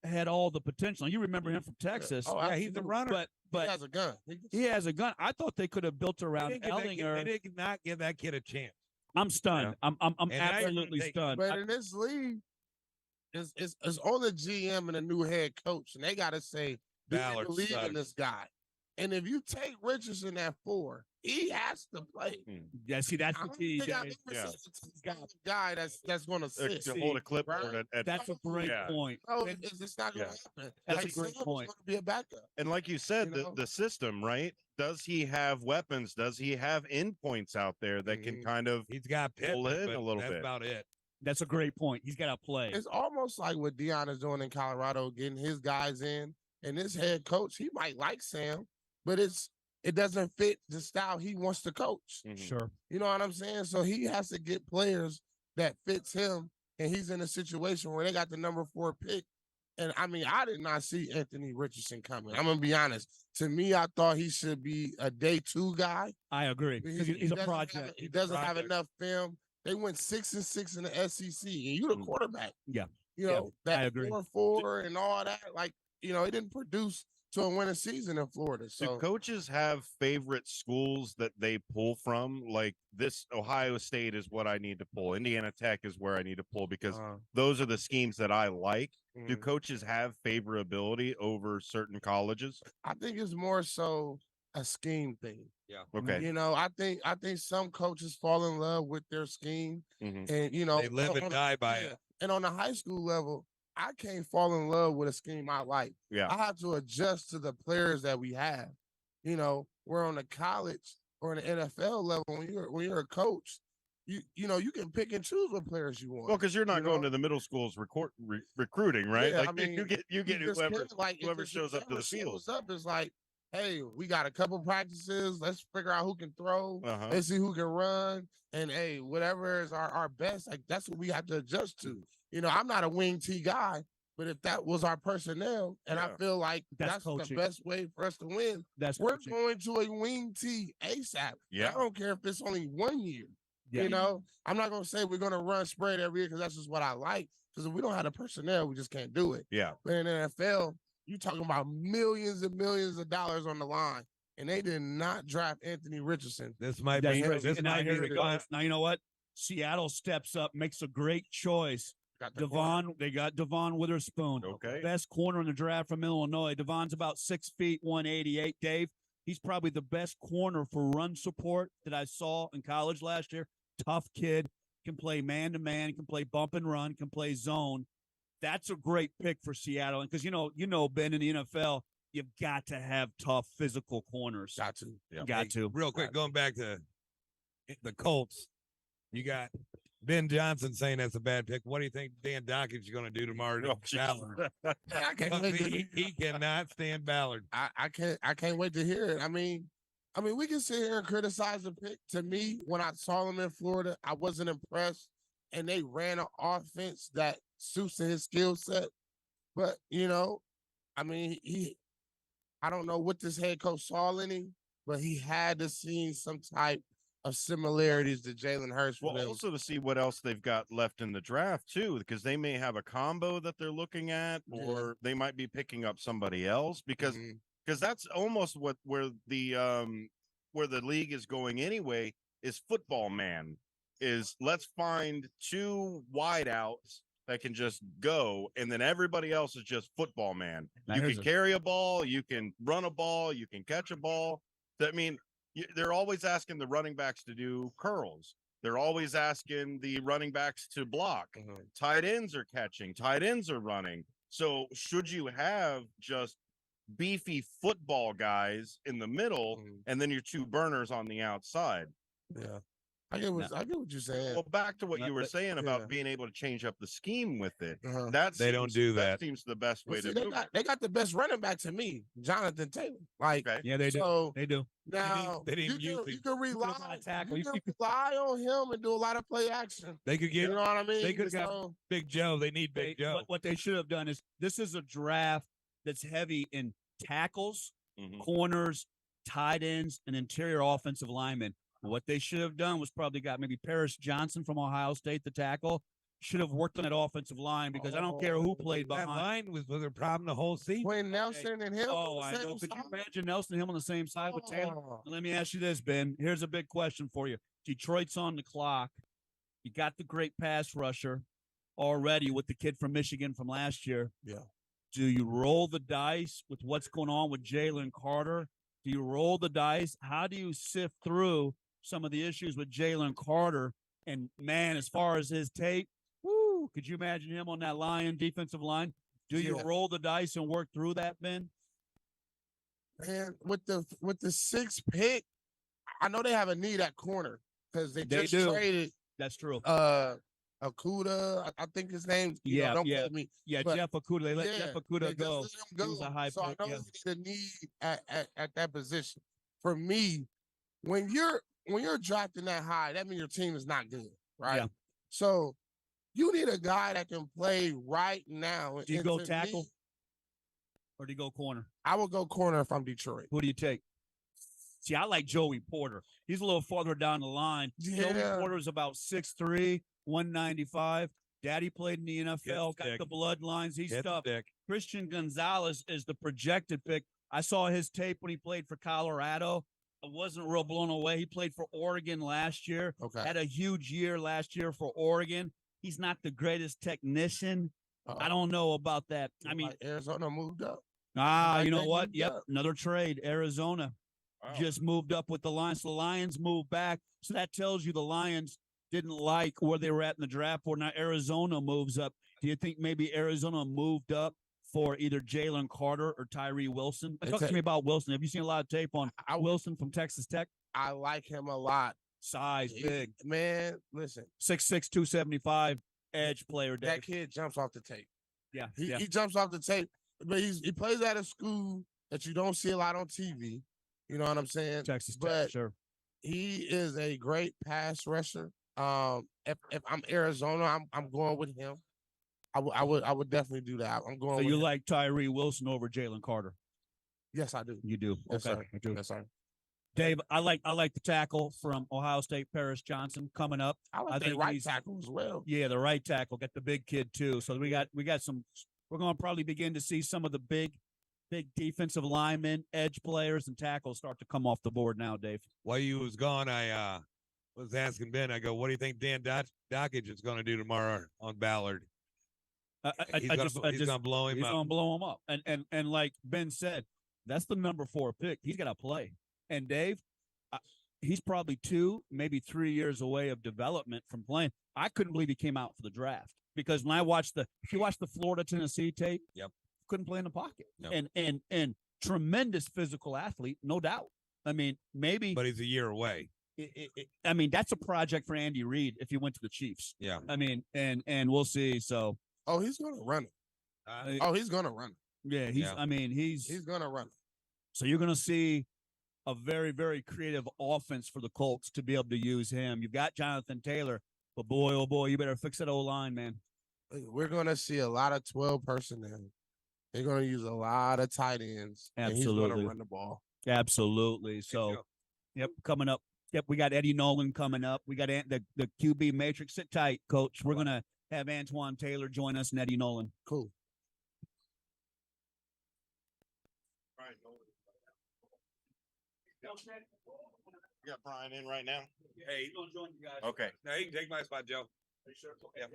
Speaker 2: had all the potential. You remember him from Texas.
Speaker 11: Oh,
Speaker 2: he's the runner. But
Speaker 11: he has a gun.
Speaker 2: He has a gun. I thought they could have built around Ellinger.
Speaker 4: They did not give that kid a chance.
Speaker 2: I'm stunned. I'm absolutely stunned.
Speaker 11: But in this league, it's on the GM and a new head coach, and they got to say, do you believe in this guy? And if you take Richardson at 4, he has to play.
Speaker 2: Yeah, see, that's the key.
Speaker 11: Guy that's going to sit.
Speaker 9: To hold a clipboard.
Speaker 2: That's a great point.
Speaker 11: Oh, it's not going to happen.
Speaker 2: That's a great point.
Speaker 11: Going to be a backup.
Speaker 9: And like you said, the system, right? Does he have weapons? Does he have endpoints out there that can kind of
Speaker 4: he's got
Speaker 9: pull in a little bit?
Speaker 4: That's about it.
Speaker 2: That's a great point. He's got to play.
Speaker 11: It's almost like what Deion is doing in Colorado, getting his guys in. And this head coach, he might like Sam, but it doesn't fit the style he wants to coach.
Speaker 2: Sure.
Speaker 11: You know what I'm saying? So he has to get players that fits him, and he's in a situation where they got the number 4 pick. And I mean, I did not see Anthony Richardson coming. I'm gonna be honest. To me, I thought he should be a day 2 guy.
Speaker 2: I agree. He's a project.
Speaker 11: He doesn't have enough film. They went 6-6 in the SEC, and you the quarterback.
Speaker 2: Yeah.
Speaker 11: That
Speaker 2: I agree.
Speaker 11: 4-4 and all that. Like, it didn't produce to a winning season in Florida. So
Speaker 9: do coaches have favorite schools that they pull from? Like this Ohio State is what I need to pull. Indiana Tech is where I need to pull because those are the schemes that I like. Do coaches have favorability over certain colleges?
Speaker 11: I think it's more so a scheme thing.
Speaker 4: Yeah.
Speaker 9: Okay.
Speaker 11: You know, I think some coaches fall in love with their scheme, and you know
Speaker 4: They live and die by it.
Speaker 11: And on the high school level, I can't fall in love with a scheme I like.
Speaker 9: Yeah.
Speaker 11: I have to adjust to the players that we have. You know, we're on the college or in the NFL level. When you're a coach, you know you can pick and choose what players you want.
Speaker 9: Well, because you're not going to the middle schools recruiting, right?
Speaker 11: Yeah,
Speaker 9: like
Speaker 11: I mean,
Speaker 9: you get
Speaker 11: just
Speaker 9: whoever
Speaker 11: can't, like,
Speaker 9: whoever shows up to the field.
Speaker 11: Shows up is like, hey, we got a couple practices. Let's figure out who can throw.
Speaker 9: Uh-huh.
Speaker 11: Let's see who can run. And hey, whatever is our best, like that's what we have to adjust to. You know, I'm not a wing T guy, but if that was our personnel, and I feel like that's the best way for us to win, we're going to a wing T ASAP.
Speaker 9: Yeah.
Speaker 11: I don't care if it's only 1 year.
Speaker 2: Yeah.
Speaker 11: You know, I'm not going to say we're going to run spread every year because that's just what I like. Because if we don't have the personnel, we just can't do it.
Speaker 9: Yeah.
Speaker 11: But in the NFL, you're talking about millions and millions of dollars on the line, and they did not draft Anthony Richardson.
Speaker 4: This might be the class.
Speaker 2: Now you know what? Seattle steps up, makes a great choice. They got Devon Witherspoon.
Speaker 9: Okay.
Speaker 2: Best corner in the draft from Illinois. Devon's about 6 feet, 188. Dave, he's probably the best corner for run support that I saw in college last year. Tough kid, can play man-to-man, can play bump and run, can play zone. That's a great pick for Seattle. And because, you know, Ben, in the NFL, you've got to have tough physical corners.
Speaker 11: Got to.
Speaker 9: Yeah.
Speaker 2: Got to.
Speaker 4: Real quick, going back to the Colts, you got Ben Johnson saying that's a bad pick. What do you think Dan Dockett is going to do tomorrow to Ballard?
Speaker 11: I can't wait
Speaker 4: he cannot stand Ballard.
Speaker 11: I can't wait to hear it. I mean, we can sit here and criticize the pick. To me, when I saw him in Florida, I wasn't impressed, and they ran an offense that suits to his skill set. But you know, I mean, I don't know what this head coach saw in him, but he had to see some type of similarities to Jalen Hurts.
Speaker 9: Well, also to see what else they've got left in the draft too, because they may have a combo that they're looking at, or they might be picking up somebody else because that's almost where the league is going anyway. Is football man is let's find two wideouts that can just go, and then everybody else is just football man. You can carry a ball, you can run a ball, you can catch a ball. I mean, they're always asking the running backs to do curls. They're always asking the running backs to block. Tight ends are catching, tight ends are running. So should you have just beefy football guys in the middle and then your two burners on the outside?
Speaker 11: Yeah. I get what you're saying.
Speaker 9: Well, back to what you were saying about being able to change up the scheme with it.
Speaker 4: They don't do that.
Speaker 9: That seems the best way to
Speaker 11: they
Speaker 9: do it.
Speaker 11: They got the best running back to me, Jonathan Taylor. Like,
Speaker 2: yeah, they do.
Speaker 11: So
Speaker 2: they do.
Speaker 11: Now you can rely on him and do a lot of play action.
Speaker 4: They could get,
Speaker 11: you know what I mean?
Speaker 4: They could get Big Joe. They need Big Joe.
Speaker 2: What they should have done is this is a draft that's heavy in tackles, corners, tight ends, and interior offensive linemen. What they should have done was probably got maybe Paris Johnson from Ohio State, the tackle. Should have worked on that offensive line because I don't care who played behind.
Speaker 4: That line was a problem the whole season.
Speaker 11: When Nelson and him.
Speaker 2: Oh, I know. Could you imagine Nelson and him on the same side with Taylor? Let me ask you this, Ben. Here's a big question for you. Detroit's on the clock. You got the great pass rusher already with the kid from Michigan from last year.
Speaker 11: Yeah.
Speaker 2: Do you roll the dice with what's going on with Jalen Carter? Do you roll the dice? How do you sift through some of the issues with Jalen Carter? And, man, as far as his tape, woo, could you imagine him on that Lion defensive line? Do you roll the dice and work through that, Ben?
Speaker 11: Man, with the 6th pick, I know they have a need at corner because they just traded.
Speaker 2: That's true.
Speaker 11: Akuda, I think his name.
Speaker 2: Don't
Speaker 11: quote me.
Speaker 2: Yeah,
Speaker 11: but
Speaker 2: Jeff Akuda. They let Jeff Akuda go. He was a high
Speaker 11: so
Speaker 2: pick,
Speaker 11: I know they need a need at that position. For me, when you're drafting that high, that means your team is not good, right?
Speaker 2: Yeah.
Speaker 11: So you need a guy that can play right now.
Speaker 2: Do you go tackle or do you go corner?
Speaker 11: I would go corner if I'm Detroit.
Speaker 2: Who do you take? See, I like Joey Porter. He's a little farther down the line.
Speaker 11: Yeah.
Speaker 2: Joey Porter is about 6'3", 195. Daddy played in the NFL, got the bloodlines. He's tough. Christian Gonzalez is the projected pick. I saw his tape when he played for Colorado. I wasn't real blown away. He played for Oregon last year.
Speaker 11: Okay.
Speaker 2: Had a huge year last year for Oregon. He's not the greatest technician. I don't know about that. I mean,
Speaker 11: Arizona moved up.
Speaker 2: you know what? Yep, another trade. Arizona. just moved up with the Lions. So the Lions moved back. So that tells you the Lions didn't like where they were at in the draft board. Now Arizona moves up. Do you think maybe Arizona moved up for either Jalen Carter or Tyree Wilson? Talk to me about Wilson. Have you seen a lot of tape on Wilson from Texas Tech?
Speaker 11: I like him a lot.
Speaker 2: Size, big.
Speaker 11: Man, listen.
Speaker 2: 6'6", 275, edge player, Dave.
Speaker 11: That kid jumps off the tape.
Speaker 2: Yeah,
Speaker 11: He jumps off the tape, but he plays at a school that you don't see a lot on TV. You know what I'm saying?
Speaker 2: Texas Tech,
Speaker 11: but
Speaker 2: sure.
Speaker 11: He is a great pass rusher. If I'm Arizona, I'm going with him. I would definitely do that. I'm going.
Speaker 2: So
Speaker 11: with
Speaker 2: you
Speaker 11: him.
Speaker 2: like Tyree Wilson over Jalen Carter?
Speaker 11: Yes, I do.
Speaker 2: You do.
Speaker 11: Yes,
Speaker 2: Okay,
Speaker 11: sir.
Speaker 2: I do.
Speaker 11: Yes, sir.
Speaker 2: Dave, I like the tackle from Ohio State, Paris Johnson, coming up.
Speaker 11: I like the right tackle as well.
Speaker 2: Yeah, the right tackle. Got the big kid too. So we got some. We're going to probably begin to see some of the big defensive linemen, edge players, and tackles start to come off the board now, Dave.
Speaker 4: While you was gone, I was asking Ben. I go, "What do you think Dan Dockage is going to do tomorrow on Ballard?" He's going to blow him up.
Speaker 2: He's going to blow him up. And like Ben said, that's the number 4 pick. He's got to play. And Dave, he's probably 2, maybe 3 years away of development from playing. I couldn't believe he came out for the draft because when I watched if you watch the Florida Tennessee tape,
Speaker 4: yep,
Speaker 2: couldn't play in the pocket.
Speaker 4: Nope.
Speaker 2: And tremendous physical athlete, no doubt. I mean, maybe,
Speaker 4: but he's a year away.
Speaker 2: I mean, that's a project for Andy Reid if he went to the Chiefs.
Speaker 4: Yeah.
Speaker 2: I mean, and we'll see. So.
Speaker 11: Oh, he's going to run it. He's going to run it.
Speaker 2: Yeah, he's. Yeah. I mean, he's
Speaker 11: going to run it.
Speaker 2: So you're going to see a very, very creative offense for the Colts to be able to use him. You've got Jonathan Taylor, but boy, oh boy, you better fix that O-line, man.
Speaker 11: We're going to see a lot of 12 personnel. They're going to use a lot of tight ends.
Speaker 2: Absolutely.
Speaker 11: And he's going to run the ball.
Speaker 2: Absolutely. So, yep, coming up. Yep, we got Eddie Nolan coming up. We got the QB matrix. Sit tight, Coach. We're going to have Antoine Taylor join us and Eddie Nolan.
Speaker 11: Cool.
Speaker 9: You got Brian in right now?
Speaker 4: Hey, he's going to join you guys.
Speaker 9: Okay.
Speaker 4: Now, he can take my spot, Joe.
Speaker 2: Sure?
Speaker 4: Yeah.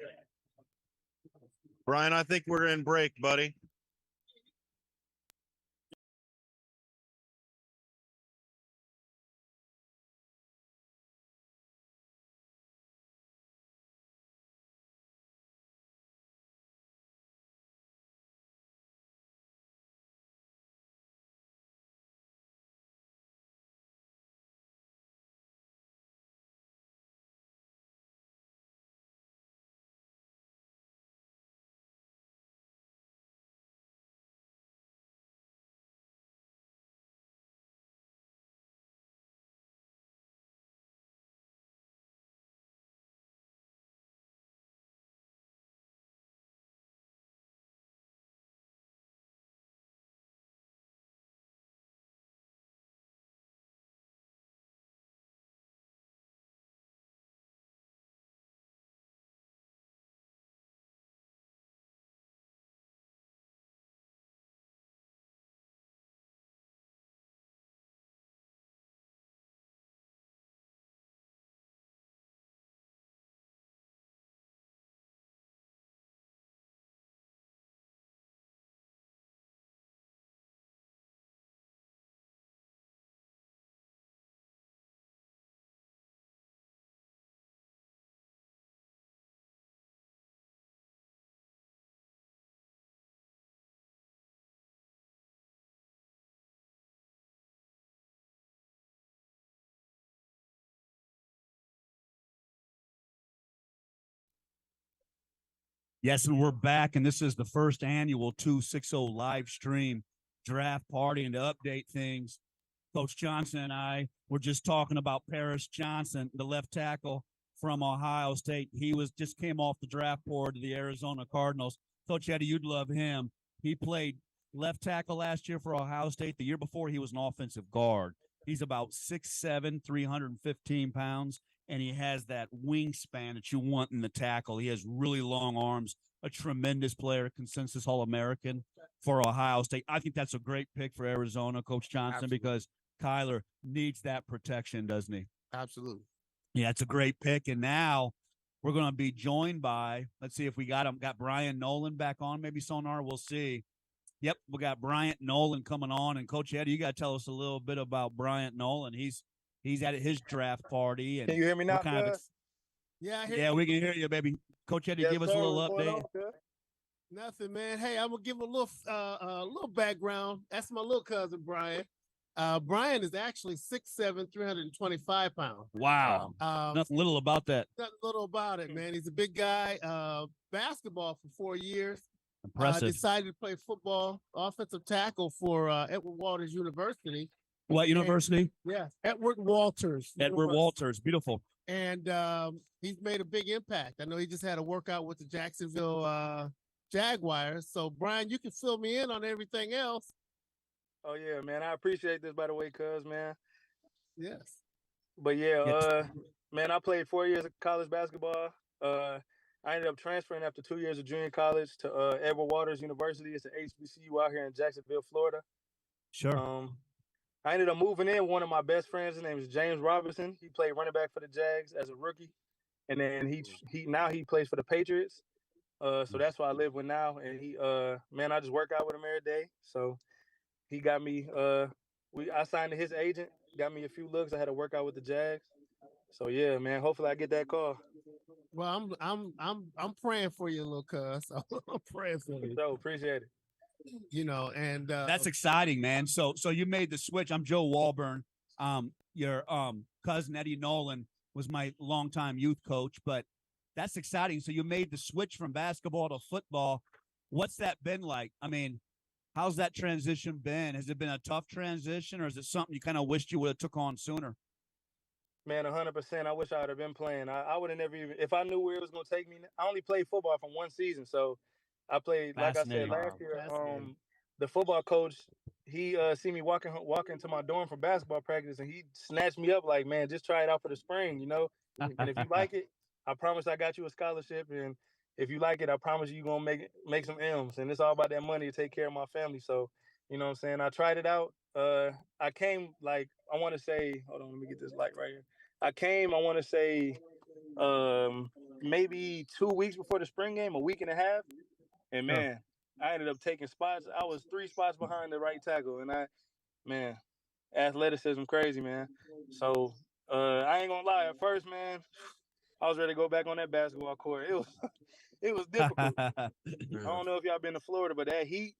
Speaker 9: Brian, I think we're in break, buddy.
Speaker 2: Yes, and we're back, and this is the first annual 260 live stream draft party. And to update things, Coach Johnson and I were just talking about Paris Johnson, the left tackle from Ohio State. He just came off the draft board to the Arizona Cardinals. Coach Eddie, you'd love him. He played left tackle last year for Ohio State. The year before, he was an offensive guard. He's about 6'7", 315 pounds. And he has that wingspan that you want in the tackle. He has really long arms, a tremendous player, consensus All-American for Ohio State. I think that's a great pick for Arizona, Coach Johnson,
Speaker 11: Absolutely.
Speaker 2: because Kyler needs that protection, doesn't he?
Speaker 11: Absolutely.
Speaker 2: Yeah, it's a great pick. And now we're going to be joined by, let's see if we got Brian Nolan back on, maybe Sonar. We'll see. Yep, we got Bryant Nolan coming on, and Coach Eddie, you got to tell us a little bit about Bryant Nolan. He's at his draft party, and
Speaker 13: Can you hear me now,
Speaker 2: what kind of
Speaker 13: cuz? Yeah,
Speaker 2: yeah, we can hear you, baby. Coach Eddie,
Speaker 13: Yes,
Speaker 2: give us a
Speaker 13: sir.
Speaker 2: little
Speaker 13: What's going
Speaker 2: update.
Speaker 13: on, cuz? Nothing, man. Hey, I'm gonna give a little background. That's my little cousin Brian. Brian is actually 6'7", 325 pounds.
Speaker 2: Wow, nothing little about that.
Speaker 13: Nothing little about it, man. He's a big guy. Basketball for 4 years.
Speaker 2: Impressive.
Speaker 13: Decided to play football, offensive tackle for Edward Waters University.
Speaker 2: What university?
Speaker 13: Yeah, Edward Walters.
Speaker 2: Edward
Speaker 13: University.
Speaker 2: Walters, beautiful.
Speaker 13: And he's made a big impact. I know he just had a workout with the Jacksonville Jaguars. So, Brian, you can fill me in on everything else.
Speaker 14: Oh yeah, man. I appreciate this, by the way, cuz, man.
Speaker 13: Yes.
Speaker 14: But yeah, man, I played 4 years of college basketball. I ended up transferring after 2 years of junior college to Edward Waters University. It's an HBCU out here in Jacksonville, Florida.
Speaker 2: Sure.
Speaker 14: I ended up moving in. One of my best friends, his name is James Robinson. He played running back for the Jags as a rookie, and then he plays for the Patriots. So that's why I live with now. And man, I just work out with him every day. So he got me. I signed to his agent. Got me a few looks. I had to work out with the Jags. So yeah, man. Hopefully I get that call.
Speaker 13: Well, I'm praying for you, little cuz. I'm praying for you.
Speaker 14: So appreciate it.
Speaker 13: You know, and
Speaker 2: that's exciting, man. So you made the switch. I'm Joe Walburn. Your cousin Eddie Nolan was my longtime youth coach, but that's exciting. So you made the switch from basketball to football. What's that been like? I mean, how's that transition been? Has it been a tough transition, or is it something you kind of wished you would have took on sooner?
Speaker 14: Man, 100%. I wish I would have been playing. I would have never even, if I knew where it was going to take me. I only played football for one season, so I played, like I said last year. The football coach, he see me walking to my dorm for basketball practice, and he snatched me up like, man, just try it out for the spring, you know. And if you like it, I promise I got you a scholarship, and if you like it, I promise you're gonna make some M's. And it's all about that money to take care of my family. So, you know what I'm saying? I tried it out. I came like, I want to say, hold on, let me get this light right here. I want to say, maybe 2 weeks before the spring game, a week and a half. And man, I ended up taking spots. I was 3 spots behind the right tackle. And athleticism crazy, man. So I ain't gonna lie, at first, man, I was ready to go back on that basketball court. It was difficult. I don't know if y'all been to Florida, but that heat.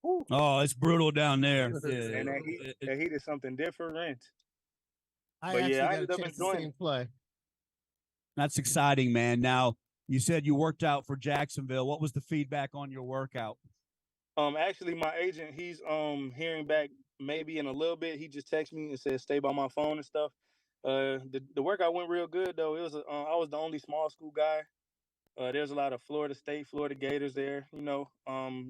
Speaker 2: Whew. Oh, it's brutal down there.
Speaker 14: And that heat is something different.
Speaker 13: I ended up enjoying play.
Speaker 2: That's exciting, man. Now, you said you worked out for Jacksonville. What was the feedback on your workout?
Speaker 14: Actually, my agent, he's hearing back maybe in a little bit. He just texted me and said stay by my phone and stuff. The workout went real good though. It was I was the only small school guy. There's a lot of Florida State, Florida Gators there. You know,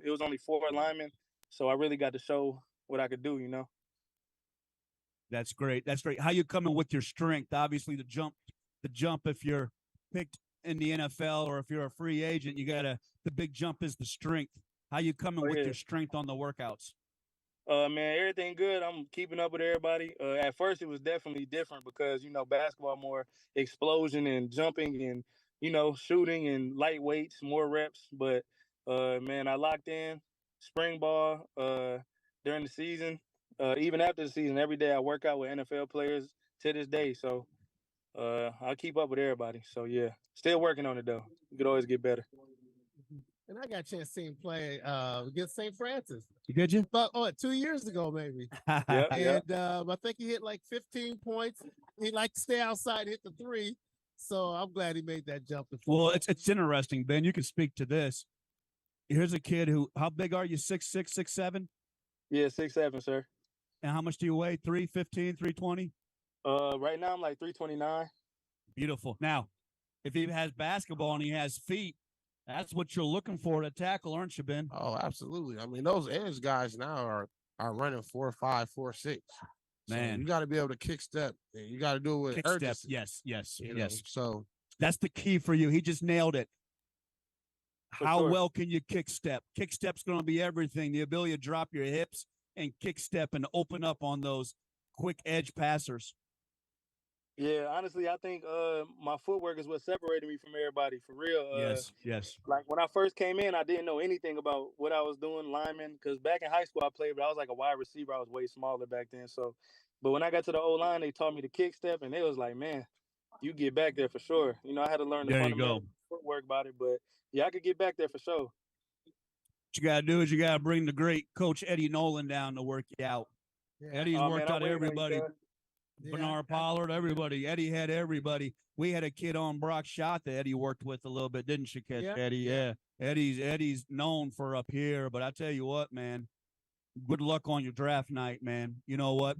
Speaker 14: it was only 4 linemen, so I really got to show what I could do. You know.
Speaker 2: That's great. That's great. How you coming with your strength? Obviously, the jump. If you're picked in the NFL or if you're a free agent, the big jump is the strength. How you coming with your strength on the workouts?
Speaker 14: Man, everything good. I'm keeping up with everybody. At first, it was definitely different because, you know, basketball more explosion and jumping and, you know, shooting and light weights, more reps. But, man, I locked in spring ball during the season. Even after the season, every day I work out with NFL players to this day. So I keep up with everybody. So, yeah, still working on it, though. You could always get better.
Speaker 13: And I got a chance to see him play against St. Francis.
Speaker 2: Did you?
Speaker 13: But 2 years ago, maybe.
Speaker 14: Yeah.
Speaker 13: I think he hit like 15 points. He liked to stay outside, hit the 3. So I'm glad he made that jump.
Speaker 2: Well, it's interesting, Ben. You can speak to this. Here's a kid who, how big are you? 6'6", 6'7"?
Speaker 14: Yeah, 6'7", sir.
Speaker 2: And how much do you weigh? 315, 320?
Speaker 14: Right now I'm like 329.
Speaker 2: Beautiful. Now, if he has basketball and he has feet, that's what you're looking for to tackle, aren't you, Ben?
Speaker 11: Oh, absolutely. I mean, those edge guys now are running 4.5, 4.6.
Speaker 2: Man,
Speaker 11: so you got to be able to kick step, and you got to do it with
Speaker 2: kick
Speaker 11: urgency.
Speaker 2: Step. Yes.
Speaker 11: You know? So
Speaker 2: that's the key for you. He just nailed it. How
Speaker 14: sure.
Speaker 2: well can you kick step? Kick step's going to be everything. The ability to drop your hips and kick step and open up on those quick edge passers.
Speaker 14: Yeah, honestly, I think my footwork is what separated me from everybody for real.
Speaker 2: Yes, yes.
Speaker 14: Like when I first came in, I didn't know anything about what I was doing, lineman. Because back in high school, I played, but I was like a wide receiver. I was way smaller back then. So, but when I got to the O line, they taught me the kick step, and they was like, "Man, you get back there for sure." You know, I had to learn the
Speaker 2: There you
Speaker 14: fundamental
Speaker 2: go.
Speaker 14: footwork about it, but yeah, I could get back there for sure.
Speaker 2: What you got to do is you got to bring the great Coach Eddie Nolan down to work you out. Eddie's
Speaker 14: Oh,
Speaker 2: worked
Speaker 14: man, I'm
Speaker 2: out
Speaker 14: waiting on you,
Speaker 2: everybody.
Speaker 14: cuz.
Speaker 2: Bernard Pollard, everybody. Eddie had everybody. We had a kid on Brock Shot that Eddie worked with a little bit, didn't you, catch Eddie? Yeah. Eddie's known for up here, but I tell you what, man, good luck on your draft night, man. You know what?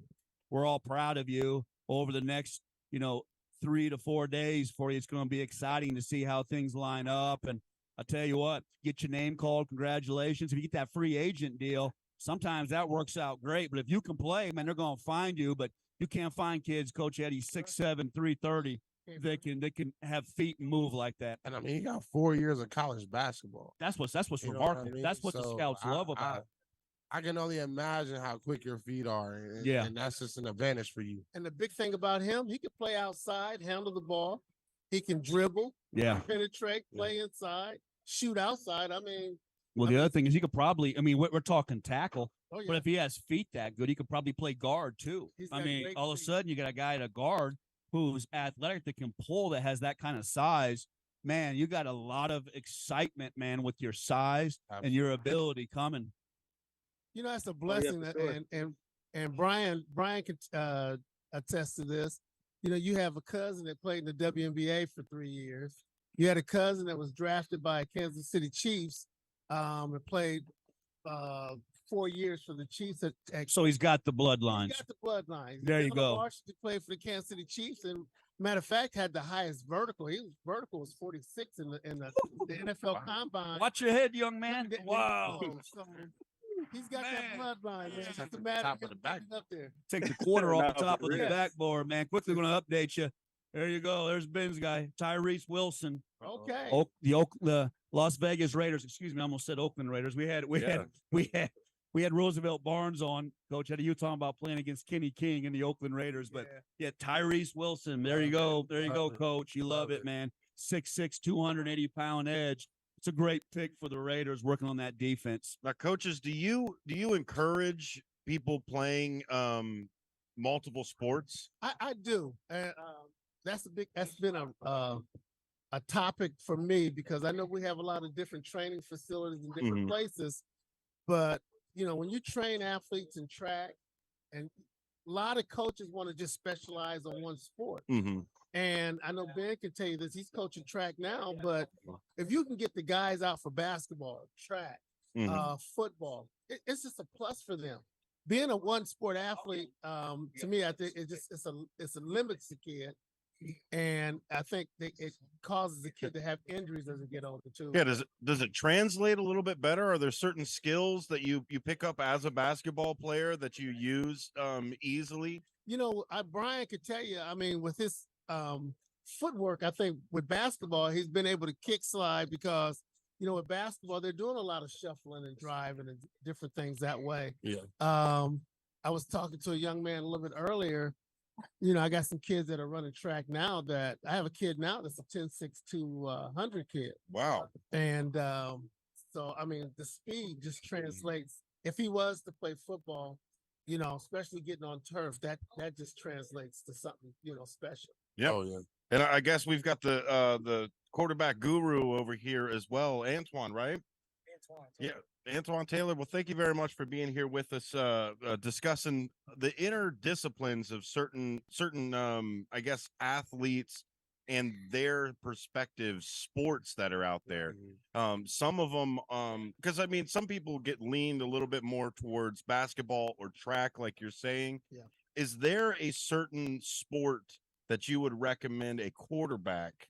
Speaker 2: We're all proud of you over the next, 3 to 4 days for you. It's going to be exciting to see how things line up. And I tell you what, get your name called. Congratulations. If you get that free agent deal, sometimes that works out great. But if you can play, man, they're going to find you. But you can't find kids, Coach Eddie, 6'7", 330. They can have feet and move like that.
Speaker 11: And I mean, he got 4 years of college basketball.
Speaker 2: That's what's
Speaker 11: You know
Speaker 2: remarkable.
Speaker 11: what I mean?
Speaker 2: That's what the
Speaker 11: So
Speaker 2: scouts love about it.
Speaker 11: I can only imagine how quick your feet are, and,
Speaker 2: Yeah.
Speaker 11: and that's just an advantage for you.
Speaker 13: And the big thing about him, he can play outside, handle the ball. He can dribble,
Speaker 2: Yeah.
Speaker 13: penetrate, play inside, shoot outside. I mean,
Speaker 2: Well, the other thing is he could probably, I mean, we're talking tackle,
Speaker 13: Oh, yeah.
Speaker 2: but if he has feet that good, he could probably play guard too.
Speaker 13: He's
Speaker 2: I
Speaker 13: got
Speaker 2: mean,
Speaker 13: great
Speaker 2: all of a
Speaker 13: feet.
Speaker 2: sudden you got a guy at a guard who's athletic that can pull, that has that kind of size. Man, you got a lot of excitement, man, with your size and your ability coming.
Speaker 13: you know, that's a blessing.
Speaker 14: for sure.
Speaker 13: And Brian can attest to this. You know, you have a cousin that played in the WNBA for 3 years. You had a cousin that was drafted by Kansas City Chiefs and played 4 years for the Chiefs.
Speaker 2: So he's got the bloodlines.
Speaker 13: He's got the bloodlines.
Speaker 2: There you go.
Speaker 13: Varsity played for the Kansas City Chiefs, and matter of fact, had the highest vertical. Vertical was 46 in the NFL Combine.
Speaker 2: Watch your head, young man. Wow.
Speaker 13: So he's got that bloodline, man. It's
Speaker 11: At
Speaker 13: a
Speaker 11: the
Speaker 13: matter
Speaker 11: top
Speaker 13: of
Speaker 11: of the back.
Speaker 13: up there.
Speaker 2: Take the quarter off the
Speaker 14: No,
Speaker 2: top of the
Speaker 14: yes.
Speaker 2: backboard, man. Quickly going to update you. There you go. There's Ben's guy, Tyrese Wilson.
Speaker 13: Okay.
Speaker 2: The Las Vegas Raiders. Excuse me, I almost said Oakland Raiders. We had Roosevelt Barnes on, Coach. Had you talking about playing against Kenny King and the Oakland Raiders, but yeah, Tyrese Wilson. There you go. There you go, Coach. You love it, man. 6'6", 280-pound edge. It's a great pick for the Raiders working on that defense.
Speaker 9: Now, coaches, do you encourage people playing multiple sports?
Speaker 13: I do, and that's been a topic for me because I know we have a lot of different training facilities in different places, but you know, when you train athletes in track, and a lot of coaches want to just specialize on one sport. And I know Ben can tell you this, he's coaching track now, but if you can get the guys out for basketball, track, football, it's just a plus for them. Being a one sport athlete, to me, I think it's a limits the kid. And I think it causes the kid to have injuries as they get older too.
Speaker 9: Yeah, does it translate a little bit better? Are there certain skills that you pick up as a basketball player that you use easily?
Speaker 13: You know, Brian could tell you, I mean, with his footwork, I think with basketball, he's been able to kick slide because, you know, with basketball, they're doing a lot of shuffling and driving and different things that way.
Speaker 11: Yeah.
Speaker 13: I was talking to a young man a little bit earlier. You know, I got some kids that are running track now that I have a kid now that's a 10-6 to 100 kid.
Speaker 9: Wow.
Speaker 13: And so, I mean, the speed just translates. If he was to play football, you know, especially getting on turf, that just translates to something, you know, special.
Speaker 9: Yeah.
Speaker 11: Oh, yeah.
Speaker 9: And I guess we've got the quarterback guru over here as well, Antoine, right? Yeah, Antoine Taylor. Well, thank you very much for being here with us, discussing the inner disciplines of certain I guess athletes and their perspective sports that are out there. Some of them, because I mean, some people get leaned a little bit more towards basketball or track, like you're saying.
Speaker 13: Yeah.
Speaker 9: Is there a certain sport that you would recommend a quarterback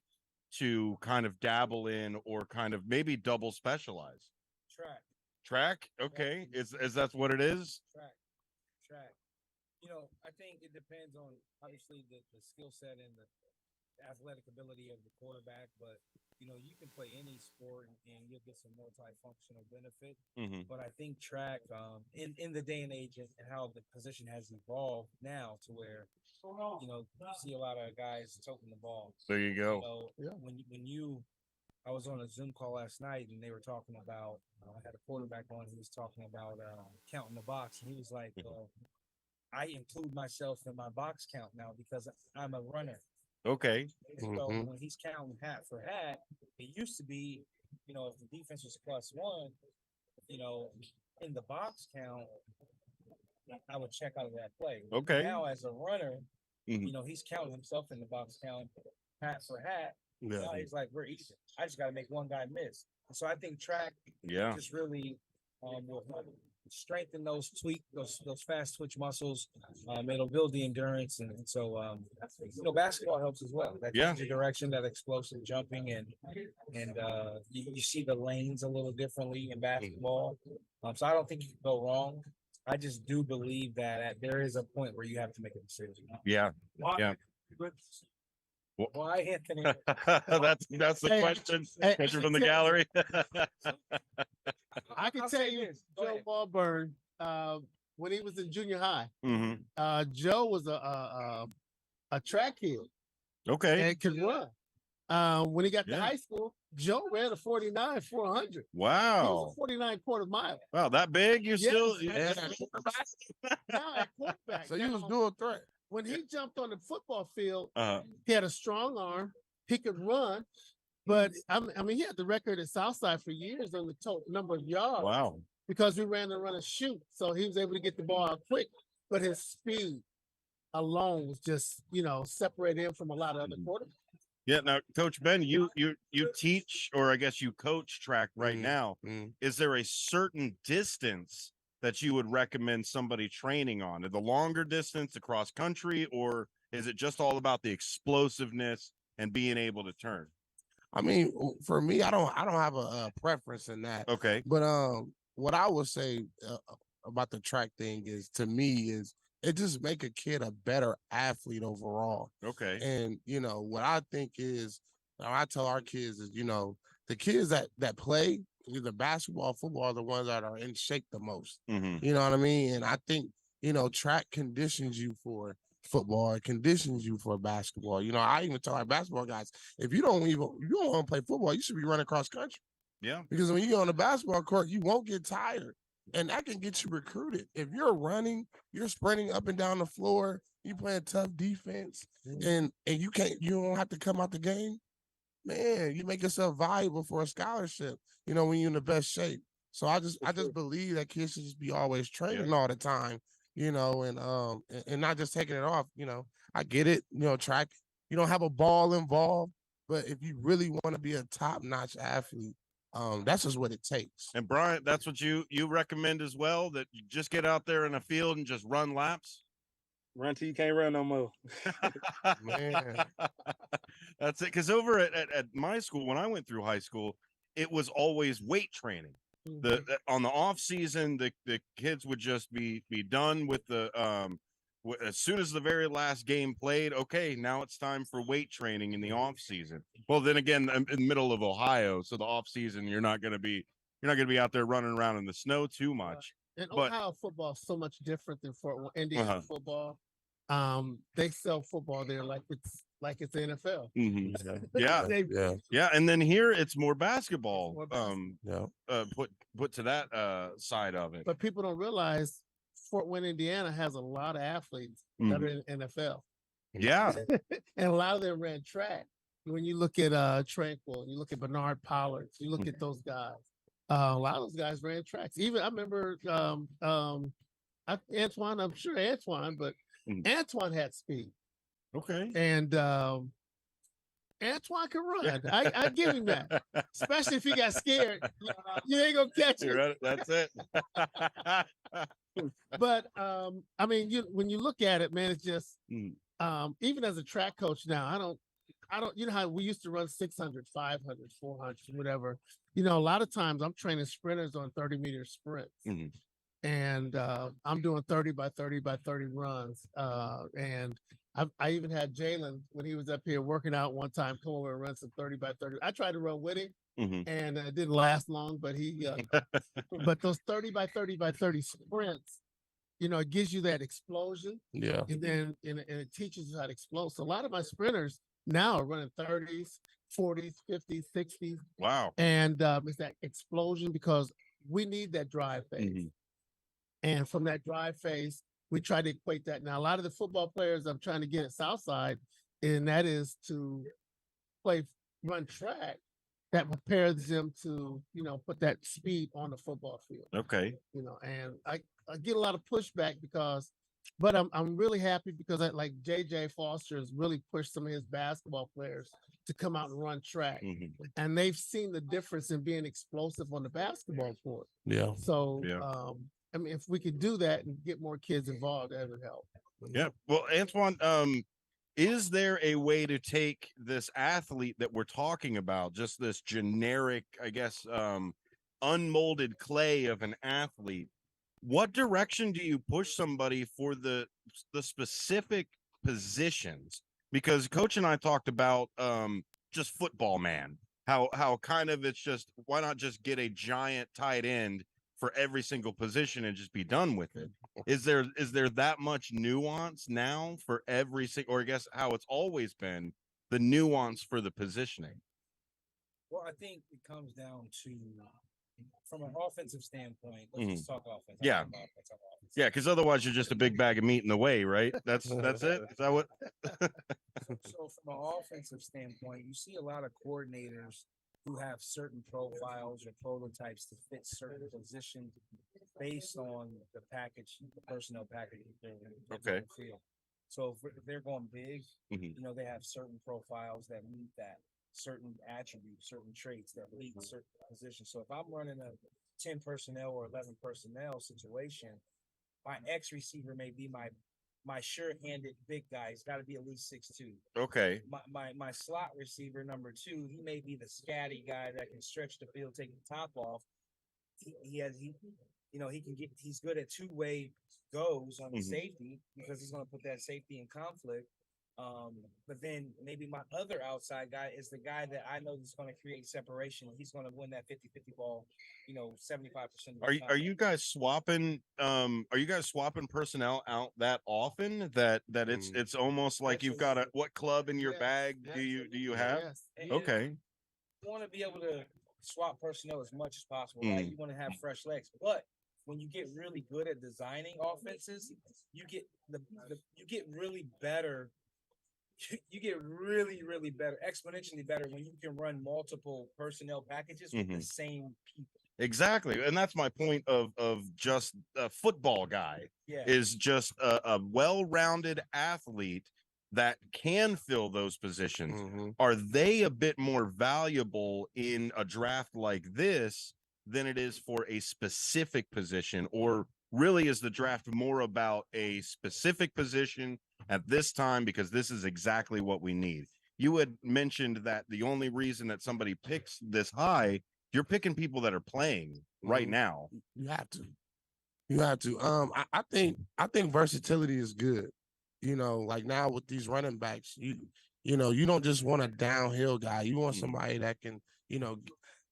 Speaker 9: to kind of dabble in or kind of maybe double specialize? Track? Okay. Is that what it is?
Speaker 15: Track. You know, I think it depends on obviously the skill set and athletic ability of the quarterback, but you can play any sport and you'll get some multifunctional benefit.
Speaker 9: Mm-hmm.
Speaker 15: But I think track, in the day and age and how the position has evolved now, to where you see a lot of guys toting the ball.
Speaker 9: There you go.
Speaker 15: I was on a Zoom call last night and they were talking about. I had a quarterback on. He was talking about counting the box, and he was like, "I include myself in my box count now because I'm a runner."
Speaker 9: Okay.
Speaker 15: So when he's counting hat for hat, it used to be, if the defense was +1, in the box count, I would check out of that play.
Speaker 9: Okay.
Speaker 15: Now as a runner, he's counting himself in the box count, hat for hat.
Speaker 11: Yeah.
Speaker 15: Now he's like, we're even. I just got to make one guy miss. So I think track just really will strengthen those fast twitch muscles. It'll build the endurance, and so basketball helps as well. That change of direction, that explosive jumping, and you see the lanes a little differently in basketball. So I don't think you can go wrong. I just do believe that there is a point where you have to make a decision.
Speaker 9: Yeah. Yeah.
Speaker 15: Why, Anthony?
Speaker 9: that's the question. Question from the gallery.
Speaker 13: I can tell you, Joe Ballburn, when he was in junior high, Joe was a track kid.
Speaker 9: Okay.
Speaker 13: And could run. When he got to high school, Joe ran a 49 400.
Speaker 9: Wow.
Speaker 13: He was a 49 quarter mile.
Speaker 9: Wow, that big? You still?
Speaker 13: Now at quarterback.
Speaker 11: So you was dual threat.
Speaker 13: When he jumped on the football field, he had a strong arm. He could run, but he had the record at Southside for years on the total number of yards.
Speaker 9: Wow.
Speaker 13: Because we ran the run and shoot, so he was able to get the ball out quick. But his speed alone was just, separated him from a lot of other quarterbacks.
Speaker 9: Yeah. Now, Coach Ben, you teach, or I guess you coach track right now. Is there a certain distance that you would recommend somebody training on? The longer distance across country, or is it just all about the explosiveness and being able to turn?
Speaker 11: I mean, for me, I don't have a preference in that.
Speaker 9: Okay.
Speaker 11: But what I would say about the track thing is, to me, is it just make a kid a better athlete overall.
Speaker 9: Okay.
Speaker 11: And what I think is, I tell our kids is, the kids that play either basketball, football are the ones that are in shape the most. You know what I mean? And I think, track conditions you for football, it conditions you for basketball. I even tell our basketball guys, if you don't want to play football, you should be running cross country.
Speaker 9: Yeah.
Speaker 11: Because when you get on the basketball court, you won't get tired. And that can get you recruited. If you're running, you're sprinting up and down the floor, you playing tough defense, and you don't have to come out the game, man, you make yourself valuable for a scholarship, when you're in the best shape. So I just believe that kids should just be always training all the time, and not just taking it off. I get it, track, you don't have a ball involved, but if you really want to be a top-notch athlete, that's just what it takes.
Speaker 9: And Brian, that's what you recommend as well, that you just get out there in a field and just run laps?
Speaker 14: Run till you can't run no more.
Speaker 11: Man.
Speaker 9: That's it. Because over at my school, when I went through high school, it was always weight training. On the off season, the kids would just be done with the as soon as the very last game played. Okay, now it's time for weight training in the off season. Well, then again, in the middle of Ohio, so the off season, you're not going to be out there running around in the snow too much.
Speaker 13: And Ohio football is so much different than Indiana football. They sell football there like it's the NFL.
Speaker 9: Yeah. And then here it's more basketball. Put to that side of it.
Speaker 13: But people don't realize Fort Wayne, Indiana has a lot of athletes that are in NFL.
Speaker 9: Yeah.
Speaker 13: And a lot of them ran track. When you look at Tranquil, you look at Bernard Pollard, you look at those guys. A lot of those guys ran tracks. Even I remember Antoine, I'm sure Antoine, but Antoine had speed.
Speaker 9: Okay.
Speaker 13: And Antoine can run. I give him that. Especially if he got scared. You ain't gonna catch it.
Speaker 9: Right, that's it.
Speaker 13: But when you look at it, man, it's just even as a track coach now, I don't how we used to run 600, 500, 400, whatever. A lot of times I'm training sprinters on 30-meter sprints. And I'm doing 30 by 30 by 30 runs. And I even had Jalen when he was up here working out one time come over and run some 30 by 30. I tried to run with him, and it didn't last long. But but those 30 by 30 by 30 sprints, it gives you that explosion.
Speaker 11: Yeah.
Speaker 13: And then and it teaches you how to explode. So a lot of my sprinters now are running 30s, 40s, 50s, 60s.
Speaker 9: Wow.
Speaker 13: And it's that explosion because we need that drive phase. And from that drive phase, we try to equate that. Now, a lot of the football players I'm trying to get at Southside, and that is to run track that prepares them to, put that speed on the football field.
Speaker 9: Okay.
Speaker 13: And I get a lot of pushback but I'm really happy because like JJ Foster has really pushed some of his basketball players to come out and run track. And they've seen the difference in being explosive on the basketball court.
Speaker 11: Yeah.
Speaker 13: So, I mean, if we could do that and get more kids involved, that would help.
Speaker 9: Yeah. Well, Antoine, is there a way to take this athlete that we're talking about, just this generic, I guess, unmolded clay of an athlete? What direction do you push somebody for the specific positions? Because Coach and I talked about just football man, how kind of it's just, why not just get a giant tight end for every single position and just be done with it? Is there that much nuance now for every single, or I guess how it's always been, the nuance for the positioning?
Speaker 15: Well, I think it comes down to, from an offensive standpoint, let's just talk offense.
Speaker 9: Yeah. Yeah, because otherwise you're just a big bag of meat in the way, right? That's it. Is that what?
Speaker 15: So from an offensive standpoint, you see a lot of coordinators who have certain profiles or prototypes to fit certain positions based on the personnel package.
Speaker 9: Okay.
Speaker 15: So if they're going big, they have certain profiles that meet that, certain attributes, certain traits that meet certain positions. So if I'm running a 10 personnel or 11 personnel situation, my X receiver may be my sure-handed big guy. He's got to be at least 6'2".
Speaker 9: Okay.
Speaker 15: My slot receiver number 2, he may be the scatty guy that can stretch the field, take the top off. He's good at two-way goes on the safety because he's going to put that safety in conflict. But then maybe my other outside guy is the guy that I know is going to create separation. He's going to win that 50-50 ball, 75% of the time.
Speaker 9: Are you guys swapping personnel out that often that it's almost like you've got what club in your bag do you have?
Speaker 13: Yes.
Speaker 9: Okay.
Speaker 15: You want to be able to swap personnel as much as possible, right? You want to have fresh legs. But when you get really good at designing offenses, you get really better. You get really, really better, exponentially better when you can run multiple personnel packages with the same people.
Speaker 9: Exactly. And that's my point of just a football guy is just a well-rounded athlete that can fill those positions. Are they a bit more valuable in a draft like this than it is for a specific position? Or really is the draft more about a specific position at this time because this is exactly what we need? You had mentioned that the only reason that somebody picks this high, you're picking people that are playing right now.
Speaker 11: You have to. I think versatility is good. Like now with these running backs, you don't just want a downhill guy. You want somebody that can,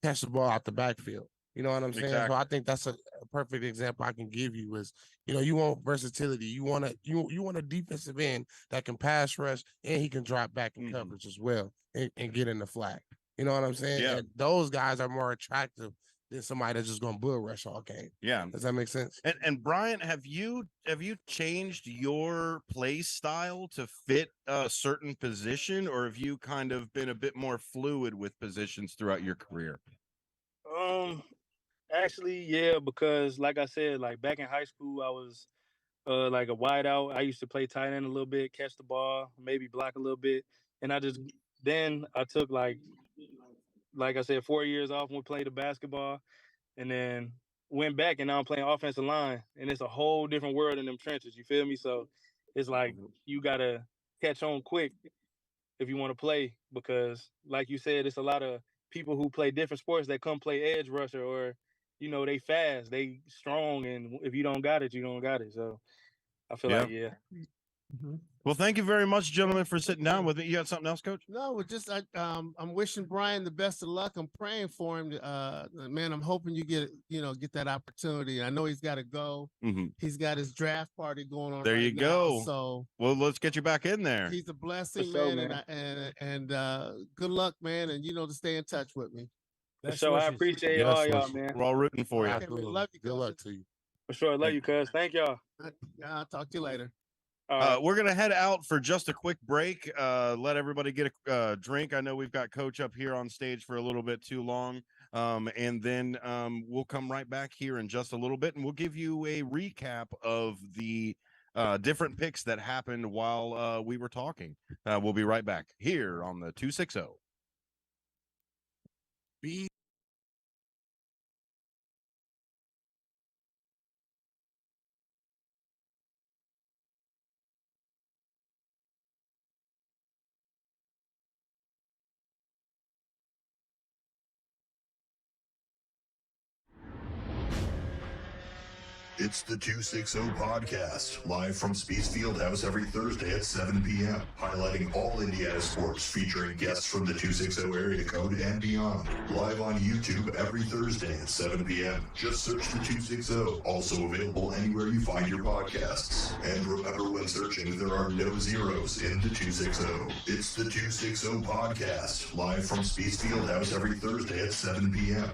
Speaker 11: catch the ball out the backfield. You know what I'm saying?
Speaker 9: Exactly.
Speaker 11: So I think that's a perfect example I can give you is, you want versatility. You want a defensive end that can pass rush and he can drop back in coverage as well and get in the flag. You know what I'm saying?
Speaker 9: Yeah.
Speaker 11: And those guys are more attractive than somebody that's just going to bull rush all game.
Speaker 9: Yeah.
Speaker 11: Does that make sense?
Speaker 9: And Brian, have you changed your play style to fit a certain position, or have you kind of been a bit more fluid with positions throughout your career?
Speaker 14: Actually, yeah, because like I said, like back in high school, I was like a wide out. I used to play tight end a little bit, catch the ball, maybe block a little bit, and I took like I said, 4 years off when we played the basketball, and then went back and now I'm playing offensive line, and it's a whole different world in them trenches. You feel me? So it's like you gotta catch on quick if you want to play because, like you said, it's a lot of people who play different sports that come play edge rusher or they fast, they strong, and if you don't got it, you don't got it. So I feel like
Speaker 9: Well, thank you very much, gentlemen, for sitting down with me. You got something else, Coach?
Speaker 13: No, just I'm wishing Brian the best of luck. I'm praying for him. Man, I'm hoping you get that opportunity. I know he's got to go. He's got his draft party going on.
Speaker 9: There
Speaker 13: right
Speaker 9: you
Speaker 13: now,
Speaker 9: go.
Speaker 13: so
Speaker 9: well, let's get you back in there.
Speaker 13: he's a blessing,
Speaker 14: sure,
Speaker 13: man. And good luck, man. And to stay in touch with me.
Speaker 14: For sure. I appreciate all y'all, man.
Speaker 9: We're all rooting for you.
Speaker 13: Okay, man, love you.
Speaker 11: Good luck to you.
Speaker 14: For sure. Love you, cuz. Thank y'all.
Speaker 13: I'll talk to you later.
Speaker 9: We're going to head out for just a quick break. Let everybody get a drink. I know we've got Coach up here on stage for a little bit too long. And then we'll come right back here in just a little bit, and we'll give you a recap of the different picks that happened while we were talking. We'll be right back here on the 260.
Speaker 1: It's the 260 Podcast, live from Spiece Fieldhouse every Thursday at 7 p.m., highlighting all Indiana sports, featuring guests from the 260 area code and beyond. Live on YouTube every Thursday at 7 p.m. Just search the 260. Also available anywhere you find your podcasts. And remember, when searching, there are no zeros in the 260. It's the 260 Podcast, live from Spiece Fieldhouse every Thursday at 7 p.m.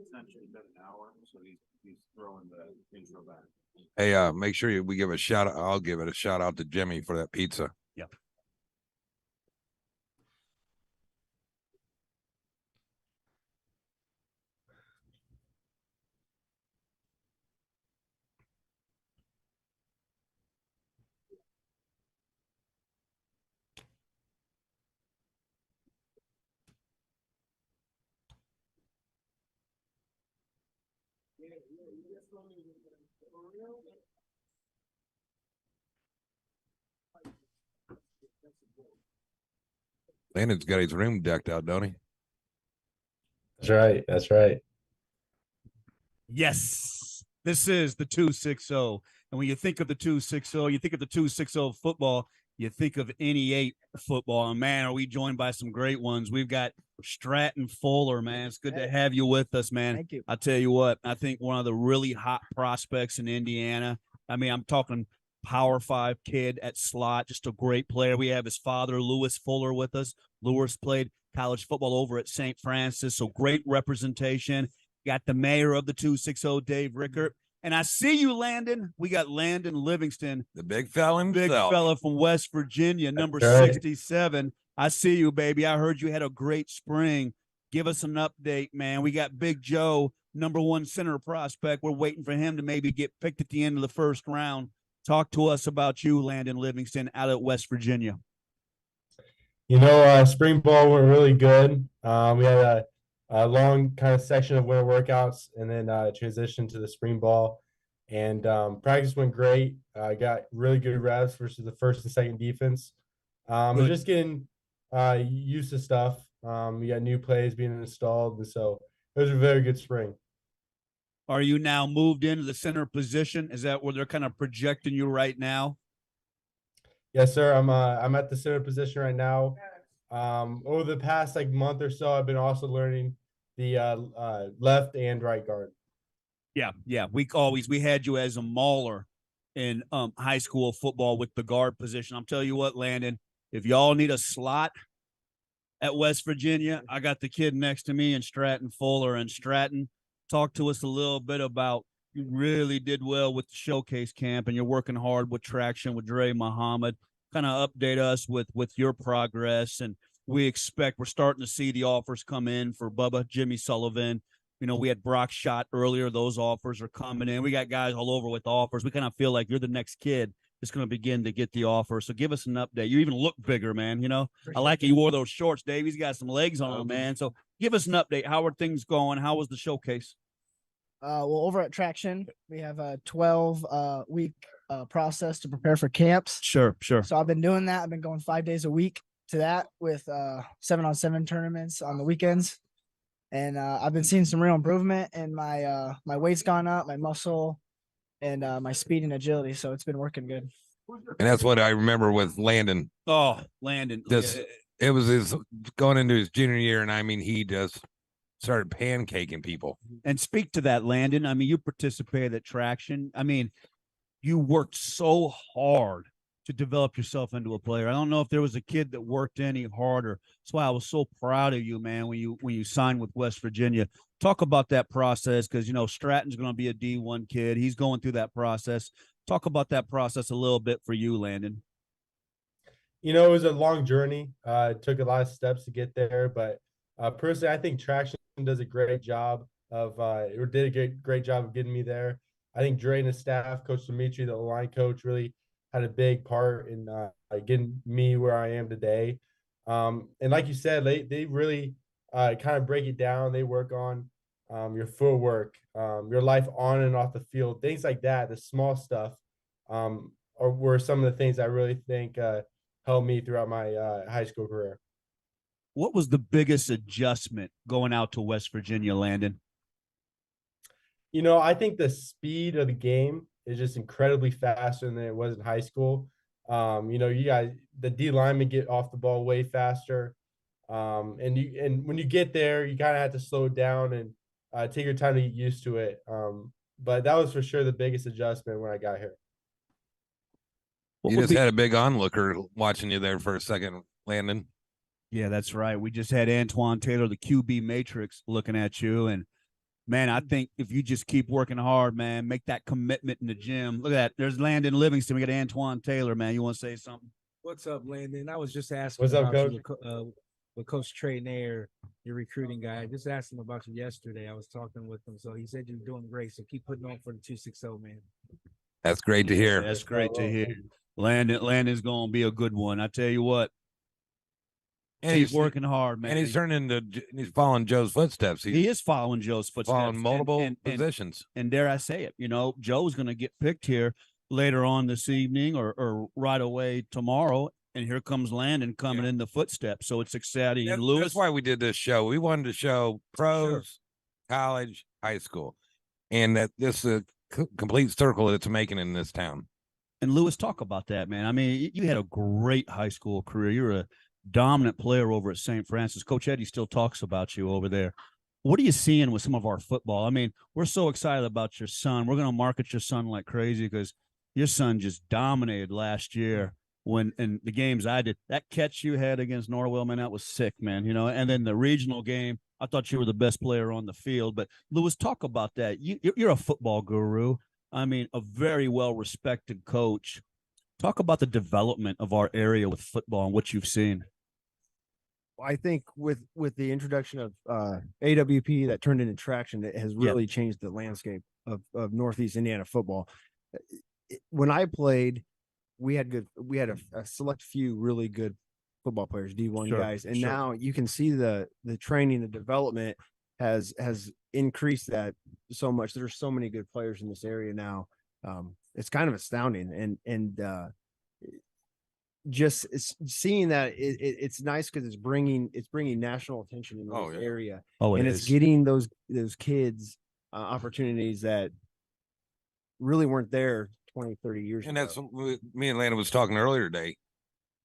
Speaker 16: Essentially been an hour, so he's throwing the intro back.
Speaker 4: Hey, make sure we give a shout out. I'll give it a shout out to Jimmy for that pizza.
Speaker 2: Yep.
Speaker 4: Landon's got his room decked out, don't he?
Speaker 17: That's right. That's right.
Speaker 2: Yes, this is the 260. And when you think of the 260, you think of the 260 football, you think of NE8 football. And man, are we joined by some great ones? We've got Stratton Fuller, man. It's good to have you with us, man.
Speaker 18: Thank you.
Speaker 2: I tell you what, I think one of the really hot prospects in Indiana. I mean, I'm talking Power 5 kid at slot, just a great player. We have his father, Lewis Fuller, with us. Lewis played college football over at St. Francis, so great representation. Got the mayor of the 260, Dave Rickert. And I see you, Landon. We got Landon Livingston,
Speaker 4: the big fella himself.
Speaker 2: Big fella from West Virginia, number
Speaker 17: right.
Speaker 2: 67. I see you, baby. I heard you had a great spring. Give us an update, man. We got Big Joe, number 1 center prospect. We're waiting for him to maybe get picked at the end of the first round. Talk to us about you, Landon Livingston, out at West Virginia.
Speaker 17: Spring ball went really good. We had a long kind of section of winter workouts and then transition to the spring ball. And practice went great. I got really good reps versus the first and second defense. We're just getting used to stuff. We got new plays being installed. And so it was a very good spring.
Speaker 2: Are you now moved into the center position? Is that where they're kind of projecting you right now?
Speaker 17: Yes, sir. I'm at the center position right now. Over the past month or so, I've been also learning the left and right guard.
Speaker 2: Yeah. We had you as a mauler in high school football with the guard position. I'm telling you what, Landon, if y'all need a slot at West Virginia, I got the kid next to me in Stratton Fuller. And Stratton, talk to us a little bit about, you really did well with the showcase camp and you're working hard with traction with Dre Muhammad. Kind of update us with your progress. And we're starting to see the offers come in for Bubba, Jimmy Sullivan. We had Brock Schott earlier. Those offers are coming in. We got guys all over with offers. We kind of feel like you're the next kid that's going to begin to get the offer. So give us an update. You even look bigger, man. I like it. You wore those shorts, Dave. He's got some legs on him, man. So give us an update. How are things going? How was the showcase?
Speaker 18: Well, over at Traction, we have a 12-week process to prepare for camps.
Speaker 2: Sure.
Speaker 18: So I've been doing that. I've been going 5 days a week to that with 7-on-7 tournaments on the weekends. And I've been seeing some real improvement, and my weight's gone up, my muscle, and my speed and agility. So it's been working good.
Speaker 4: And that's what I remember with Landon.
Speaker 2: Oh, Landon.
Speaker 4: It was his going into his junior year, and I mean, he just started pancaking people.
Speaker 2: And speak to that, Landon. I mean, you participated at Traction. I mean, you worked so hard to develop yourself into a player. I don't know if there was a kid that worked any harder. That's why I was so proud of you, man, when you signed with West Virginia. Talk about that process, because Stratton's going to be a D1 kid. He's going through that process. Talk about that process a little bit for you, Landon.
Speaker 17: It was a long journey. It took a lot of steps to get there, but personally, I think Traction does a great job did a great job of getting me there. I think Dre and his staff, Coach Dimitri, the line coach, really had a big part in getting me where I am today. And like you said, they really kind of break it down. They work on your footwork, your life on and off the field, things like that. The small stuff were some of the things I really think helped me throughout my high school career.
Speaker 2: What was the biggest adjustment going out to West Virginia, Landon?
Speaker 17: I think the speed of the game is just incredibly faster than it was in high school. You guys, the D linemen get off the ball way faster. And when you get there, you kind of have to slow down and take your time to get used to it. But that was for sure the biggest adjustment when I got here.
Speaker 4: You just had a big onlooker watching you there for a second, Landon.
Speaker 2: Yeah, that's right. We just had Antoine Taylor, the QB Matrix, looking at you. And, man, I think if you just keep working hard, man, make that commitment in the gym. Look at that. There's Landon Livingston. We got Antoine Taylor, man. You want to say something?
Speaker 15: What's up, Landon? I was just asking
Speaker 17: What's up,
Speaker 15: about
Speaker 17: Coach?
Speaker 15: you with Coach Trey Nair, your recruiting guy. I just asked him about you yesterday. I was talking with him, so he said you're doing great. So keep putting on for the 260, man.
Speaker 4: That's great to hear.
Speaker 2: That's great to hear. Landon's going to be a good one. I tell you what. And he's working hard, man.
Speaker 4: And he's following Joe's footsteps.
Speaker 2: He is following Joe's footsteps.
Speaker 4: Following multiple positions.
Speaker 2: And dare I say it, Joe's going to get picked here later on this evening or right away tomorrow and here comes Landon coming in the footsteps. So it's exciting. And Lewis,
Speaker 4: that's why we did this show. We wanted to show pros, college, high school, and that this is a complete circle that it's making in this town.
Speaker 2: And Lewis, talk about that, man. I mean, you had a great high school career. You're a dominant player over at St. Francis. Coach Eddie still talks about you over there. What are you seeing with some of our football? I mean, we're so excited about your son. We're going to market your son like crazy because your son just dominated last year when in the games I did. That catch you had against Norwell, man, that was sick, man. And then the regional game, I thought you were the best player on the field. But Lewis, talk about that. You're a football guru. I mean, a very well-respected coach. Talk about the development of our area with football and what you've seen.
Speaker 3: I think with the introduction of AWP that turned into traction, it has really changed the landscape of Northeast Indiana football. When I played, we had a select few really good football players, D1 guys, and now you can see the training, the development has increased that so much. There's so many good players in this area now. It's kind of astounding, and just seeing that it's nice because it's bringing national attention in this area, and it's getting those kids opportunities that really weren't there 20, 30 years ago.
Speaker 4: And that's what me and Landon was talking earlier today.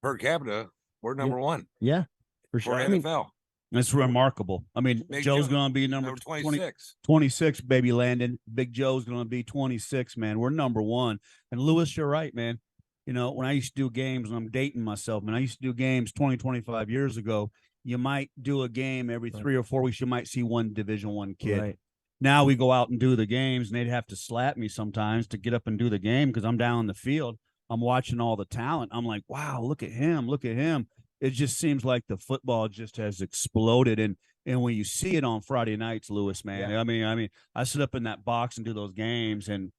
Speaker 4: Per capita, we're number one.
Speaker 3: Yeah, for sure.
Speaker 4: For NFL.
Speaker 2: That's remarkable. I mean,
Speaker 4: Big
Speaker 2: Joe's
Speaker 4: Joe,
Speaker 2: going to be number
Speaker 4: 26.
Speaker 2: 26, baby, Landon. Big Joe's going to be 26, man. We're number one. And Lewis, you're right, man. When I used to do games, and I'm dating myself, man, I used to do games 20, 25 years ago. You might do a game every 3 or 4 weeks. You might see one Division I kid.
Speaker 3: Right.
Speaker 2: Now we go out and do the games, and they'd have to slap me sometimes to get up and do the game because I'm down on the field. I'm watching all the talent. I'm like, wow, look at him. Look at him. It just seems like the football just has exploded. And when you see it on Friday nights, Lewis, man, I mean, I sit up in that box and do those games, and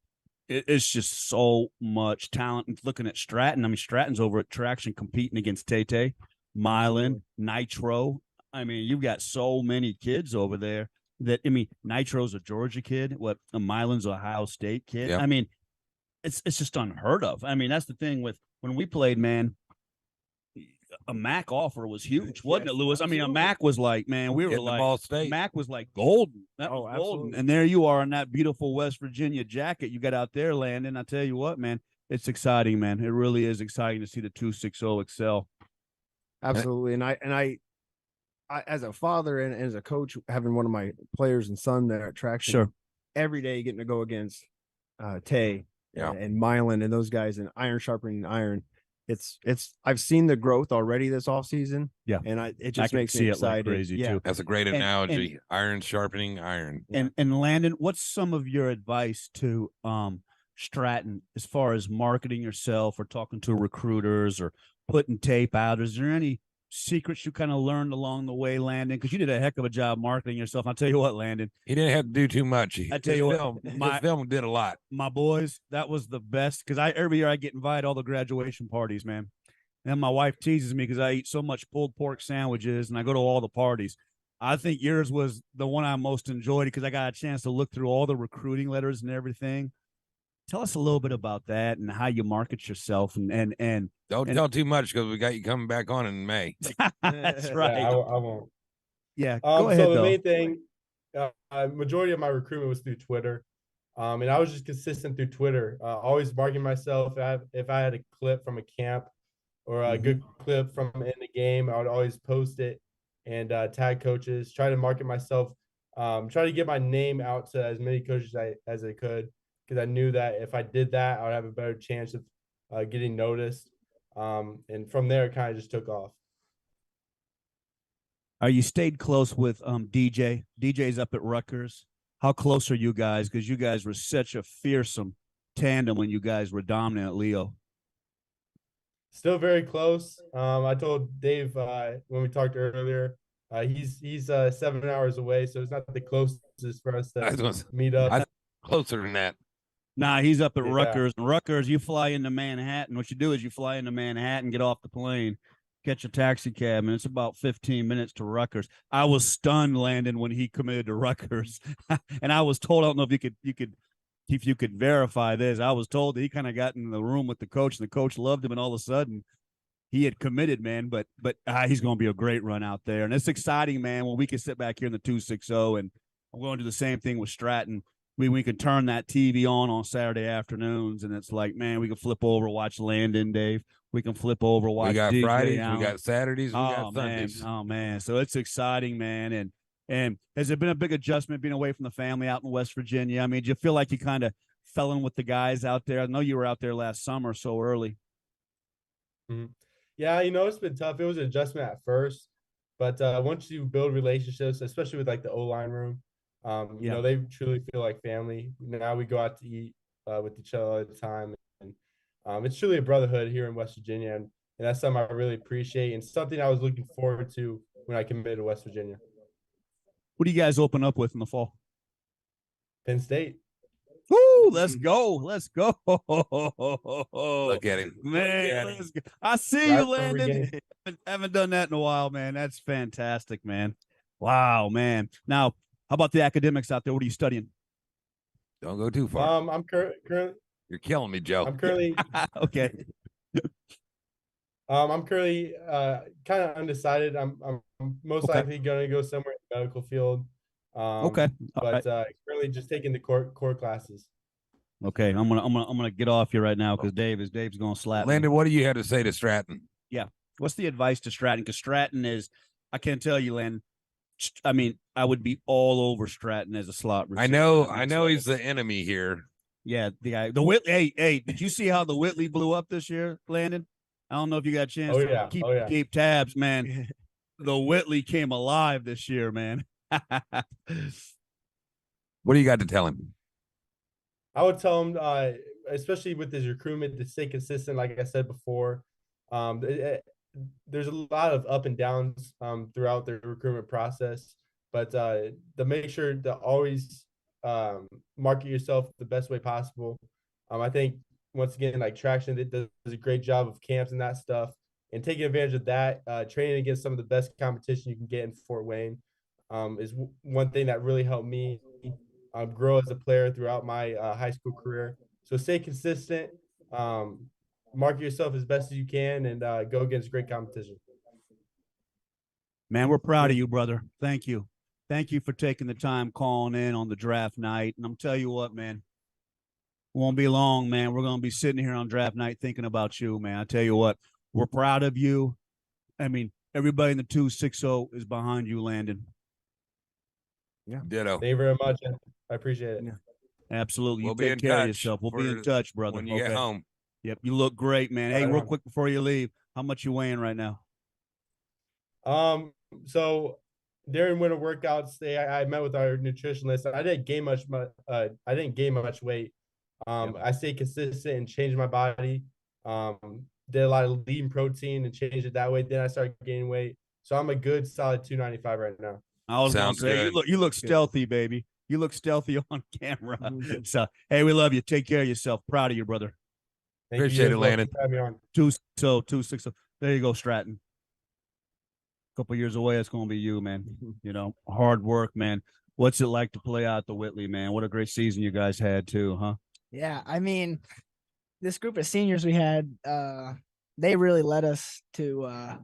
Speaker 2: it's just so much talent. And looking at Stratton, I mean, Stratton's over at Traction competing against Tay, Milan, Nitro. I mean, you've got so many kids over there that, I mean, Nitro's a Georgia kid. Milan's a Ohio State kid.
Speaker 4: Yep.
Speaker 2: I mean, it's just unheard of. I mean, that's the thing with when we played, man. A MAC offer was huge, wasn't it, Lewis?
Speaker 3: Absolutely.
Speaker 2: I mean, a MAC was like, man, we were
Speaker 4: Getting
Speaker 2: like,
Speaker 4: Ball State.
Speaker 2: MAC was like golden. That was golden.
Speaker 3: Absolutely.
Speaker 2: And there you are in that beautiful West Virginia jacket you got out there, Landon. I tell you what, man, it's exciting, man. It really is exciting to see the 260 excel.
Speaker 3: Absolutely. And I as a father and as a coach, having one of my players and son there at Traction, every day getting to go against Tay and Milan and those guys and iron sharpening iron. I've seen the growth already this offseason.
Speaker 2: Yeah.
Speaker 3: And it just makes me excited.
Speaker 2: Like crazy too.
Speaker 4: That's a great analogy. Iron sharpening iron.
Speaker 2: And Landon, what's some of your advice to Stratton as far as marketing yourself or talking to recruiters or putting tape out? Is there any secrets you kind of learned along the way, Landon? Because you did a heck of a job marketing yourself. I'll tell you what, Landon.
Speaker 4: He didn't have to do too much.
Speaker 2: I tell you
Speaker 4: what, his film did a lot.
Speaker 2: My boys, that was the best because every year I get invited to all the graduation parties, man. And my wife teases me because I eat so much pulled pork sandwiches and I go to all the parties. I think yours was the one I most enjoyed because I got a chance to look through all the recruiting letters and everything. Tell us a little bit about that and how you market yourself and
Speaker 4: don't tell too much because we got you coming back on in May.
Speaker 2: That's right.
Speaker 17: Yeah, I won't.
Speaker 2: Yeah, go ahead.
Speaker 17: So the main thing, majority of my recruitment was through Twitter, and I was just consistent through Twitter. Always marking myself. If I had a clip from a camp or a good clip from in the game, I would always post it and tag coaches. Try to market myself. Try to get my name out to as many coaches as I could. Because I knew that if I did that, I would have a better chance of getting noticed. And from there, it kind of just took off.
Speaker 2: Are you stayed close with DJ? DJ's up at Rutgers. How close are you guys? Because you guys were such a fearsome tandem when you guys were dominant at Leo.
Speaker 17: Still very close. I told Dave when we talked earlier, he's 7 hours away, so it's not the closest for us to meet up.
Speaker 4: Closer than that.
Speaker 2: Nah, he's up at Rutgers. And Rutgers, you fly into Manhattan. What you do is you fly into Manhattan, get off the plane, catch a taxi cab, and it's about 15 minutes to Rutgers. I was stunned, Landon, when he committed to Rutgers. And I was told, I don't know if you could verify this. I was told that he kind of got in the room with the coach, and the coach loved him, and all of a sudden he had committed, man. But he's going to be a great run out there, and it's exciting, man. When we can sit back here in the 260, and I'm going to do the same thing with Stratton. We can turn that TV on Saturday afternoons, and it's like, man, we can flip over, watch Landon, Dave. We can flip over, watch.
Speaker 4: We got
Speaker 2: DJ
Speaker 4: Fridays,
Speaker 2: Allen.
Speaker 4: we got Saturdays, we got Sundays.
Speaker 2: Man. Oh man, so it's exciting, man. And has it been a big adjustment being away from the family out in West Virginia? I mean, do you feel like you kind of fell in with the guys out there? I know you were out there last summer so early.
Speaker 17: Mm-hmm. Yeah, it's been tough. It was an adjustment at first, but once you build relationships, especially with like the O-line room, they truly feel like family. Now we go out to eat with each other all the time, and it's truly a brotherhood here in West Virginia, and that's something I really appreciate and something I was looking forward to when I committed to West Virginia.
Speaker 2: What do you guys open up with in the fall?
Speaker 17: Penn State.
Speaker 2: Woo, let's go. Let's go.
Speaker 4: Look at him.
Speaker 2: Man, let's go. I see you, Landon. Haven't done that in a while, man. That's fantastic, man. Wow, man. Now, how about the academics out there? What are you studying?
Speaker 4: Don't go too far.
Speaker 17: I'm currently.
Speaker 4: You're killing me, Joe.
Speaker 17: I'm currently.
Speaker 2: Okay.
Speaker 17: I'm currently kind of undecided. I'm most likely going to go somewhere in the medical field.
Speaker 2: Okay.
Speaker 17: But currently just taking the core classes.
Speaker 2: Okay, I'm gonna get off here right now because Dave's gonna slap
Speaker 4: Landon,
Speaker 2: me.
Speaker 4: what do you have to say to Stratton?
Speaker 2: Yeah. What's the advice to Stratton? Because Stratton is, I can't tell you, Landon. I mean, I would be all over Stratton as a slot receiver.
Speaker 4: I know he's the enemy here.
Speaker 2: Yeah, the guy, the Whitley. Hey, did you see how the Whitley blew up this year, Landon? I don't know if you got a chance to keep tabs, man. The Whitley came alive this year, man.
Speaker 4: What do you got to tell him?
Speaker 17: I would tell him, especially with his recruitment, to stay consistent. Like I said before, there's a lot of up and downs throughout the recruitment process, but to make sure to always market yourself the best way possible. I think once again, like Traction, it does a great job of camps and that stuff, and taking advantage of that. Training against some of the best competition you can get in Fort Wayne is one thing that really helped me grow as a player throughout my high school career. So stay consistent, market yourself as best as you can, and go against great competition.
Speaker 2: Man, we're proud of you, brother. Thank you. Thank you for taking the time calling in on the draft night. And I'm telling you what, man, it won't be long, man. We're going to be sitting here on draft night thinking about you, man. I tell you what, we're proud of you. I mean, everybody in the 260 is behind you, Landon.
Speaker 4: Yeah. Ditto.
Speaker 17: Thank you very much. I appreciate it.
Speaker 2: Yeah. Absolutely.
Speaker 4: We'll
Speaker 2: You
Speaker 4: be
Speaker 2: take
Speaker 4: in
Speaker 2: care of
Speaker 4: touch
Speaker 2: yourself. We'll be in touch, brother.
Speaker 4: When you get home.
Speaker 2: Yep. You look great, man. Hey, real quick before you leave, how much you weighing right now?
Speaker 17: So during winter workouts, I met with our nutritionist. I didn't gain much weight. I stayed consistent and changed my body. Did a lot of lean protein and changed it that way. Then I started gaining weight. So I'm a good solid 295 right now.
Speaker 2: I was going to say, you look stealthy, baby. You look stealthy on camera. So, hey, we love you. Take care of yourself. Proud of you, brother.
Speaker 4: Appreciate it, Landon.
Speaker 2: 260. There you go, Stratton. A couple years away, it's going to be you, man. Hard work, man. What's it like to play out the Whitley, man? What a great season you guys had, too, huh?
Speaker 18: Yeah, I mean, this group of seniors we had, they really led us to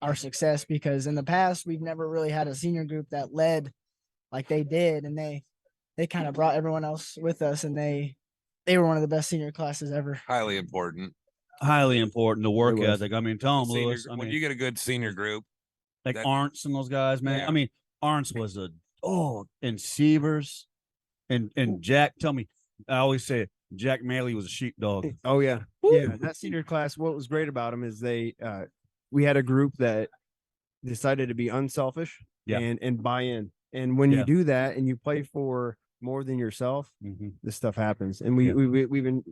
Speaker 18: our success, because in the past, we've never really had a senior group that led like they did, and they kind of brought everyone else with us, and they were one of the best senior classes ever.
Speaker 4: Highly important.
Speaker 2: The work ethic. I mean, tell them, Lewis.
Speaker 4: When you get a good senior group,
Speaker 2: like Arntz and those guys, man.
Speaker 4: Yeah.
Speaker 2: I mean, Arntz was and Sievers and Jack. Tell me, I always say Jack Maley was a sheepdog.
Speaker 19: Oh yeah, yeah. That senior class. What was great about them is we had a group that decided to be unselfish and buy in. And when you do that and you play for more than yourself, this stuff happens. And we've been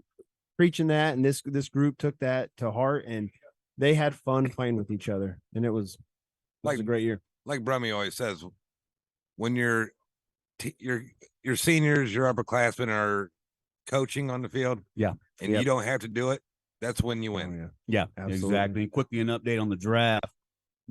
Speaker 19: preaching that, and this group took that to heart, and they had fun playing with each other, and it was a great year.
Speaker 4: Like Brummy always says, when your seniors, your upperclassmen are coaching on the field, and you don't have to do it, that's when you win.
Speaker 2: Yeah,
Speaker 19: Absolutely.
Speaker 2: exactly. Quickly an update on the draft.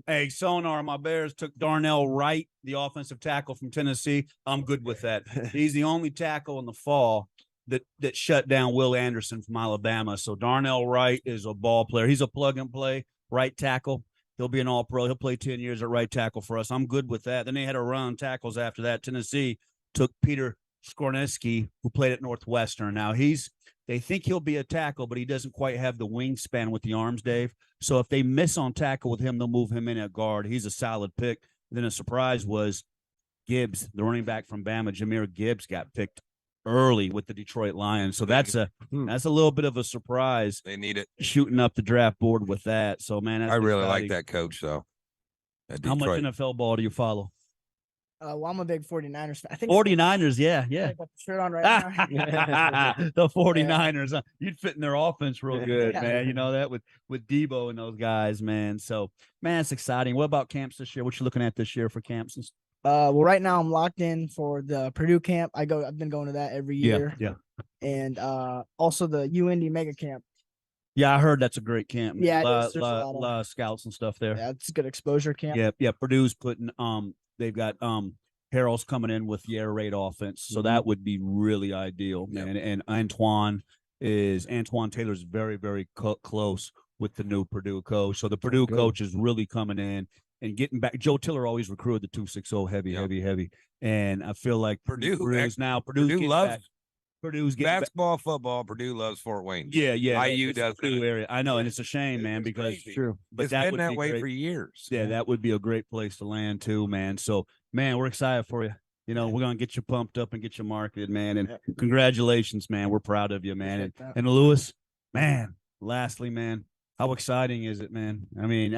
Speaker 2: Hey, Sonar, my Bears took Darnell Wright, the offensive tackle from Tennessee. I'm good with that. He's the only tackle in the fall that shut down Will Anderson from Alabama. So Darnell Wright is a ball player. He's a plug and play right tackle. He'll be an all-pro. He'll play 10 years at right tackle for us. I'm good with that. Then they had to run tackles after that. Tennessee took Peter Skorneski, who played at Northwestern. Now they think he'll be a tackle, but he doesn't quite have the wingspan with the arms, Dave. So if they miss on tackle with him, they'll move him in at guard. He's a solid pick. Then a surprise was Gibbs, the running back from Bama. Jahmyr Gibbs got picked early with the Detroit Lions. So that's a little bit of a surprise.
Speaker 4: They need it.
Speaker 2: Shooting up the draft board with that. So, man, that's
Speaker 4: I really
Speaker 2: exciting.
Speaker 4: like that coach, though.
Speaker 2: How much NFL ball do you follow?
Speaker 18: Well, I'm a big 49ers fan. I think
Speaker 2: 49ers, yeah.
Speaker 18: I got the shirt on right now.
Speaker 2: The 49ers. You'd fit in their offense real good,
Speaker 18: Yeah.
Speaker 2: man. You know that with Debo and those guys, man. So, man, it's exciting. What about camps this year? What you looking at this year for camps?
Speaker 18: Well, right now I'm locked in for the Purdue camp. I've been going to that every year.
Speaker 2: Yeah.
Speaker 18: And also the UIndy mega camp.
Speaker 2: Yeah, I heard that's a great camp.
Speaker 18: Yeah, it is.
Speaker 2: A lot of scouts and stuff there.
Speaker 18: Yeah, it's a good exposure camp.
Speaker 2: Yeah. Purdue's putting they've got Harrell's coming in with the air raid offense, so that would be really ideal, man. And Antoine Taylor's very, very close with the new Purdue coach. So the Purdue coach is really coming in and getting back. Joe Tiller always recruited the 260 heavy, and I feel like Purdue loves Purdue's getting
Speaker 4: basketball, football. Purdue loves Fort Wayne.
Speaker 2: Yeah.
Speaker 4: IU does
Speaker 2: Purdue area. I know, and it's a shame, man, because but
Speaker 4: it's
Speaker 2: that
Speaker 4: been
Speaker 2: would
Speaker 4: that
Speaker 2: be
Speaker 4: way
Speaker 2: great.
Speaker 4: for years.
Speaker 2: Yeah, that would be a great place to land too, man. So, man, we're excited for you. You know, we're gonna get you pumped up and get you marketed, man. And congratulations, man. We're proud of you, man. And Lewis, man. Lastly, man, how exciting is it, man? I mean,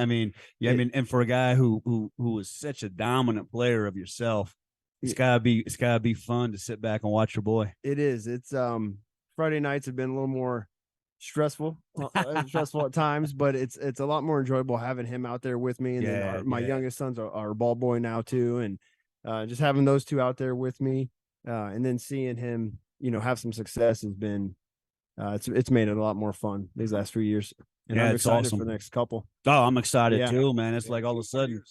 Speaker 2: and for a guy who is such a dominant player of yourself, it's gotta be fun to sit back and watch your boy.
Speaker 19: It is. It's Friday nights have been a little more stressful at times, but it's a lot more enjoyable having him out there with me. And then my youngest son's our ball boy now too, and just having those two out there with me, and then seeing him, have some success has been it's made it a lot more fun these last few years. And I'm
Speaker 2: it's
Speaker 19: excited
Speaker 2: awesome
Speaker 19: for the next couple.
Speaker 2: Oh, I'm excited too, man. It's like all of a sudden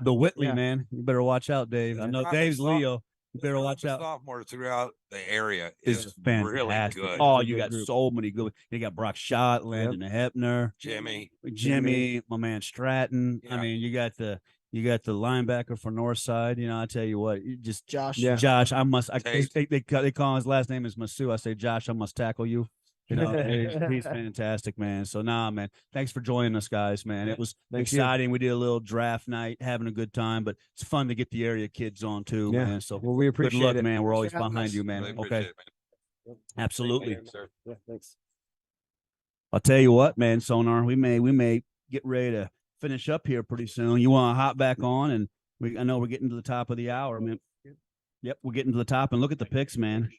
Speaker 2: the Whitley, man. You better watch out, Dave. I know Dave's Leo. You better watch out.
Speaker 4: Sophomores throughout the area
Speaker 2: is
Speaker 4: really
Speaker 2: fantastic.
Speaker 4: good.
Speaker 2: Oh, you got so many good. You got Brock Schott, Landon Hepner,
Speaker 4: Jimmy,
Speaker 2: my man Stratton. I mean, you got the linebacker for Northside. I tell you what, Josh. Josh, they call his last name is Masu. I say, Josh, I must tackle you. He's fantastic, man. So man, thanks for joining us, guys, man. It was exciting. We did a little draft night, having a good time, but it's fun to get the area kids on too, man. So
Speaker 19: we appreciate
Speaker 2: good luck,
Speaker 19: it,
Speaker 2: man. We're always behind you, man. Okay. Absolutely.
Speaker 19: Yeah, thanks.
Speaker 2: I'll tell you what, man, Sonar, we may get ready to finish up here pretty soon. You want to hop back on, and I know we're getting to the top of the hour, man. Yep, we're getting to the top, and look at the picks, man.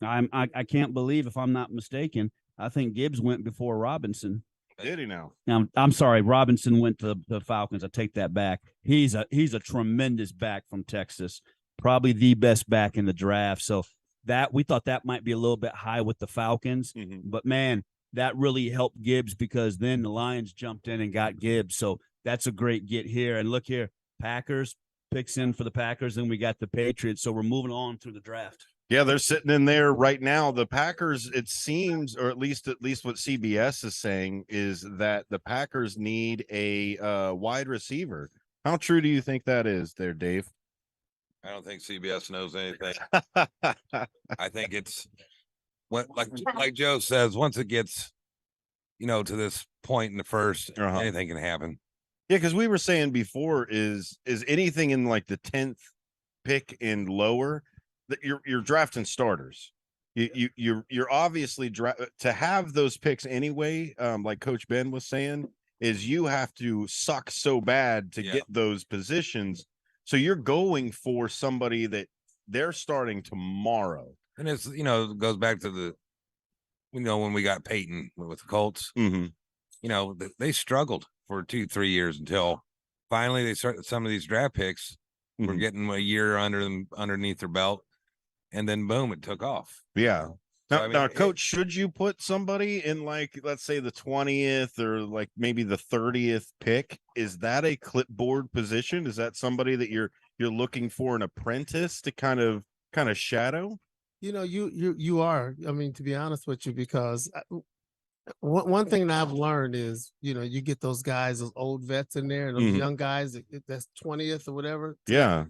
Speaker 2: I can't believe, if I'm not mistaken, I think Gibbs went before Robinson.
Speaker 9: Did he now?
Speaker 2: I'm sorry, Robinson went to the Falcons. I take that back. He's a tremendous back from Texas, probably the best back in the draft. So that we thought that might be a little bit high with the Falcons, but man, that really helped Gibbs because then the Lions jumped in and got Gibbs. So that's a great get here. And look here, Packers picks in for the Packers, and we got the Patriots. So we're moving on through the draft.
Speaker 9: Yeah, they're sitting in there right now. The Packers, it seems, or at least what CBS is saying, is that the Packers need a wide receiver. How true do you think that is there, Dave?
Speaker 4: I don't think CBS knows anything. I think it's like Joe says, once it gets, to this point in the first, anything can happen.
Speaker 9: Yeah, because we were saying before, is anything in like the 10th pick and lower, that you're drafting starters. You're obviously to have those picks anyway. Like Coach Ben was saying, is you have to suck so bad to get those positions. So you're going for somebody that they're starting tomorrow.
Speaker 4: And it's it goes back to when we got Peyton with the Colts. They struggled for 2-3 years until finally they started some of these draft picks. Were getting a year underneath their belt. And then boom, it took off.
Speaker 9: Yeah. Now, Coach, should you put somebody in, like, let's say the 20th or like maybe the 30th pick? Is that a clipboard position? Is that somebody that you're looking for an apprentice to kind of shadow?
Speaker 13: You are. I mean, to be honest with you, because one thing that I've learned is, you get those guys, those old vets in there, and those young guys that's 20th or whatever.
Speaker 9: Yeah.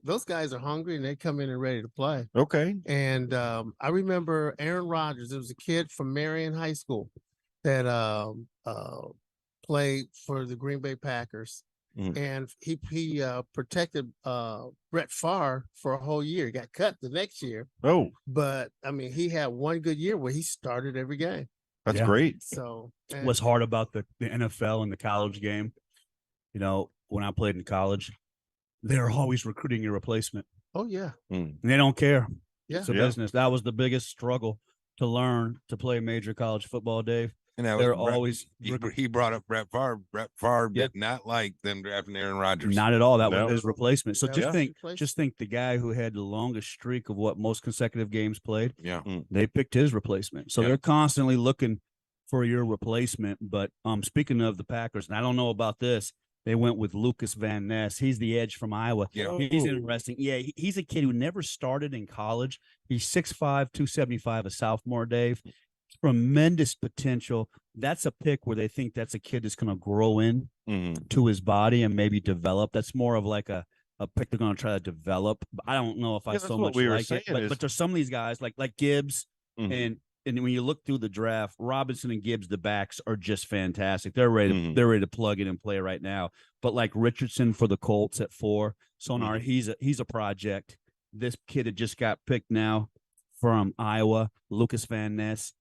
Speaker 13: Those guys are hungry and they come in and ready to play.
Speaker 9: Okay.
Speaker 13: And I remember Aaron Rodgers. There was a kid from Marion High School that played for the Green Bay Packers. And he protected Brett Favre for a whole year. He got cut the next year.
Speaker 9: Oh.
Speaker 13: But I mean, he had one good year where he started every game.
Speaker 9: That's great.
Speaker 13: So
Speaker 2: what's hard about the NFL and the college game, when I played in college, they're always recruiting your replacement.
Speaker 13: Oh, yeah.
Speaker 2: And they don't care.
Speaker 13: Yeah.
Speaker 2: It's a business. That was the biggest struggle to learn to play major college football, Dave.
Speaker 4: And that
Speaker 2: they're
Speaker 4: was
Speaker 2: always
Speaker 4: he brought up Brett Favre. Brett Favre did not like them drafting Aaron Rodgers.
Speaker 2: Not at all. That was his replacement. So
Speaker 13: That
Speaker 2: just think the guy who had the longest streak of most consecutive games played.
Speaker 4: Yeah.
Speaker 2: They picked his replacement. So they're constantly looking for your replacement. But speaking of the Packers, and I don't know about this, they went with Lucas Van Ness. He's the edge from Iowa.
Speaker 4: Yeah.
Speaker 2: He's interesting. Yeah, he's a kid who never started in college. He's 6'5", 275, a sophomore, Dave. Tremendous potential. That's a pick where they think that's a kid that's going to grow in to his body and maybe develop. That's more of like a pick they're going to try to develop. I don't know if I so much like it, but there's some of these guys like Gibbs and when you look through the draft, Robinson and Gibbs, the backs are just fantastic. They're ready. They're ready to plug in and play right now. But like Richardson for the Colts at 4, Sonar, he's a project. This kid had just got picked now from Iowa, Lucas Van Ness.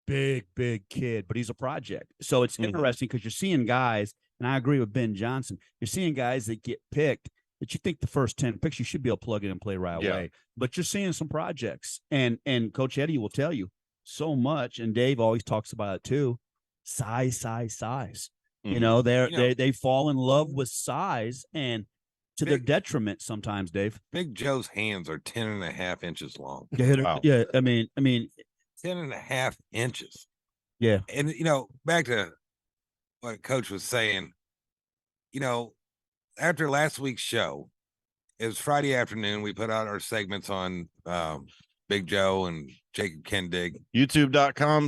Speaker 2: Big kid, but he's a project. So it's interesting because you're seeing guys, and I agree with Ben Johnson. You're seeing guys that get picked that you think the first 10 picks you should be able to plug in and play right away. But you're seeing some projects, and Coach Eddie will tell you so much, and Dave always talks about it too. Size. They fall in love with size, and to their detriment sometimes, Dave.
Speaker 4: Big Joe's hands are 10.5 inches long.
Speaker 2: Yeah, I mean
Speaker 4: 10.5 inches.
Speaker 2: Yeah.
Speaker 4: And, back to what Coach was saying, after last week's show, it was Friday afternoon. We put out our segments on Big Joe and Jacob Kendig.
Speaker 9: YouTube.com/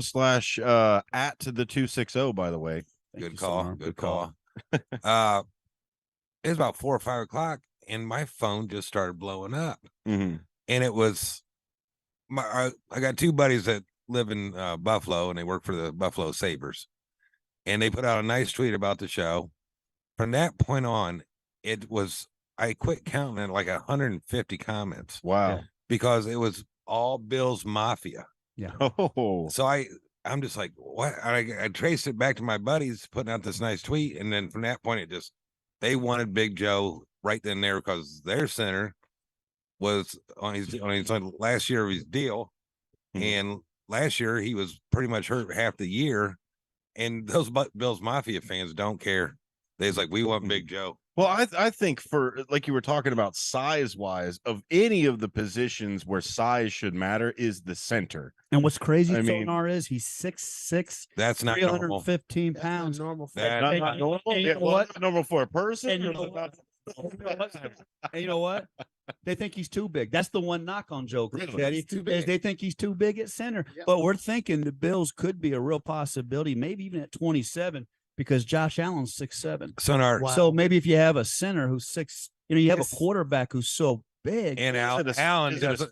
Speaker 9: at the 260, by the way.
Speaker 4: Good call. Good call. It was about 4 or 5 o'clock, and my phone just started blowing up. And it was I got 2 buddies that live in Buffalo, and they work for the Buffalo Sabres. And they put out a nice tweet about the show. From that point on, I quit counting at like 150 comments.
Speaker 9: Wow.
Speaker 4: Because it was all Bills Mafia.
Speaker 2: Yeah.
Speaker 9: Oh.
Speaker 4: So I'm just like, what? I traced it back to my buddies putting out this nice tweet. And then from that point, they wanted Big Joe right then and there because their center was on his last year of his deal. And last year he was pretty much hurt half the year. And those Bills Mafia fans don't care. They're like, we want Big Joe.
Speaker 9: Well, I think for, like you were talking about size-wise, of any of the positions where size should matter is the center.
Speaker 2: And what's crazy, Sonar, is he's 6'6".
Speaker 4: That's not
Speaker 2: 315 pounds.
Speaker 13: Normal.
Speaker 9: That's not normal. Not normal for a person.
Speaker 2: And you know what? They think he's too big. That's the one knock on Joe Eddie, is they think he's too big at center. Yeah. But we're thinking the Bills could be a real possibility, maybe even at 27, because Josh Allen's 6'7".
Speaker 4: Sonar.
Speaker 2: Wow. So maybe if you have a center who's 6, you have a quarterback who's so big.
Speaker 4: And Allen doesn't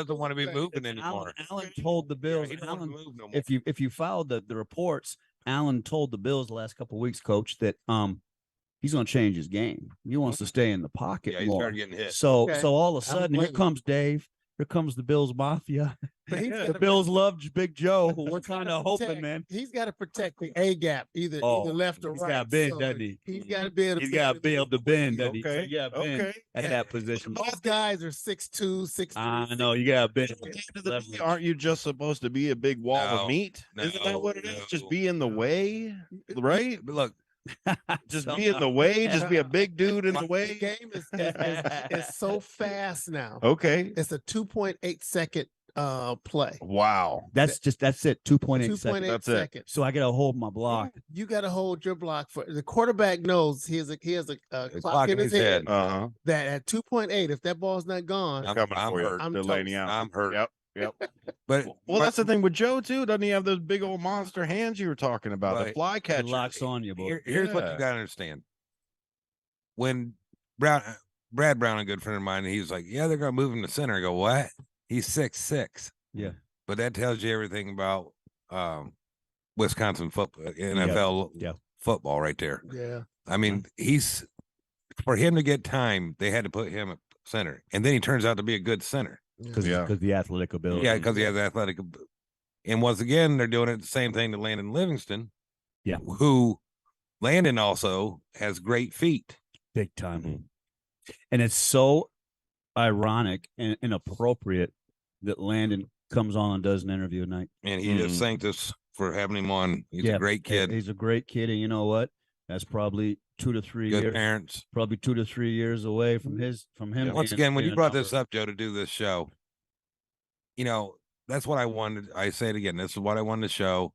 Speaker 4: want to be moving anymore.
Speaker 2: Allen told the Bills. Allen, if you followed the reports, Allen told the Bills the last couple of weeks, Coach, that he's going to change his game. He wants to stay in the pocket
Speaker 4: he
Speaker 2: more.
Speaker 4: started getting hit.
Speaker 2: So all of a sudden, here comes Dave. Here comes the Bills Mafia. The Bills love Big Joe. We're kind of hoping, man.
Speaker 13: He's got to protect the A gap, either left or right.
Speaker 2: He's got to bend, doesn't he?
Speaker 13: He's got to be able to.
Speaker 2: He's got to be able to bend, doesn't he?
Speaker 9: Okay.
Speaker 2: Yeah, bend at that position.
Speaker 13: Those guys are 6'2", 6'3".
Speaker 2: I know you got to bend.
Speaker 9: Aren't you just supposed to be a big wall of meat? Isn't that what it is? Just be in the way, right?
Speaker 4: But look.
Speaker 9: Just be in the way, just be a big dude in the way.
Speaker 13: The game is so fast now.
Speaker 9: Okay.
Speaker 13: It's a 2.8 second play.
Speaker 9: Wow.
Speaker 2: That's it. 2.8
Speaker 13: 2.8
Speaker 2: seconds.
Speaker 9: That's it.
Speaker 13: seconds.
Speaker 2: So I got to hold my block.
Speaker 13: You got to hold your block for the quarterback knows he has a clock in his head
Speaker 9: Uh-huh.
Speaker 13: that at 2.8, if that ball's not gone,
Speaker 9: I'm hurt.
Speaker 13: I'm
Speaker 9: They're laying
Speaker 13: toast.
Speaker 9: out.
Speaker 4: I'm hurt.
Speaker 9: Yep.
Speaker 4: But
Speaker 9: Well, that's the thing with Joe too. Doesn't he have those big old monster hands you were talking about? The
Speaker 4: Right.
Speaker 9: fly catcher.
Speaker 2: It locks on you, boy.
Speaker 4: Here's what you got to understand. When Brad Brown, a good friend of mine, he's like, yeah, they're going to move him to center. I go, what? He's 6'6".
Speaker 2: Yeah.
Speaker 4: But that tells you everything about Wisconsin football, NFL football right there.
Speaker 13: Yeah.
Speaker 4: I mean, for him to get time, they had to put him at center. And then he turns out to be a good center.
Speaker 2: Because the athletic ability.
Speaker 4: Yeah, because he has athletic. And once again, they're doing it the same thing to Landon Livingston.
Speaker 2: Yeah.
Speaker 4: Who Landon also has great feet.
Speaker 2: Big time. And it's so ironic and inappropriate that Landon comes on and does an interview tonight.
Speaker 4: And he just thanked us for having him on. He's a great kid.
Speaker 2: He's a great kid. And you know what? That's probably 2 to 3
Speaker 4: Good
Speaker 2: years.
Speaker 4: parents.
Speaker 2: Probably 2 to 3 years away from him.
Speaker 4: Once again, when you brought this up, Joe, to do this show, that's what I wanted. I say it again. This is what I wanted to show.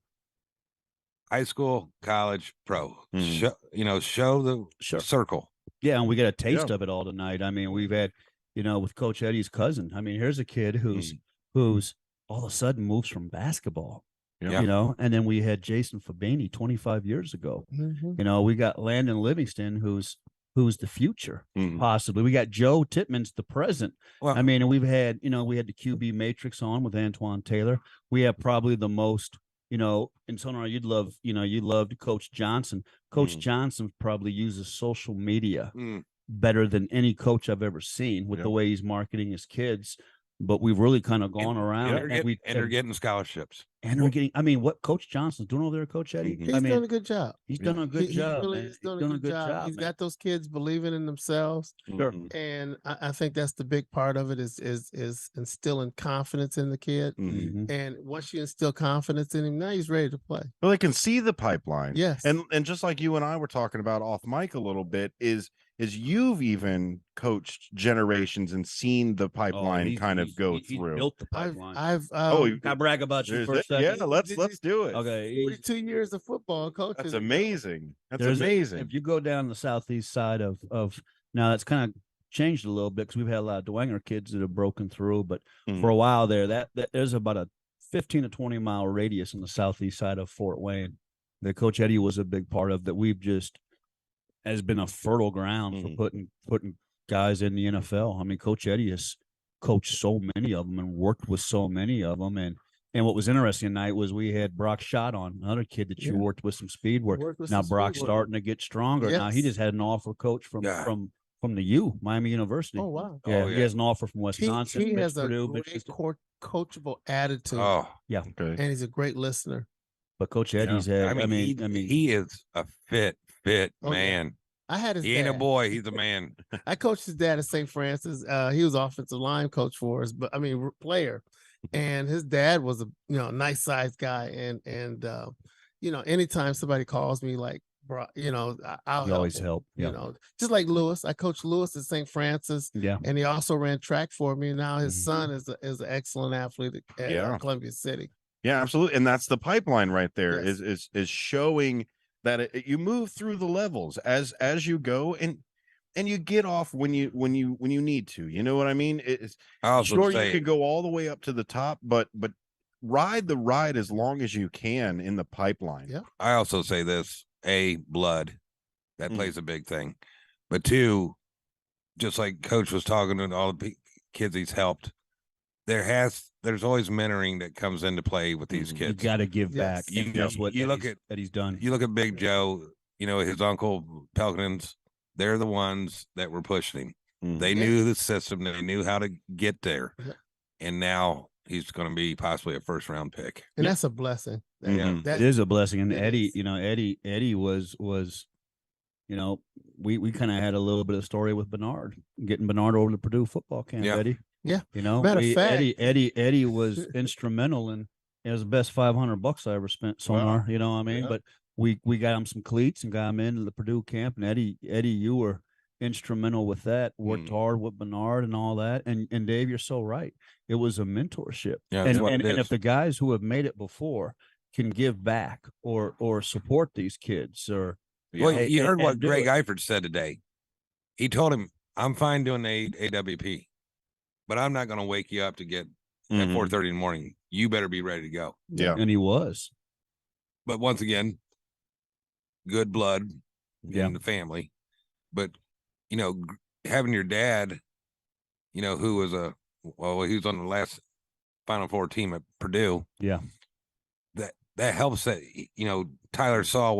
Speaker 4: High school, college, pro. Show the circle.
Speaker 2: Yeah, and we got a taste of it all tonight. I mean, we've had, with Coach Eddie's cousin. I mean, here's a kid who's all of a sudden moves from basketball. And then we had Jason Fabini 25 years ago. We got Landon Livingston, who's the future, possibly. We got Joe Tittman's the present.
Speaker 4: Well,
Speaker 2: I mean, we've had, we had the QB matrix on with Antoine Taylor. We have probably the most, and Sonar, you'd love Coach Johnson. Coach Johnson probably uses social media better than any coach I've ever seen with the way he's marketing his kids. But we've really kind of gone around,
Speaker 4: and they're getting scholarships.
Speaker 2: And we're getting. I mean, what Coach Johnson's doing over there, Coach Eddie?
Speaker 13: He's done a good job.
Speaker 2: He's done a good job.
Speaker 13: He's done a good job. He's got those kids believing in themselves.
Speaker 2: Sure.
Speaker 13: And I think that's the big part of it is instilling confidence in the kid. And once you instill confidence in him, now he's ready to play.
Speaker 9: Well, they can see the pipeline.
Speaker 13: Yes.
Speaker 9: And just like you and I were talking about off mic a little bit, is you've even coached generations and seen the pipeline go through.
Speaker 2: Built the pipeline.
Speaker 13: Can
Speaker 2: I brag about you for a second?
Speaker 9: Yeah, let's do it.
Speaker 2: Okay.
Speaker 13: 42 years of football coaching.
Speaker 9: That's amazing. Amazing.
Speaker 2: If you go down the southeast side of now, that's kind of changed a little bit because we've had a lot of Dwenger kids that have broken through, but for a while there, that there's about a 15 to 20 mile radius on the southeast side of Fort Wayne that Coach Eddie was a big part of, that we've just has been a fertile ground for putting guys in the NFL. I mean, Coach Eddie has coached so many of them and worked with so many of them. And what was interesting tonight was we had Brock Schott on, another kid that you worked with some speed work. Now Brock's starting to get stronger. Now he just had an offer, coach, from the U, Miami University.
Speaker 13: Oh, wow.
Speaker 2: Yeah, he has an offer from Wisconsin.
Speaker 13: He has
Speaker 2: Purdue,
Speaker 13: a great coachable attitude.
Speaker 4: Oh,
Speaker 2: yeah.
Speaker 13: And he's a great listener.
Speaker 2: But Coach Eddie's had,
Speaker 4: he is a fit man.
Speaker 13: I had his
Speaker 2: He
Speaker 13: dad.
Speaker 2: ain't a boy. He's a man.
Speaker 13: I coached his dad at St. Francis. He was offensive line coach for us, player. And his dad was a nice sized guy. And anytime somebody calls me, like, bro, I'll
Speaker 2: always help.
Speaker 13: Just like Lewis. I coached Lewis at St. Francis.
Speaker 2: Yeah.
Speaker 13: And he also ran track for me. Now his son is an excellent athlete at Columbia City.
Speaker 9: Yeah, absolutely. And that's the pipeline right there.
Speaker 13: Yes.
Speaker 9: Is showing that you move through the levels as you go, and you get off when you need to. You know what I mean? It's sure you could go all the way up to the top, but ride the ride as long as you can in the pipeline.
Speaker 13: Yeah.
Speaker 4: I also say this: blood that plays a big thing, but two, just like Coach was talking to all the kids he's helped, there's always mentoring that comes into play with these kids.
Speaker 2: You got to give back. That's what
Speaker 4: you look at
Speaker 2: that he's done.
Speaker 4: You look at Big Joe, his uncle Pelkins, they're the ones that were pushing him. They knew the system, they knew how to get there. And now he's going to be possibly a first round pick.
Speaker 13: And that's a blessing.
Speaker 2: It is a blessing. And Eddie, Eddie was, we kind of had a little bit of story with Bernard, getting Bernard over to Purdue football camp, Eddie.
Speaker 13: Yeah.
Speaker 2: Matter of fact, Eddie was instrumental in, it was the best $500 I ever spent Sonar, but we got him some cleats and got him into the Purdue camp. And Eddie, you were instrumental with that. Worked hard with Bernard and all that. And Dave, you're so right. It was a mentorship.
Speaker 4: Yeah, that's what it
Speaker 2: and
Speaker 4: is.
Speaker 2: if the guys who have made it before can give back or support these kids, or
Speaker 4: Well, you heard what
Speaker 2: do
Speaker 4: Greg
Speaker 2: it.
Speaker 4: Eifert said today. He told him, "I'm fine doing the AWP, but I'm not going to wake you up to get at 4:30 in the morning. You better be ready to go."
Speaker 9: Yeah.
Speaker 2: And he was.
Speaker 4: But once again, good blood
Speaker 2: Yeah.
Speaker 4: in the family. But, you know, having your dad, you know, who was he was on the last Final Four team at Purdue.
Speaker 2: Yeah.
Speaker 4: That helps that, you know, Tyler saw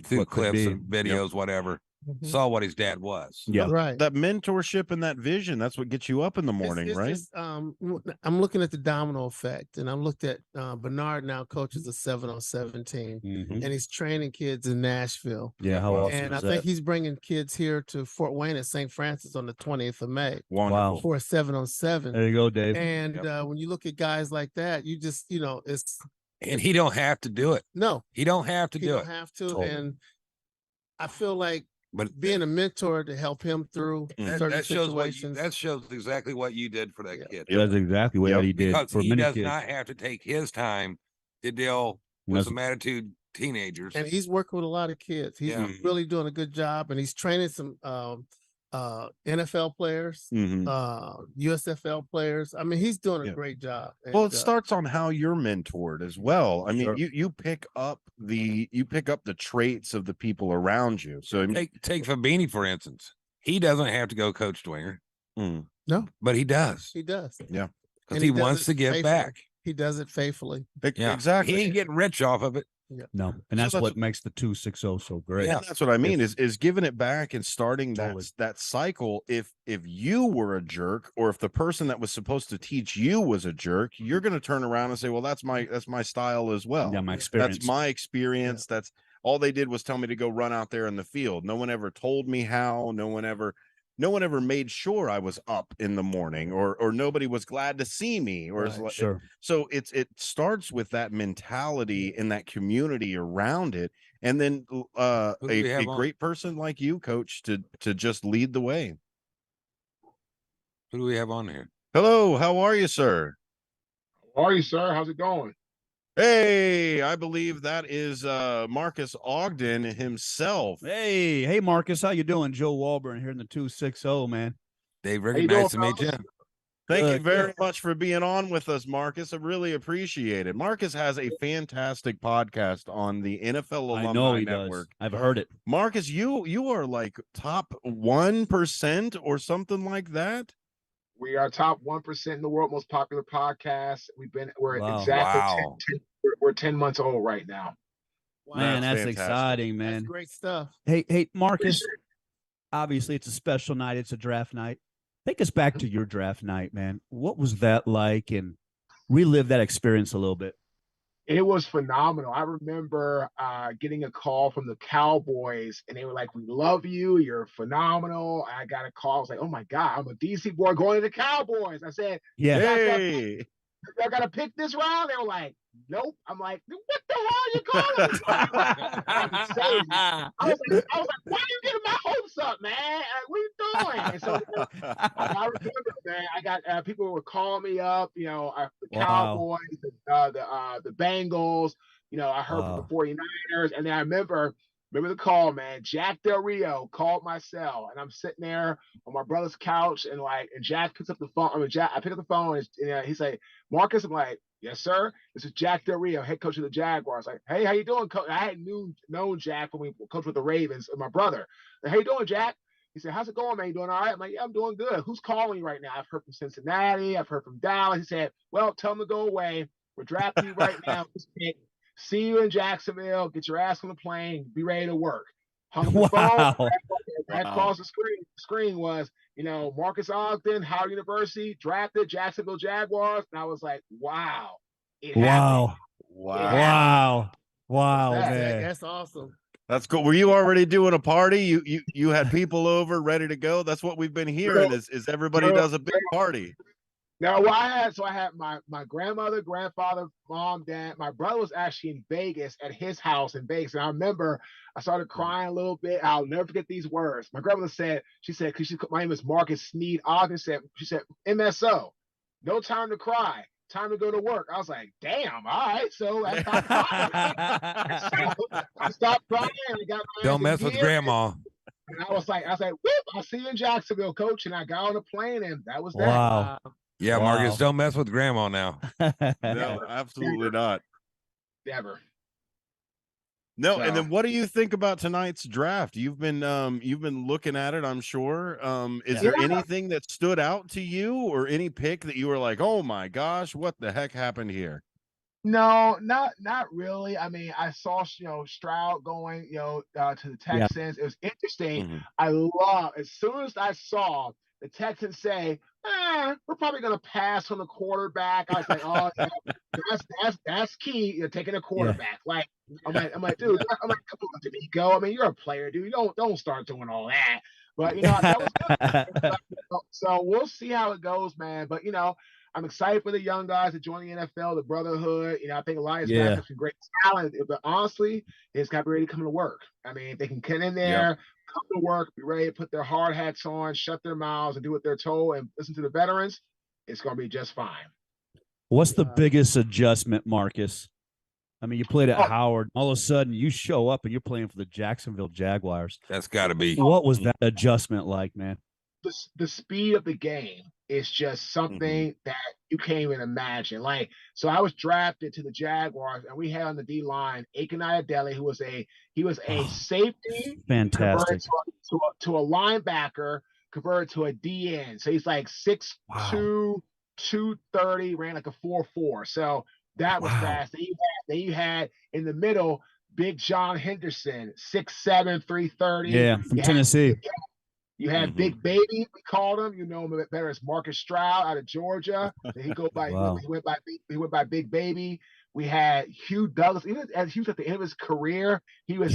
Speaker 4: through
Speaker 2: What could
Speaker 4: clips
Speaker 2: be.
Speaker 4: and videos, whatever, saw what his dad was.
Speaker 2: Yeah.
Speaker 13: Right.
Speaker 9: That mentorship and that vision, that's what gets you up in the morning,
Speaker 13: It's
Speaker 9: right?
Speaker 13: just, I'm looking at the domino effect, and I'm looked at Bernard now coaches a 7-on-7 team,
Speaker 2: Mhm.
Speaker 13: and he's training kids in Nashville.
Speaker 2: Yeah, how awesome
Speaker 13: And
Speaker 2: is
Speaker 13: I think
Speaker 2: that?
Speaker 13: he's bringing kids here to Fort Wayne at St. Francis on the 20th of May.
Speaker 2: Wow.
Speaker 13: For a 7-on-7.
Speaker 2: There you go, Dave.
Speaker 13: And when you look at guys like that, you just, it's
Speaker 4: And he don't have to do it.
Speaker 13: no,
Speaker 4: He don't have to
Speaker 13: he
Speaker 4: do
Speaker 13: don't
Speaker 4: it.
Speaker 13: have to.
Speaker 4: Totally.
Speaker 13: And I feel like
Speaker 4: But
Speaker 13: being a mentor to help him through certain
Speaker 4: that shows
Speaker 13: situations.
Speaker 4: that shows exactly what you did for that kid.
Speaker 2: That's exactly what he did
Speaker 4: Because
Speaker 2: for
Speaker 4: he
Speaker 2: many
Speaker 4: does
Speaker 2: kids.
Speaker 4: not have to take his time to deal with some attitude teenagers.
Speaker 13: And he's working with a lot of kids. He's
Speaker 4: Yeah.
Speaker 13: really doing a good job, and he's training some NFL players, USFL players. I mean, he's doing a great job.
Speaker 9: Well,
Speaker 13: And,
Speaker 9: it starts on how you're mentored as well. I mean,
Speaker 2: Sure.
Speaker 9: you pick up the traits of the people around you. So I mean,
Speaker 4: Take Fabini, for instance. He doesn't have to go coach Dwinger.
Speaker 13: No,
Speaker 4: but he does.
Speaker 13: he does.
Speaker 9: Yeah.
Speaker 4: Because
Speaker 13: And
Speaker 4: he
Speaker 13: does
Speaker 4: wants
Speaker 13: it
Speaker 4: to give
Speaker 13: faithfully.
Speaker 4: back.
Speaker 13: He does it faithfully.
Speaker 4: Yeah.
Speaker 9: Exactly.
Speaker 4: He ain't getting rich off of it.
Speaker 2: No, and that's what makes the 260 so great.
Speaker 9: Yeah, that's what I mean. Is giving it back and starting that cycle. If you were a jerk, or if the person that was supposed to teach you was a jerk, you're going to turn around and say, "Well, that's my style as well.
Speaker 2: Yeah, my experience.
Speaker 9: That's my experience. That's all they did was tell me to go run out there in the field. No one ever told me how. No one ever made sure I was up in the morning, or nobody was glad to see me, or
Speaker 2: Sure.
Speaker 9: so it starts with that mentality and that community around it, and then a great person like you, Coach, to just lead the way.
Speaker 4: Who do we have on here?
Speaker 9: Hello, how are you, sir?
Speaker 20: How are you, sir? How's it going?
Speaker 9: Hey, I believe that is Marcus Ogden himself.
Speaker 2: Hey, Marcus, how you doing? Joe Walburn here in the 260, man.
Speaker 4: Dave,
Speaker 9: How
Speaker 4: very
Speaker 9: you
Speaker 4: nice
Speaker 9: doing,
Speaker 4: to meet you.
Speaker 9: fellas? Thank you very much for being on with us, Marcus. I really appreciate it. Marcus has a fantastic podcast on the NFL Alumni
Speaker 2: I know he
Speaker 9: Network.
Speaker 2: does. I've heard it.
Speaker 9: Marcus, you are like top 1% or something like that.
Speaker 20: We are top 1% in the world, most popular podcast. We're
Speaker 2: Wow.
Speaker 20: exactly
Speaker 2: Wow.
Speaker 20: 10 we're 10 months old right now.
Speaker 2: Man, that's
Speaker 9: fantastic.
Speaker 2: exciting, man.
Speaker 13: That's great stuff.
Speaker 2: Hey, Marcus. Obviously, it's a special night. It's a draft night. Take us back to your draft night, man. What was that like? And relive that experience a little bit.
Speaker 20: It was phenomenal. I remember getting a call from the Cowboys, and they were like, "We love you. You're phenomenal." I got a call. I was like, "Oh my God, I'm a DC boy going to the Cowboys." I said,
Speaker 2: Yeah.
Speaker 20: "Hey, y'all got to pick this round?" They were like, "Nope." I'm like, "What the hell are you calling me?" I was like, "Why are you getting my hopes up, man? What are you doing?" And so I remember, man, I got people were calling me up. The
Speaker 2: Wow.
Speaker 20: Cowboys, the Bengals. I heard from the 49ers, and then I remember the call, man. Jack Del Rio called my cell, and I'm sitting there on my brother's couch, and Jack picks up the phone. I pick up the phone, and he say, "Marcus," I'm like, "Yes, sir. This is Jack Del Rio, head coach of the Jaguars." Like, "Hey, how you doing, coach?" I hadn't known Jack when we coached with the Ravens, my brother. Like, "How you doing, Jack?" He said, "How's it going, man? You doing all right?" I'm like, "Yeah, I'm doing good. Who's calling you right now?" "I've heard from Cincinnati. I've heard from Dallas." He said, "Well, tell them to go away. We're drafting you right now. See you in Jacksonville. Get your ass on the plane. Be ready to work." Hung up the phone. That across the screen was, Marcus Ogden, Howard University, drafted Jacksonville Jaguars. And I was like, wow. It happened.
Speaker 2: Wow, man.
Speaker 13: That's awesome.
Speaker 9: That's cool. Were you already doing a party? You had people over ready to go? That's what we've been hearing is everybody does a big party.
Speaker 20: Now, what I had my grandmother, grandfather, mom, dad. My brother was actually in Vegas at his house in Vegas, and I remember I started crying a little bit. I'll never forget these words. My grandmother said, because my name is Marcus Sneed Ogden. She said, MSO, no time to cry, time to go to work. I was like, damn, all right. So I stopped crying. I stopped crying. And I got my
Speaker 4: Don't
Speaker 20: ass in
Speaker 4: mess with
Speaker 20: gear.
Speaker 4: grandma.
Speaker 20: And I was like, whoop, I'll see you in Jacksonville, coach. And I got on the plane, and that was that.
Speaker 2: Wow.
Speaker 4: Yeah,
Speaker 2: Wow.
Speaker 4: Marcus, don't mess with grandma now.
Speaker 9: No, absolutely not.
Speaker 20: Never.
Speaker 9: No,
Speaker 20: So-
Speaker 9: and then what do you think about tonight's draft? You've been looking at it, I'm sure. Is there anything that stood out to you, or any pick that you were like, oh my gosh, what the heck happened here?
Speaker 20: No, not really. I mean, I saw Stroud going to the Texans. It was interesting. I love as soon as I saw the Texans say, we're probably gonna pass on the quarterback. I was like, oh yeah, that's key. You're taking a quarterback. Like I'm like, dude, come on, D'Amico. I mean, you're a player, dude. Don't start doing all that. But that was good. So we'll see how it goes, man. But I'm excited for the young guys to join the NFL, the brotherhood. I think Elias Mack has some great talent, but honestly, it's got to be ready to come to work. I mean, if they can get in there, come to work, be ready to put their hard hats on, shut their mouths, and do what they're told, and listen to the veterans, it's going to be just fine.
Speaker 2: What's the biggest adjustment, Marcus? I mean, you played at Howard. All of a sudden, you show up and you're playing for the Jacksonville Jaguars.
Speaker 4: That's got to be.
Speaker 2: What was that adjustment like, man?
Speaker 20: The speed of the game is just something that you can't even imagine. Like, so I was drafted to the Jaguars, and we had on the D line Akinai Adeli, who was a safety,
Speaker 2: fantastic,
Speaker 20: converted to a linebacker, converted to a DN. So he's like 6'2", 230, ran like a 4.4. So that was fast. Then you had in the middle Big John Henderson, 6'7", 330.
Speaker 2: Yeah, from Tennessee.
Speaker 20: You had Big Baby, we called him. You know him better as Marcus Stroud out of Georgia. He went by Big Baby. We had Hugh Douglas. Even as he was at the end of his career, he
Speaker 2: was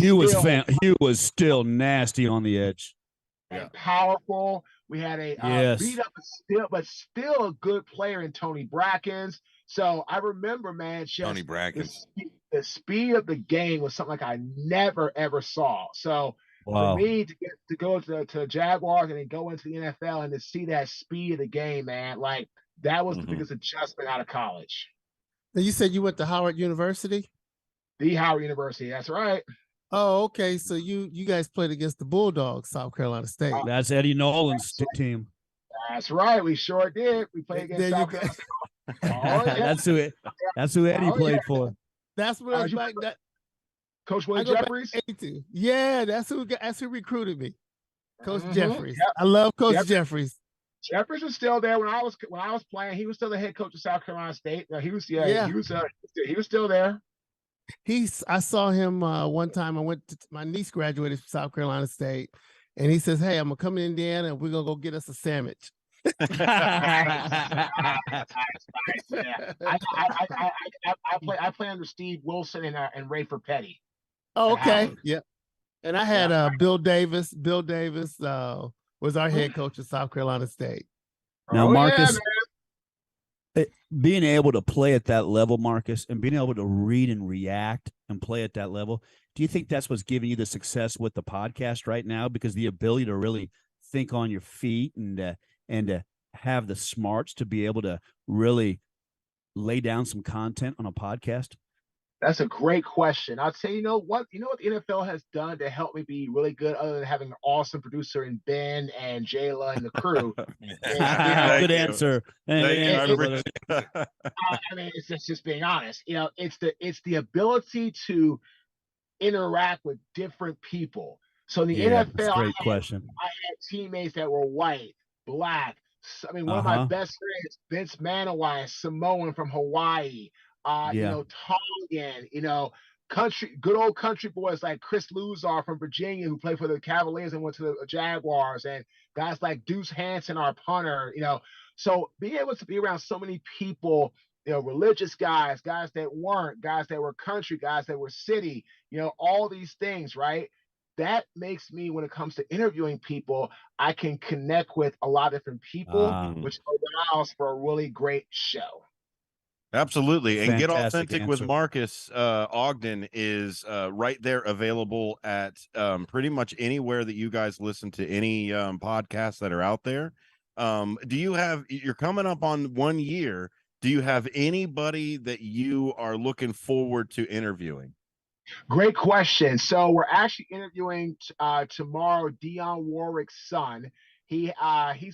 Speaker 2: still nasty on the edge.
Speaker 20: And powerful. We had a beat up but still a good player in Tony Brackens. So I remember, man, just
Speaker 4: Tony Brackens.
Speaker 20: The speed of the game was something like I never ever saw. So for me to go to Jaguars and then go into the NFL and to see that speed of the game, man, like that was the biggest adjustment out of college.
Speaker 13: Now you said you went to Howard University?
Speaker 20: The Howard University, that's right.
Speaker 13: Oh, okay. So you guys played against the Bulldogs, South Carolina State.
Speaker 2: That's Eddie Nolan's team.
Speaker 20: That's right. We sure did. We played against South Carolina.
Speaker 2: Oh, yeah. That's who Eddie played for.
Speaker 13: That's what I was like. That
Speaker 20: Coach Willie Jeffries?
Speaker 13: Yeah, that's who recruited me. Coach Jeffries. Yep. I love Coach Jeffries.
Speaker 20: Jeffries was still there when I was playing. He was still the head coach of South Carolina State. He was still there.
Speaker 13: I saw him one time. My niece graduated from South Carolina State, and he says, "Hey, I'm gonna come to Indiana, and we're gonna go get us a sandwich."
Speaker 20: I play under Steve Wilson and Rayford Petty.
Speaker 13: Oh, okay. Yeah. And I had Bill Davis. Bill Davis was our head coach at South Carolina State.
Speaker 2: Now, Marcus, being able to play at that level, Marcus, and being able to read and react and play at that level, do you think that's what's giving you the success with the podcast right now? Because the ability to really think on your feet and have the smarts to be able to really lay down some content on a podcast?
Speaker 20: That's a great question. I'd say, you know what the NFL has done to help me be really good, other than having an awesome producer in Ben and Jayla and the crew.
Speaker 2: Good answer.
Speaker 20: I mean, it's just being honest. It's the ability to interact with different people. So in the NFL,
Speaker 2: that's a great question.
Speaker 20: I had teammates that were white, black. I mean, one of my best friends, Vince Manawai, Samoan from Hawaii. Tongan, good old country boys like Chris Luzar from Virginia, who played for the Cavaliers and went to the Jaguars, and guys like Deuce Hansen, our punter, So being able to be around so many people, religious guys that weren't, guys that were country, guys that were city, all these things, right? that makes me, when it comes to interviewing people, I can connect with a lot of different people, which allows for a really great show.
Speaker 9: Absolutely. And Get
Speaker 2: Fantastic
Speaker 9: Authentic with
Speaker 2: answer.
Speaker 9: Marcus Ogden is right there available at pretty much anywhere that you guys listen to any podcasts that are out there. You're coming up on 1 year. Do you have anybody that you are looking forward to interviewing?
Speaker 20: Great question. So we're actually interviewing tomorrow Dionne Warwick's son. He's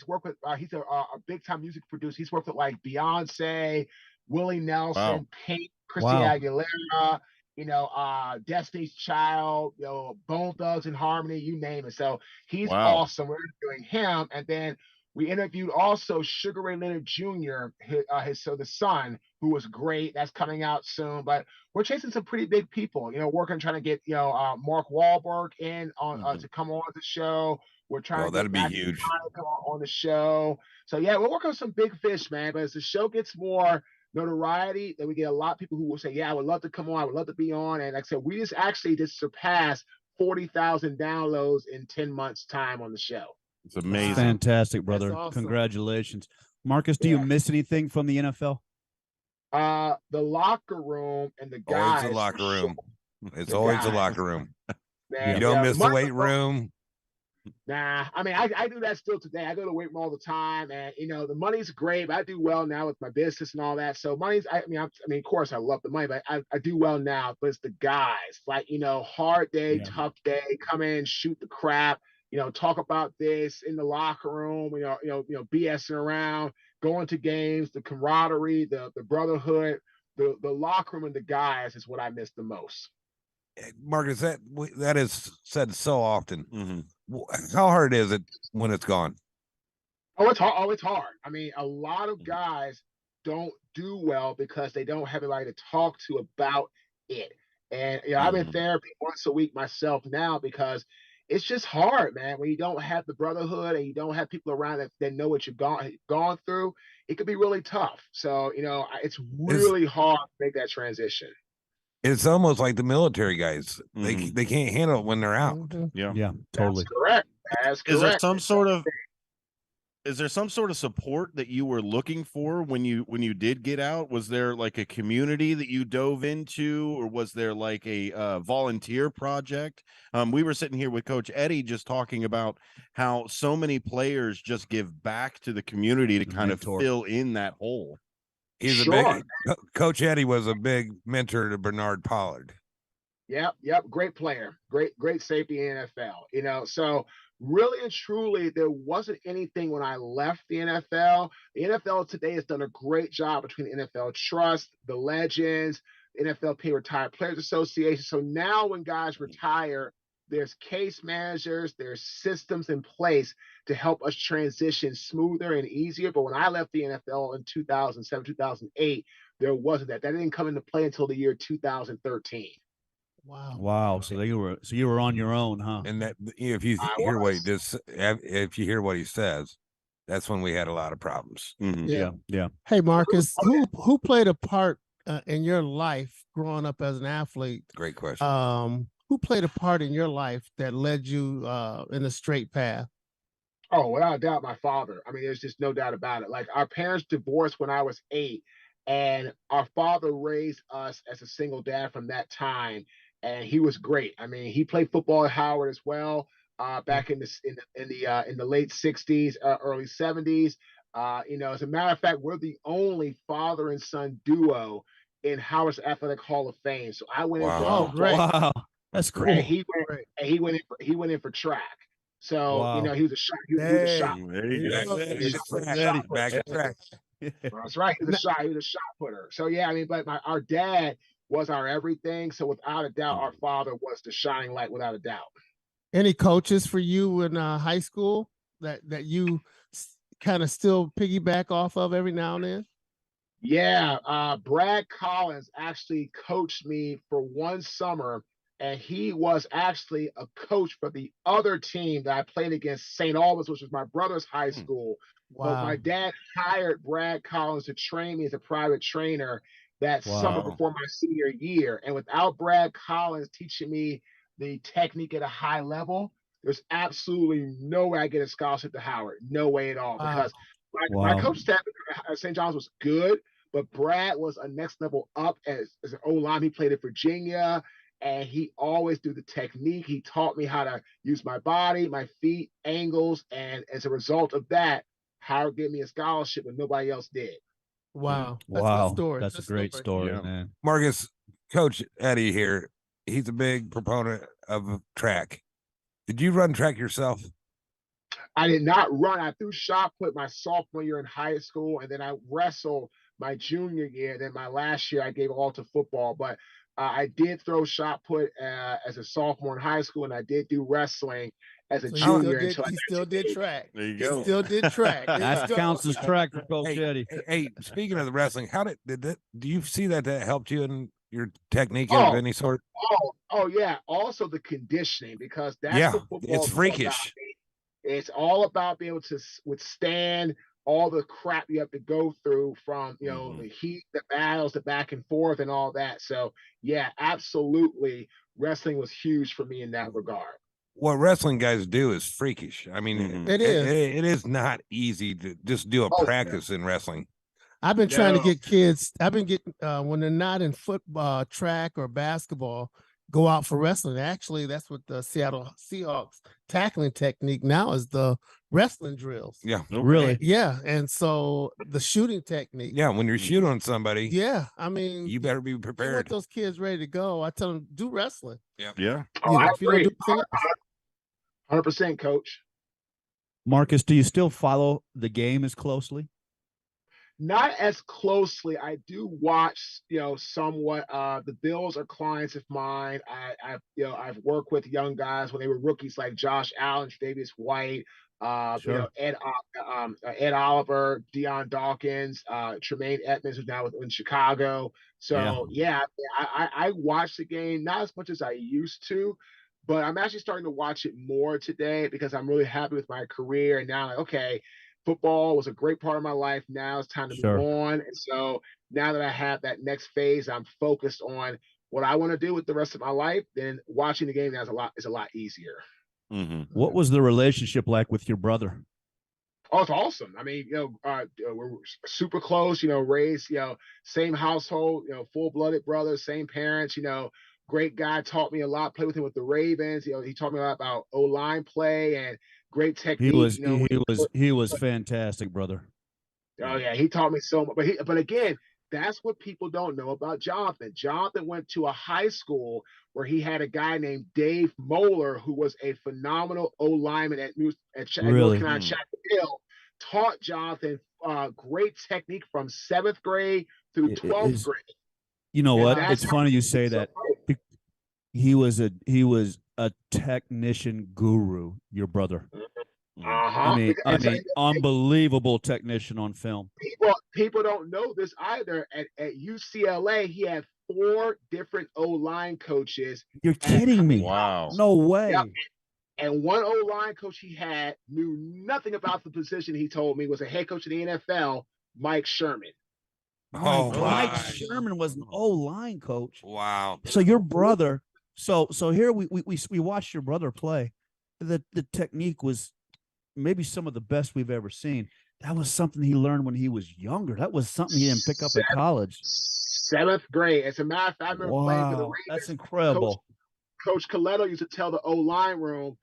Speaker 20: worked with he's a big time music producer. He's worked with like Beyonce, Willie Nelson, Pink, Christina Aguilera, Destiny's Child, Bone Thugs and Harmony, you name it. So he's awesome. We're interviewing him, and then we interviewed also Sugar Ray Leonard Jr., the son, who was great. That's coming out soon. But we're chasing some pretty big people. Working trying to get Mark Wahlberg in on to come on the show. We're trying to
Speaker 9: that'd
Speaker 20: get
Speaker 9: be huge.
Speaker 20: to come on the show. So yeah, we're working on some big fish, man. But as the show gets more notoriety, then we get a lot of people who will say, "Yeah, I would love to come on. I would love to be on." And like I said, we just surpassed 40,000 downloads in 10 months' time on the show.
Speaker 9: It's amazing.
Speaker 2: Fantastic, brother.
Speaker 13: awesome.
Speaker 2: Congratulations. Marcus, do you miss anything from the NFL?
Speaker 20: The locker room and the guys.
Speaker 9: Always the locker room. It's always the locker room.
Speaker 20: Man,
Speaker 9: you don't miss the weight room.
Speaker 20: Nah, I mean, I do that still today. I go to the weight room all the time, and the money's great. But I do well now with my business and all that. So money's, I mean, of course, I love the money, but I do well now. But it's the guys, like hard day, tough day, come in, shoot the crap, talk about this in the locker room, BSing around, going to games, the camaraderie, the brotherhood, the locker room and the guys is what I miss the most.
Speaker 9: Marcus, that is said so often. How hard is it when it's gone?
Speaker 20: Oh, it's hard. Oh, it's hard. I mean, a lot of guys don't do well because they don't have anybody to talk to about it. And I'm in therapy once a week myself now because it's just hard, man. When you don't have the brotherhood and you don't have people around that know what you've gone through, it could be really tough. So, it's really hard to make that transition.
Speaker 9: It's almost like the military guys. They can't handle it when they're out.
Speaker 2: Yeah, totally.
Speaker 20: That's correct. That's correct.
Speaker 9: Is there some sort of support that you were looking for when you did get out? Was there like a community that you dove into, or was there like a volunteer project? We were sitting here with Coach Eddie just talking about how so many players just give back to the community to kind of fill in that hole. He's Coach Eddie was a big mentor to Bernard Pollard.
Speaker 20: Yep. Great player. Great safety in the NFL. So really and truly, there wasn't anything when I left the NFL. The NFL today has done a great job between the NFL Trust, the Legends, the NFLPA Retired Players Association. So now when guys retire, there's case managers, there's systems in place to help us transition smoother and easier. But when I left the NFL in 2007, 2008, there wasn't that. That didn't come into play until the year 2013.
Speaker 2: Wow. So you were on your own, huh?
Speaker 9: And that if you hear what he says, that's when we had a lot of problems.
Speaker 2: Yeah.
Speaker 13: Hey, Marcus, who played a part in your life growing up as an athlete?
Speaker 9: Great question.
Speaker 13: Who played a part in your life that led you in a straight path?
Speaker 20: Oh, without a doubt, my father. I mean, there's just no doubt about it. Like, our parents divorced when I was 8, and our father raised us as a single dad from that time. And he was great. I mean, he played football at Howard as well, back in the late 60s, early 70s. As a matter of fact, we're the only father and son duo in Howard's Athletic Hall of Fame. So I went in for football.
Speaker 2: Wow, that's cool.
Speaker 20: And he went in for track. So he was a shot. He was a shot.
Speaker 9: There you go. Back to track.
Speaker 20: That's right. He was a shot putter. So yeah, I mean, but our dad was our everything. So without a doubt, our father was the shining light, without a doubt.
Speaker 13: Any coaches for you in high school that you kind of still piggyback off of every now and then?
Speaker 20: Yeah, Brad Collins actually coached me for one summer, and he was actually a coach for the other team that I played against, St. Albans, which was my brother's high school.
Speaker 13: Wow.
Speaker 20: But my dad hired Brad Collins to train me as a private trainer that summer before my senior year. And without Brad Collins teaching me the technique at a high level, there's absolutely no way I get a scholarship to Howard. No way at all. Because my coach staff at St. John's was good, but Brad was a next level up as an O-line. He played at Virginia, and he always do the technique. He taught me how to use my body, my feet, angles, and as a result of that, Howard gave me a scholarship when nobody else did.
Speaker 13: Wow. That's
Speaker 2: wow.
Speaker 13: a good story.
Speaker 2: That's a great story, man.
Speaker 4: Marcus, Coach Eddie here, he's a big proponent of track. Did you run track yourself?
Speaker 20: I did not run. I threw shot put my sophomore year in high school, and then I wrestled my junior year. And then my last year, I gave all to football. But I did throw shot put as a sophomore in high school, and I did do wrestling as a junior.
Speaker 13: He still did track.
Speaker 9: There you
Speaker 13: He
Speaker 9: go.
Speaker 13: still did track.
Speaker 2: That counts as track for Coach Eddie.
Speaker 4: Hey, speaking of the wrestling, how did that? Do you see that helped you in your technique of any sort?
Speaker 20: Oh yeah. Also the conditioning, because that's what football
Speaker 4: it's
Speaker 20: is
Speaker 4: freakish.
Speaker 20: all about. It's all about being able to withstand all the crap you have to go through from, the heat, the battles, the back and forth and all that. So yeah, absolutely. Wrestling was huge for me in that regard.
Speaker 4: What wrestling guys do is freakish. I mean,
Speaker 13: It is.
Speaker 4: It is not easy to just do a practice in wrestling.
Speaker 13: I've been trying to get kids. I've been getting when they're not in football, track, or basketball, go out for wrestling. Actually, that's what the Seattle Seahawks tackling technique now is, the wrestling drills.
Speaker 4: Yeah,
Speaker 2: really.
Speaker 13: Yeah, and so the shooting technique.
Speaker 4: Yeah, when you're shooting on somebody.
Speaker 13: Yeah, I mean,
Speaker 4: you better be
Speaker 13: you
Speaker 4: prepared.
Speaker 13: want those kids ready to go. I tell them do wrestling.
Speaker 9: Yeah.
Speaker 20: I
Speaker 13: if you don't
Speaker 20: agree.
Speaker 13: do
Speaker 20: 100%, Coach.
Speaker 2: Marcus, do you still follow the game as closely?
Speaker 20: Not as closely. I do watch, somewhat. The Bills are clients of mine. I've worked with young guys when they were rookies, like Josh Allen, Davis White,
Speaker 2: Sure.
Speaker 20: Ed Oliver, Deion Dawkins, Tremaine Edmonds, who's now in Chicago. So I watch the game, not as much as I used to, but I'm actually starting to watch it more today because I'm really happy with my career. And now, okay, football was a great part of my life. Now it's time to move on. And so now that I have that next phase, I'm focused on what I want to do with the rest of my life. Then watching the game now is a lot easier.
Speaker 2: What was the relationship like with your brother?
Speaker 20: Oh, it's awesome. I mean, we're super close, raised, same household, full-blooded brothers, same parents, great guy, taught me a lot, played with him with the Ravens. He taught me a lot about O-line play and great technique.
Speaker 2: He was fantastic, brother.
Speaker 20: Oh yeah, he taught me so much. But again, that's what people don't know about Jonathan. Jonathan went to a high school where he had a guy named Dave Moeller, who was a phenomenal O-lineman at North Carolina Chapel Hill. Taught Jonathan great technique from 7th grade through 12th grade.
Speaker 2: You know what? It's funny you say that. He was a technician guru, your brother. I mean, unbelievable technician on film.
Speaker 20: People don't know this either. At UCLA, he had 4 different O-line coaches.
Speaker 2: You're kidding me.
Speaker 9: Wow.
Speaker 2: No way.
Speaker 20: Yep. And one O-line coach he had knew nothing about the position. He told me was a head coach in the NFL, Mike Sherman.
Speaker 4: Oh,
Speaker 2: Mike Sherman was an O-line coach.
Speaker 4: Wow.
Speaker 2: So your brother, so here we watched your brother play. The technique was maybe some of the best we've ever seen. That was something he learned when he was younger. That was something he didn't pick up at college.
Speaker 20: 7th grade. As a matter of fact, I remember playing for the Ravens.
Speaker 2: That's incredible.
Speaker 20: Coach Coletto used to tell the O-line room,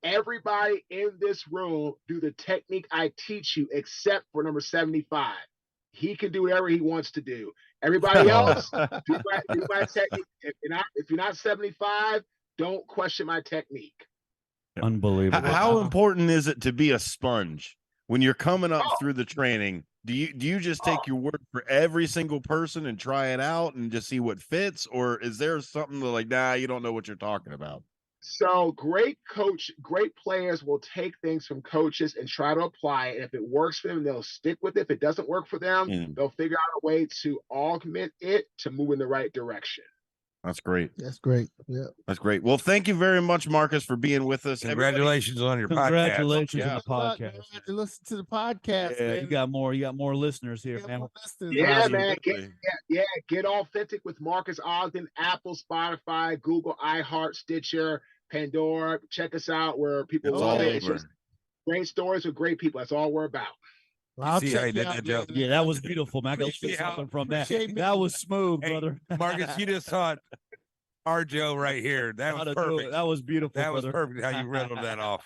Speaker 20: everybody in this room do the technique I teach you except for number 75. He can do whatever he wants to do. Everybody else, do my technique. If you're not 75, don't question my technique.
Speaker 2: Unbelievable.
Speaker 9: How important is it to be a sponge when you're coming up through the training? Do you just take your word for every single person and try it out and just see what fits, or is there something like, nah, you don't know what you're talking about?
Speaker 20: So great players will take things from coaches and try to apply it. And if it works for them, they'll stick with it. If it doesn't work for them, they'll figure out a way to augment it to move in the right direction.
Speaker 9: That's great.
Speaker 13: That's great. Yeah.
Speaker 9: That's great. Well, thank you very much, Marcus, for being with us.
Speaker 4: Congratulations on your podcast.
Speaker 2: Congratulations on
Speaker 9: Yeah.
Speaker 2: the podcast.
Speaker 13: To listen to the podcast,
Speaker 2: Yeah,
Speaker 13: man.
Speaker 2: you got more listeners here, man.
Speaker 20: Yeah, man. Get authentic with Marcus Ogden, Apple, Spotify, Google, iHeart, Stitcher, Pandora. Check us out where people
Speaker 9: It's
Speaker 20: love
Speaker 9: all
Speaker 20: it. It's
Speaker 9: over.
Speaker 20: just great stories with great people. That's all we're about.
Speaker 13: Well, I'll
Speaker 4: see how
Speaker 13: check
Speaker 4: he
Speaker 13: you
Speaker 4: did
Speaker 13: out,
Speaker 4: that, Joe?
Speaker 13: man.
Speaker 2: Yeah, that was beautiful, man. I got
Speaker 13: Appreciate
Speaker 2: something
Speaker 13: it.
Speaker 2: from that.
Speaker 13: Appreciate
Speaker 2: That was smooth,
Speaker 4: Hey,
Speaker 2: brother.
Speaker 4: Marcus, you just saw our Joe right here. That
Speaker 2: How
Speaker 4: was
Speaker 2: to do it.
Speaker 4: perfect.
Speaker 2: That was beautiful.
Speaker 4: That was
Speaker 2: brother.
Speaker 4: perfect how you riddled that off.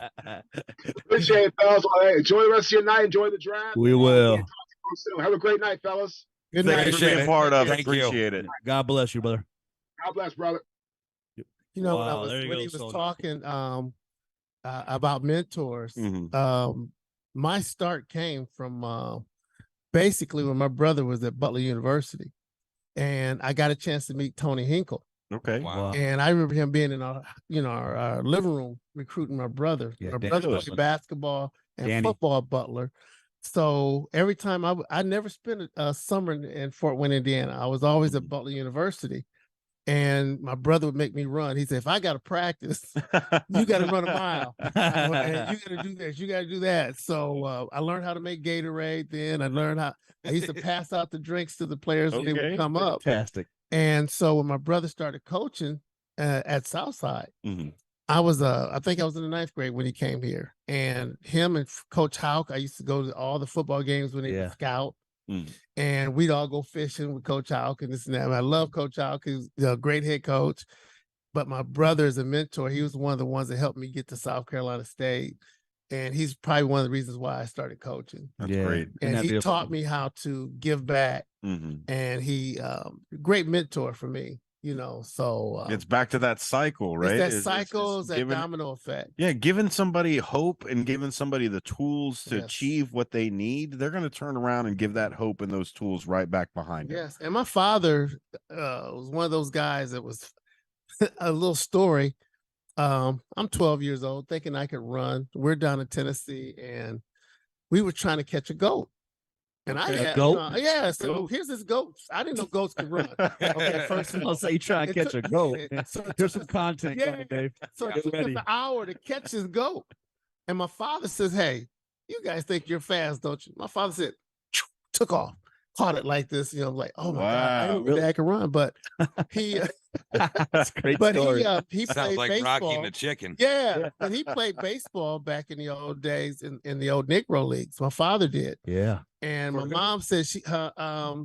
Speaker 20: Appreciate it, fellas. All right, enjoy the rest of your night. Enjoy the draft.
Speaker 2: We will.
Speaker 20: Talk to you soon. Have a great night, fellas.
Speaker 13: Good
Speaker 9: Thanks
Speaker 13: night.
Speaker 9: for being part of it.
Speaker 4: Thank you.
Speaker 9: Appreciate it.
Speaker 2: God bless you, brother.
Speaker 20: God bless, brother.
Speaker 13: You know,
Speaker 2: Wow, there you
Speaker 13: when
Speaker 2: go,
Speaker 13: he was
Speaker 2: Soldier.
Speaker 13: talking about mentors, my start came from basically when my brother was at Butler University, and I got a chance to meet Tony Hinkle.
Speaker 9: Okay.
Speaker 4: Wow.
Speaker 13: And I remember him being in our living room recruiting my brother.
Speaker 2: Yeah,
Speaker 13: my
Speaker 2: Danny
Speaker 13: brother
Speaker 2: Wilson.
Speaker 13: played basketball and
Speaker 2: Danny.
Speaker 13: football at Butler. So every time I never spent a summer in Fort Wayne, Indiana. I was always at Butler University. And my brother would make me run. He said, if I got to practice, you got to run a mile. And you got to do this. You got to do that. So I learned how to make Gatorade then. I used to pass out the drinks to the players when they would come up.
Speaker 2: Fantastic.
Speaker 13: And so when my brother started coaching at Southside,
Speaker 9: Mm-hmm.
Speaker 13: I think I was in the 9th grade when he came here. And him and Coach Houck, I used to go to all the football games when they would scout. And we'd all go fishing with Coach Houck and this and that. And I love Coach Houck. He's a great head coach. But my brother is a mentor. He was one of the ones that helped me get to South Carolina State. And he's probably one of the reasons why I started coaching.
Speaker 9: That's great.
Speaker 13: And he taught me how to give back. And he great mentor for me, so
Speaker 9: It's back to that cycle, right?
Speaker 13: It's that cycle, that domino effect.
Speaker 9: Yeah, giving somebody hope and giving somebody the tools to
Speaker 13: Yes.
Speaker 9: achieve what they need, they're going to turn around and give that hope and those tools right back behind them.
Speaker 13: Yes. And my father was one of those guys that was a little story. I'm 12 years old, thinking I could run. We're down in Tennessee, and we were trying to catch a goat. And I had
Speaker 2: goat?
Speaker 13: so here's this goat. I didn't know goats could run. Okay, first
Speaker 2: I'll say you try to catch a goat. Here's some content, coming, Dave.
Speaker 13: So it
Speaker 2: Get
Speaker 13: took us
Speaker 2: ready.
Speaker 13: an hour to catch this goat. And my father says, hey, you guys think you're fast, don't you? My father said, took off, caught it like this. Like, oh my God, I didn't know Dad could run. But he
Speaker 2: That's a great
Speaker 13: but
Speaker 2: story.
Speaker 13: he
Speaker 4: Sounds
Speaker 13: played
Speaker 4: like
Speaker 13: baseball.
Speaker 4: Rocky and the chicken.
Speaker 13: Yeah, but he played baseball back in the old days in the old Negro leagues. My father did.
Speaker 2: Yeah.
Speaker 13: And my mom said her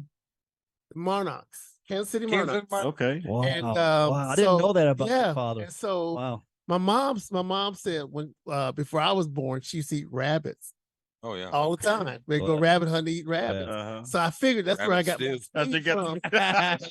Speaker 13: Monarchs, Kansas City Monarchs.
Speaker 9: Okay.
Speaker 2: Wow.
Speaker 13: And
Speaker 2: Wow. I didn't know that about
Speaker 13: yeah,
Speaker 2: your father.
Speaker 13: And so
Speaker 2: Wow.
Speaker 13: my mom said when before I was born, she used to eat rabbits
Speaker 4: Oh yeah.
Speaker 13: all the time. We'd go rabbit hunting, eat rabbits.
Speaker 9: Uh-huh.
Speaker 13: So I figured that's where I got
Speaker 4: Rabbit
Speaker 13: my
Speaker 9: stew.
Speaker 13: speed from.
Speaker 2: Tastes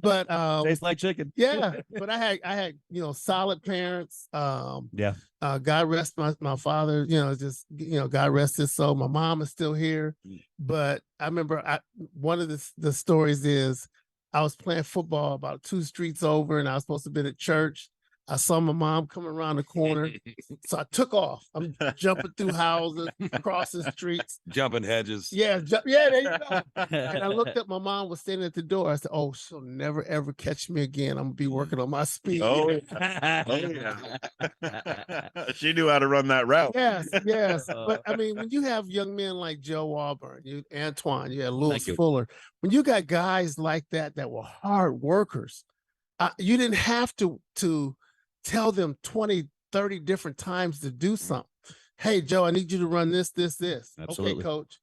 Speaker 13: But
Speaker 2: like chicken.
Speaker 13: yeah, but I had solid parents.
Speaker 2: Yeah.
Speaker 13: God rest my father, God rest his soul. My mom is still here. But I remember one of the stories is I was playing football about 2 streets over, and I was supposed to be at church. I saw my mom coming around the corner. So I took off. I'm jumping through houses, crossing streets.
Speaker 4: Jumping hedges.
Speaker 13: Yeah, there you go. And I looked up, my mom was standing at the door. I said, oh, she'll never, ever catch me again. I'm going to be working on my speed.
Speaker 9: Oh, yeah. She knew how to run that route.
Speaker 13: Yes. But I mean, when you have young men like Joe Auburn, Antoine, you had Lewis Fuller, when you got guys like that were hard workers, you didn't have to tell them 20, 30 different times to do something. Hey, Joe, I need you to run this.
Speaker 2: Absolutely.
Speaker 13: Okay, coach.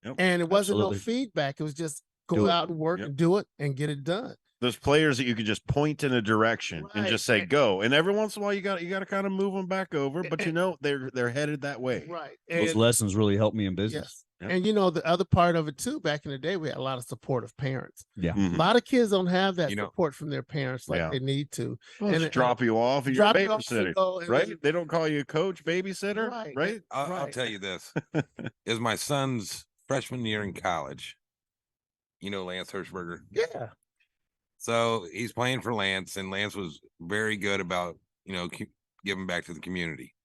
Speaker 9: Yep.
Speaker 13: And it wasn't
Speaker 2: Absolutely.
Speaker 13: no feedback. It was just
Speaker 2: Do
Speaker 13: go
Speaker 2: it.
Speaker 13: out and work and do it and get it done.
Speaker 9: There's players that you could just point in a direction and just say go, and every once in a while you got to kind of move them back over, but they're headed that way.
Speaker 13: Right.
Speaker 2: Those lessons really helped me in business.
Speaker 13: Yes. And the other part of it too, back in the day, we had a lot of supportive parents.
Speaker 2: Yeah.
Speaker 9: Mhm.
Speaker 13: A lot of kids don't have that support from their parents like
Speaker 9: Yeah.
Speaker 13: they need to.
Speaker 9: Well, just drop you off and you're a babysitter, right? They don't call you coach, babysitter, right?
Speaker 4: I'll tell you this. Is my son's freshman year in college. Lance Hirschberger.
Speaker 13: Yeah.
Speaker 4: So he's playing for Lance, and Lance was very good about, giving back to the community.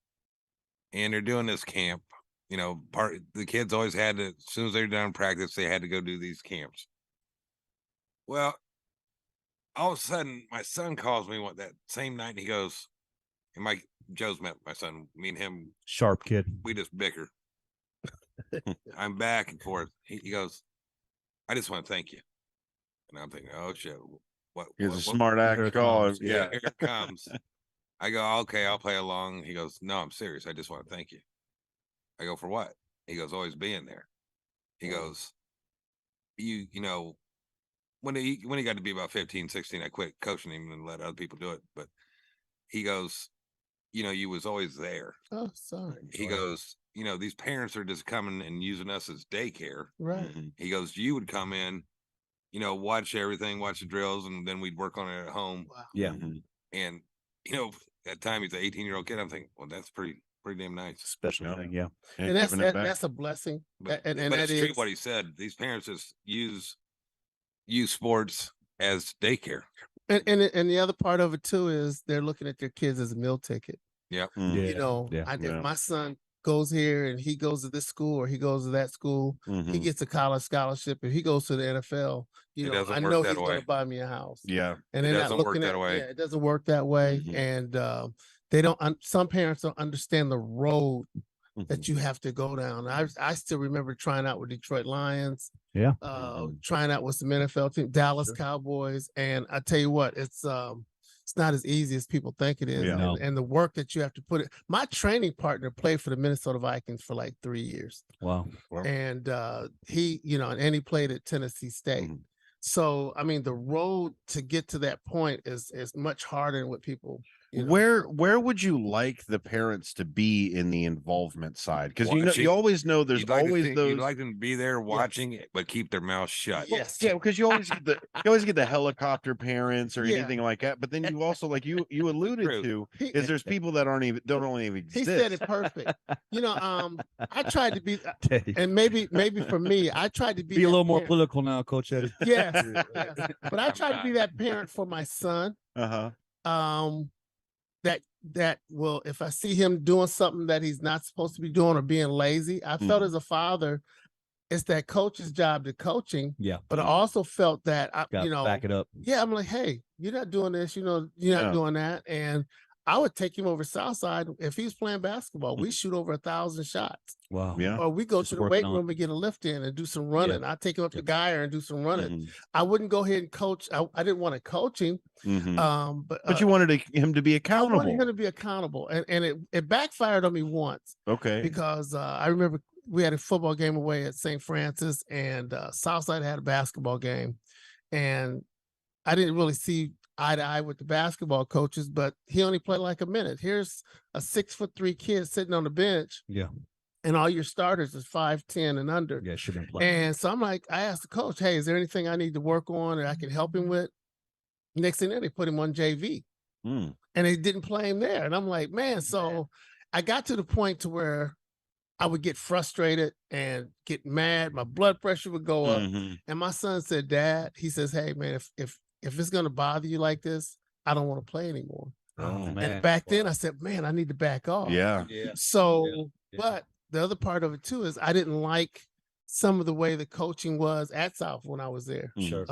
Speaker 4: And they're doing this camp. The kids always had to, as soon as they were done practice, they had to go do these camps. Well, all of a sudden, my son calls me that same night, and he goes, and Joe's met my son. Me and him,
Speaker 2: Sharp kid.
Speaker 4: we just bicker. I'm back and forth. He goes, I just want to thank you. And I'm thinking, oh shit, what?
Speaker 9: Here's a smart act call. Yeah,
Speaker 4: here it comes. I go, okay, I'll play along. He goes, no, I'm serious. I just want to thank you. I go, for what? He goes, always being there. He goes, you know, when he got to be about 15, 16, I quit coaching him and let other people do it. But he goes, you know, you was always there.
Speaker 13: Oh, sorry.
Speaker 4: He goes, you know, these parents are just coming and using us as daycare.
Speaker 13: Right.
Speaker 4: He goes, you would come in, you know, watch everything, watch the drills, and then we'd work on it at home.
Speaker 13: Wow.
Speaker 2: Yeah.
Speaker 4: And, you know, at the time he's an 18-year-old kid. I'm thinking, well, that's pretty damn nice.
Speaker 2: Special thing, yeah.
Speaker 13: And that's a blessing.
Speaker 4: But
Speaker 13: and
Speaker 4: but
Speaker 13: that
Speaker 4: it's true
Speaker 13: is
Speaker 4: what he said. These parents just use sports as daycare.
Speaker 13: and the other part of it too is they're looking at their kids as a meal ticket.
Speaker 4: Yeah.
Speaker 13: You know, if my son goes here and he goes to this school or he goes to that school, he gets a college scholarship. If he goes to the NFL, you know, I know he's going to buy me a house.
Speaker 9: Yeah.
Speaker 13: And they're not looking at yeah, it doesn't work that way. And they don't. Some parents don't understand the road that you have to go down. I still remember trying out with Detroit Lions.
Speaker 2: Yeah.
Speaker 13: Trying out with some NFL team, Dallas Cowboys, and I tell you what, it's not as easy as people think it is.
Speaker 9: Yeah.
Speaker 13: And the work that you have to put it. My training partner played for the Minnesota Vikings for like 3 years.
Speaker 2: Wow.
Speaker 13: And he, you know, and he played at Tennessee State. So I mean, the road to get to that point is much harder than what people. You know.
Speaker 9: Where would you like the parents to be in the involvement side? Because
Speaker 4: Well,
Speaker 9: you always know there's
Speaker 4: You'd like to
Speaker 9: always
Speaker 4: think-
Speaker 9: those.
Speaker 4: You'd like them to be there watching it, but keep their mouth shut.
Speaker 13: Yes.
Speaker 9: Yeah, because you always get the helicopter parents or
Speaker 13: Yeah.
Speaker 9: anything like that. But then you also, like you alluded to, is there's people that don't even
Speaker 13: He
Speaker 9: exist.
Speaker 13: said it perfect. You know, I tried to be, and maybe for me, I tried to be
Speaker 2: Be a
Speaker 13: that
Speaker 2: little more
Speaker 13: parent.
Speaker 2: political now, Coach Eddie.
Speaker 13: Yes, yes. But I tried to be that parent for my son. That will, if I see him doing something that he's not supposed to be doing or being lazy, I felt as a father, it's that coach's job to coaching.
Speaker 2: Yeah.
Speaker 13: But I also felt that
Speaker 2: Gotta back it up.
Speaker 13: Yeah, I'm like, hey, you're not doing this, you know, you're not doing that. And I would take him over Southside if he's playing basketball. We shoot over 1,000 shots.
Speaker 2: Wow.
Speaker 9: Yeah.
Speaker 13: Or we go
Speaker 2: Just
Speaker 13: to the
Speaker 2: working
Speaker 13: weight
Speaker 2: on
Speaker 13: room and get a lift in and do some running. I take him up to Geyer and do some running.
Speaker 9: Mhm.
Speaker 13: I wouldn't go ahead and coach. I didn't want to coach him.
Speaker 9: But you wanted him to be
Speaker 13: I
Speaker 9: accountable.
Speaker 13: wanted him to be accountable. And it backfired on me once.
Speaker 9: Okay.
Speaker 13: Because I remember we had a football game away at St. Francis and Southside had a basketball game. And I didn't really see eye to eye with the basketball coaches, but he only played like a minute. Here's a 6'3" kid sitting on the bench.
Speaker 2: Yeah.
Speaker 13: And all your starters is 5'10" and under.
Speaker 2: Yeah, should have been playing.
Speaker 13: And so I asked the coach, hey, is there anything I need to work on that I can help him with? Next thing, they put him on JV. And they didn't play him there. And I'm like, man, so I got to the point to where I would get frustrated and get mad. My blood pressure would go up. And my son said, Dad, he says, hey, man, if it's going to bother you like this, I don't want to play anymore.
Speaker 2: Oh, man.
Speaker 13: And back then I said, man, I need to back off.
Speaker 9: Yeah.
Speaker 13: So, but the other part of it too is I didn't like some of the way the coaching was at South when I was there.
Speaker 2: Sure.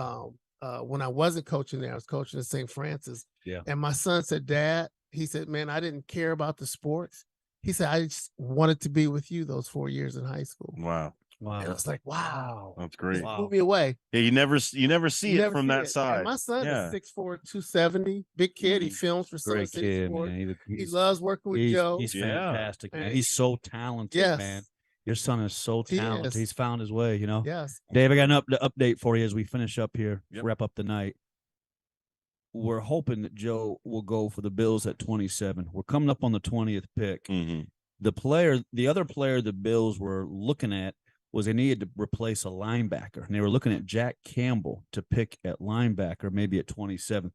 Speaker 13: When I wasn't coaching there, I was coaching at St. Francis.
Speaker 2: Yeah.
Speaker 13: And my son said, Dad, he said, man, I didn't care about the sports. He said, I just wanted to be with you those 4 years in high school.
Speaker 9: Wow.
Speaker 2: Wow.
Speaker 13: And I was like, wow.
Speaker 9: That's great.
Speaker 13: It blew me away.
Speaker 9: Yeah, you never see
Speaker 13: You
Speaker 9: it
Speaker 13: never
Speaker 9: from
Speaker 13: see
Speaker 9: that
Speaker 13: it.
Speaker 9: side.
Speaker 13: And my son
Speaker 9: Yeah.
Speaker 13: is 6'4", 270, big kid. He films for Sun
Speaker 2: Great
Speaker 13: City
Speaker 2: kid,
Speaker 13: Sport.
Speaker 2: man.
Speaker 13: He loves working with Joe.
Speaker 2: He's fantastic, man.
Speaker 13: And-
Speaker 2: He's so talented,
Speaker 13: Yes.
Speaker 2: man. Your son is so
Speaker 13: He
Speaker 2: talented.
Speaker 13: is.
Speaker 2: He's found his way, you know.
Speaker 13: Yes.
Speaker 2: Dave, I got an update for you as we finish up here, wrap up the night. We're hoping that Joe will go for the Bills at 27. We're coming up on the 20th pick. The other player the Bills were looking at was they needed to replace a linebacker, and they were looking at Jack Campbell to pick at linebacker, maybe at 27.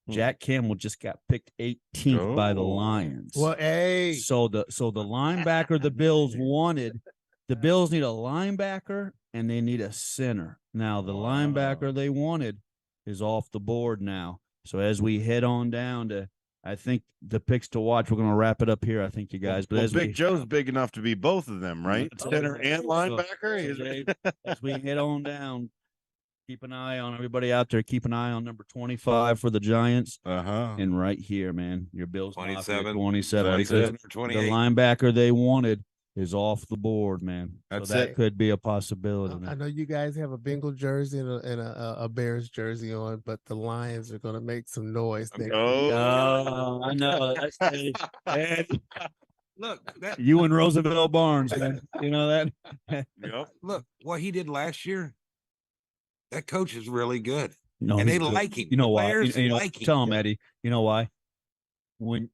Speaker 2: Jack Campbell just got picked 18th by the Lions.
Speaker 13: Well, hey.
Speaker 2: So the linebacker the Bills wanted, the Bills need a linebacker and they need a center. Now the linebacker they wanted is off the board now. So as we head on down to, I think the picks to watch, we're going to wrap it up here. I think you guys, but
Speaker 9: Well,
Speaker 2: as
Speaker 9: Big Joe's big enough to be both of them, right? Center and linebacker.
Speaker 2: As we head on down, Keep an eye on everybody out there. Keep an eye on number 25 for the Giants. And right here, man, your Bills
Speaker 21: 27.
Speaker 2: 27.
Speaker 21: That's
Speaker 2: Because
Speaker 21: it.
Speaker 2: the
Speaker 21: 28.
Speaker 2: linebacker they wanted is off the board, man.
Speaker 21: That's
Speaker 2: so that
Speaker 21: it.
Speaker 2: could be a possibility.
Speaker 13: I
Speaker 2: Man.
Speaker 13: know you guys have a Bengal jersey and a Bears jersey on, but the Lions are going to make some noise.
Speaker 2: Oh, I know. And
Speaker 21: Look,
Speaker 2: you and Roosevelt Barnes, man. You know that?
Speaker 21: Look, what he did last year, that coach is really good.
Speaker 2: No,
Speaker 21: and
Speaker 2: he's
Speaker 21: they
Speaker 2: good.
Speaker 21: like him.
Speaker 2: You know
Speaker 21: The
Speaker 2: why?
Speaker 21: players
Speaker 2: You know,
Speaker 21: like him.
Speaker 2: tell him, Eddie. You know why? When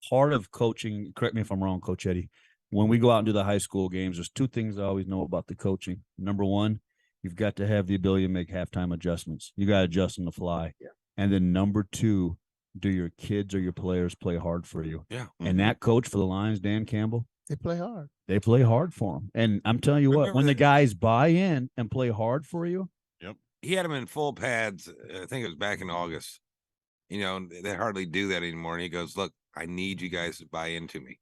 Speaker 2: part of coaching, correct me if I'm wrong, Coach Eddie, when we go out and do the high school games, there's two things I always know about the coaching. Number one, you've got to have the ability to make halftime adjustments. You got to adjust on the fly.
Speaker 21: Yeah.
Speaker 2: And then number two, do your kids or your players play hard for you?
Speaker 21: Yeah.
Speaker 2: And that coach for the Lions, Dan Campbell,
Speaker 13: They play hard.
Speaker 2: they play hard for them. And I'm telling you what,
Speaker 21: Remember
Speaker 2: when the
Speaker 21: that-
Speaker 2: guys buy in and play hard for you,
Speaker 21: He had him in full pads. I think it was back in August. You know, they hardly do that anymore. And he goes, look, I need you guys to buy into me.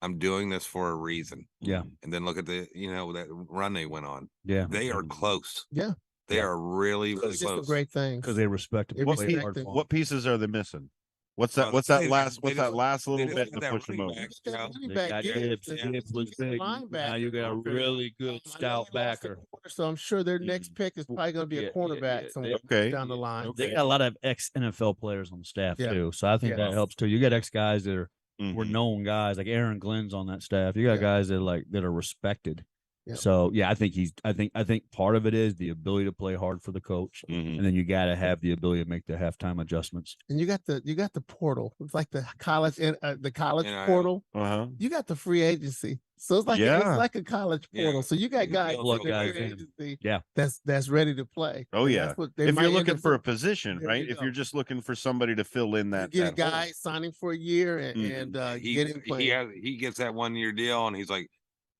Speaker 21: I'm doing this for a reason.
Speaker 2: Yeah.
Speaker 21: And then look at the, that run they went on.
Speaker 2: Yeah.
Speaker 21: They are close.
Speaker 13: Yeah.
Speaker 21: They are really, really
Speaker 13: It's just a
Speaker 21: close.
Speaker 13: great thing.
Speaker 2: because they respect him.
Speaker 9: What,
Speaker 2: Play hard for 'em.
Speaker 9: what pieces are they missing? What's that?
Speaker 21: Well,
Speaker 9: What's that
Speaker 21: they-
Speaker 9: last?
Speaker 21: they
Speaker 9: What's that
Speaker 21: just-
Speaker 9: last
Speaker 21: they
Speaker 9: little
Speaker 21: just
Speaker 9: bit
Speaker 21: got
Speaker 9: to
Speaker 21: that
Speaker 9: push them
Speaker 21: running
Speaker 9: over?
Speaker 21: back, you know?
Speaker 2: They
Speaker 13: back
Speaker 2: got
Speaker 13: Gibbs.
Speaker 2: Gibbs was big.
Speaker 13: Linebacker.
Speaker 2: Now you got a really good stout backer.
Speaker 13: So I'm sure their next pick is probably going to be a cornerback somewhere down the line.
Speaker 2: They got a lot of ex-NFL players on the staff
Speaker 13: Yeah.
Speaker 2: too, so I think that helps too. You got ex-guys that are were known guys like Aaron Glenn's on that staff. You got guys that are respected.
Speaker 13: Yeah.
Speaker 2: So yeah, I think part of it is the ability to play hard for the coach, and then you got to have the ability to make the halftime adjustments.
Speaker 13: And you got the portal. It's like the college
Speaker 21: NIL.
Speaker 13: portal.
Speaker 9: Uh-huh.
Speaker 13: You got the free agency. So it's like
Speaker 9: Yeah.
Speaker 13: it's like a college portal. So you got guys,
Speaker 2: Look,
Speaker 13: in the
Speaker 2: guys,
Speaker 13: free agency
Speaker 2: yeah.
Speaker 13: that's ready to play.
Speaker 9: Oh
Speaker 13: And
Speaker 9: yeah.
Speaker 13: that's what they
Speaker 9: If
Speaker 13: might
Speaker 9: you're
Speaker 13: end
Speaker 9: looking
Speaker 13: up
Speaker 9: for a
Speaker 13: doing.
Speaker 9: position,
Speaker 13: There
Speaker 9: right?
Speaker 13: you
Speaker 9: If
Speaker 13: go.
Speaker 9: you're just looking for somebody to fill in that,
Speaker 13: You get a
Speaker 9: that hole.
Speaker 13: guy signing for a year and get him playing.
Speaker 21: He gets that 1 year deal and he's like,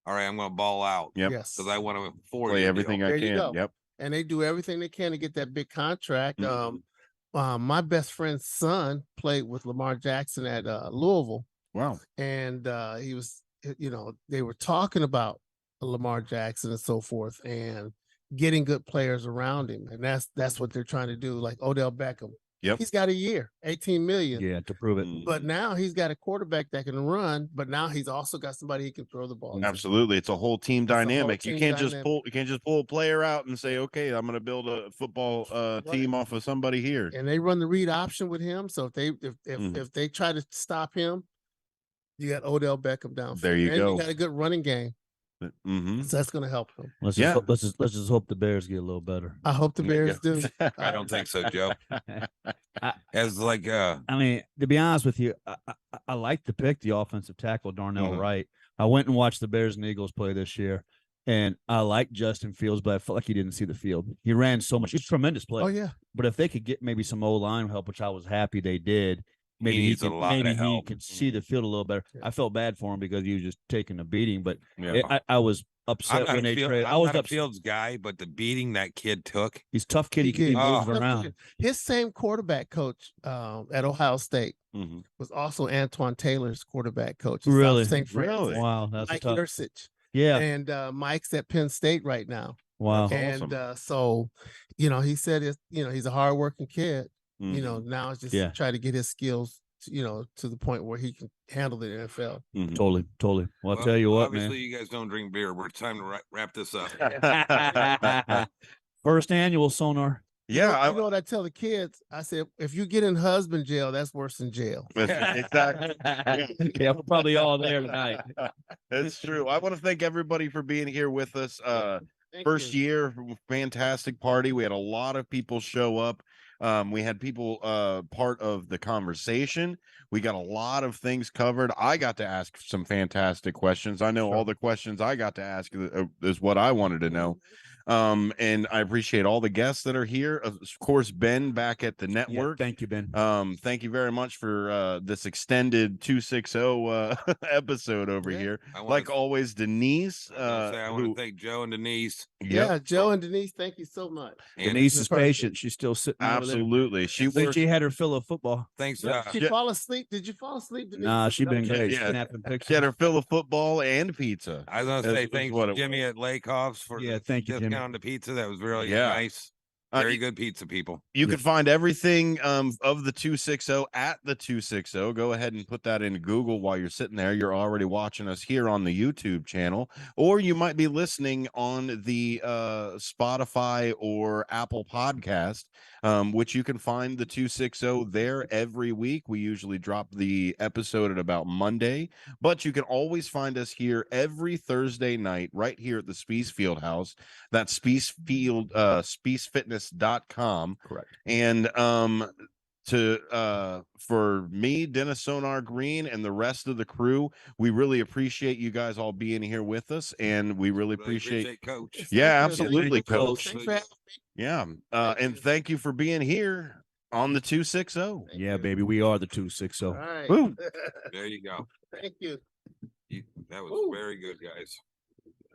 Speaker 21: all right, I'm going to ball out.
Speaker 9: Yep.
Speaker 13: Yes.
Speaker 21: Because I want to
Speaker 9: Play everything I
Speaker 13: There you
Speaker 9: can.
Speaker 13: go.
Speaker 9: Yep.
Speaker 13: And they do everything they can to get that big contract. My best friend's son played with Lamar Jackson at Louisville.
Speaker 9: Wow.
Speaker 13: And he was, they were talking about Lamar Jackson and so forth and getting good players around him. And that's what they're trying to do. Like Odell Beckham.
Speaker 9: Yep.
Speaker 13: He's got a year, 18 million.
Speaker 2: Yeah, to prove it.
Speaker 13: But now he's got a quarterback that can run, but now he's also got somebody he can throw the ball. to.
Speaker 9: Absolutely. It's a whole team
Speaker 13: a whole
Speaker 9: dynamic. You
Speaker 13: team
Speaker 9: can't just
Speaker 13: dynamic.
Speaker 9: pull a player out and say, okay, I'm gonna build a football team off of somebody here.
Speaker 13: And they run the read option with him. So if they try to stop him, you got Odell Beckham down.
Speaker 9: There you
Speaker 13: and
Speaker 9: go.
Speaker 13: You got a good running game.
Speaker 9: Mm-hmm.
Speaker 13: So that's going to help him.
Speaker 2: Let's
Speaker 9: Yeah.
Speaker 2: let's just hope the Bears get a little better.
Speaker 13: I hope the Bears do.
Speaker 21: I don't think so, Joe. As like
Speaker 2: I mean, to be honest with you, I like to pick the offensive tackle Darnell Wright. I went and watched the Bears and Eagles play this year, and I like Justin Fields, but I felt like he didn't see the field. He ran so much. He's a tremendous player.
Speaker 13: Oh yeah.
Speaker 2: But if they could get maybe some O-line help, which I was happy they did, maybe
Speaker 21: needs a lot of
Speaker 2: maybe he
Speaker 21: help.
Speaker 2: can see the field a little better. I felt bad for him because he was just taking a beating, but
Speaker 21: Yeah.
Speaker 2: I was upset when they traded. I was
Speaker 21: not a
Speaker 2: upset.
Speaker 21: Fields guy, but the beating that kid took.
Speaker 2: He's a tough kid. He
Speaker 13: did.
Speaker 2: moves
Speaker 21: Oh.
Speaker 2: around.
Speaker 13: His same quarterback coach at Ohio State
Speaker 9: Mm-hmm.
Speaker 13: was also Antoine Taylor's quarterback coach. at South
Speaker 2: Really?
Speaker 13: St. Francis.
Speaker 9: Really?
Speaker 2: Wow, that's
Speaker 13: Mike
Speaker 2: tough.
Speaker 13: Yursich.
Speaker 2: Yeah.
Speaker 13: And Mike's at Penn State right now.
Speaker 2: Wow.
Speaker 13: And so, he said he's a hardworking kid.
Speaker 9: Mm-hmm.
Speaker 13: Now it's just
Speaker 2: Yeah.
Speaker 13: try to get his skills, to the point where he can handle the NFL.
Speaker 9: Mm-hmm.
Speaker 2: Totally. Well, I'll tell you what,
Speaker 21: obviously
Speaker 2: man.
Speaker 21: you guys don't drink beer. We're time to wrap this up.
Speaker 2: First annual Sonar.
Speaker 9: Yeah.
Speaker 13: You know what I tell the kids? I said, if you get in husband jail, that's worse than jail.
Speaker 9: Exactly.
Speaker 2: Yeah, we're probably all there tonight.
Speaker 9: That's true. I want to thank everybody for being here with us. First year, fantastic party. We had a lot of people show up. We had people part of the conversation. We got a lot of things covered. I got to ask some fantastic questions. I know all the questions I got to ask is what I wanted to know. And I appreciate all the guests that are here. Of course, Ben back at the network.
Speaker 2: Thank you, Ben.
Speaker 9: Thank you very much for this extended 260 episode over here. Like always, Denise.
Speaker 21: I want to thank Joe and Denise.
Speaker 13: Yeah, Joe and Denise, thank you so much.
Speaker 2: Denise is patient. She's still sitting over there.
Speaker 9: Absolutely.
Speaker 2: She had her fill of football.
Speaker 21: Thanks.
Speaker 13: Did you fall asleep? Did you fall asleep, Denise?
Speaker 2: Nah, she been great.
Speaker 9: Yeah.
Speaker 2: Snapping pictures.
Speaker 9: She had her fill of football and pizza.
Speaker 21: I was going to say thanks
Speaker 9: what
Speaker 21: to
Speaker 9: it
Speaker 21: Jimmy at Lakehoff's for
Speaker 2: Yeah, thank you, Jimmy.
Speaker 21: on the pizza. That was really
Speaker 9: Yeah.
Speaker 21: nice. Very good pizza, people.
Speaker 9: You can find everything of the 260 at the 260. Go ahead and put that in Google while you're sitting there. You're already watching us here on the YouTube channel, or you might be listening on the Spotify or Apple podcast, which you can find the 260 there every week. We usually drop the episode at about Monday, but you can always find us here every Thursday night right here at the Spiece Fieldhouse. That's SpieceFitness.com.
Speaker 19: Correct.
Speaker 9: And for me, Dennis Sonar Green, and the rest of the crew, we really appreciate you guys all being here with us, and we really appreciate
Speaker 21: Coach.
Speaker 9: Yeah, absolutely, Coach.
Speaker 19: Thanks for having me.
Speaker 9: Yeah, and thank you for being here on the 260.
Speaker 19: Yeah, baby, we are the 260.
Speaker 13: All right.
Speaker 9: Woo.
Speaker 21: There you go.
Speaker 13: Thank you.
Speaker 21: That was very good, guys.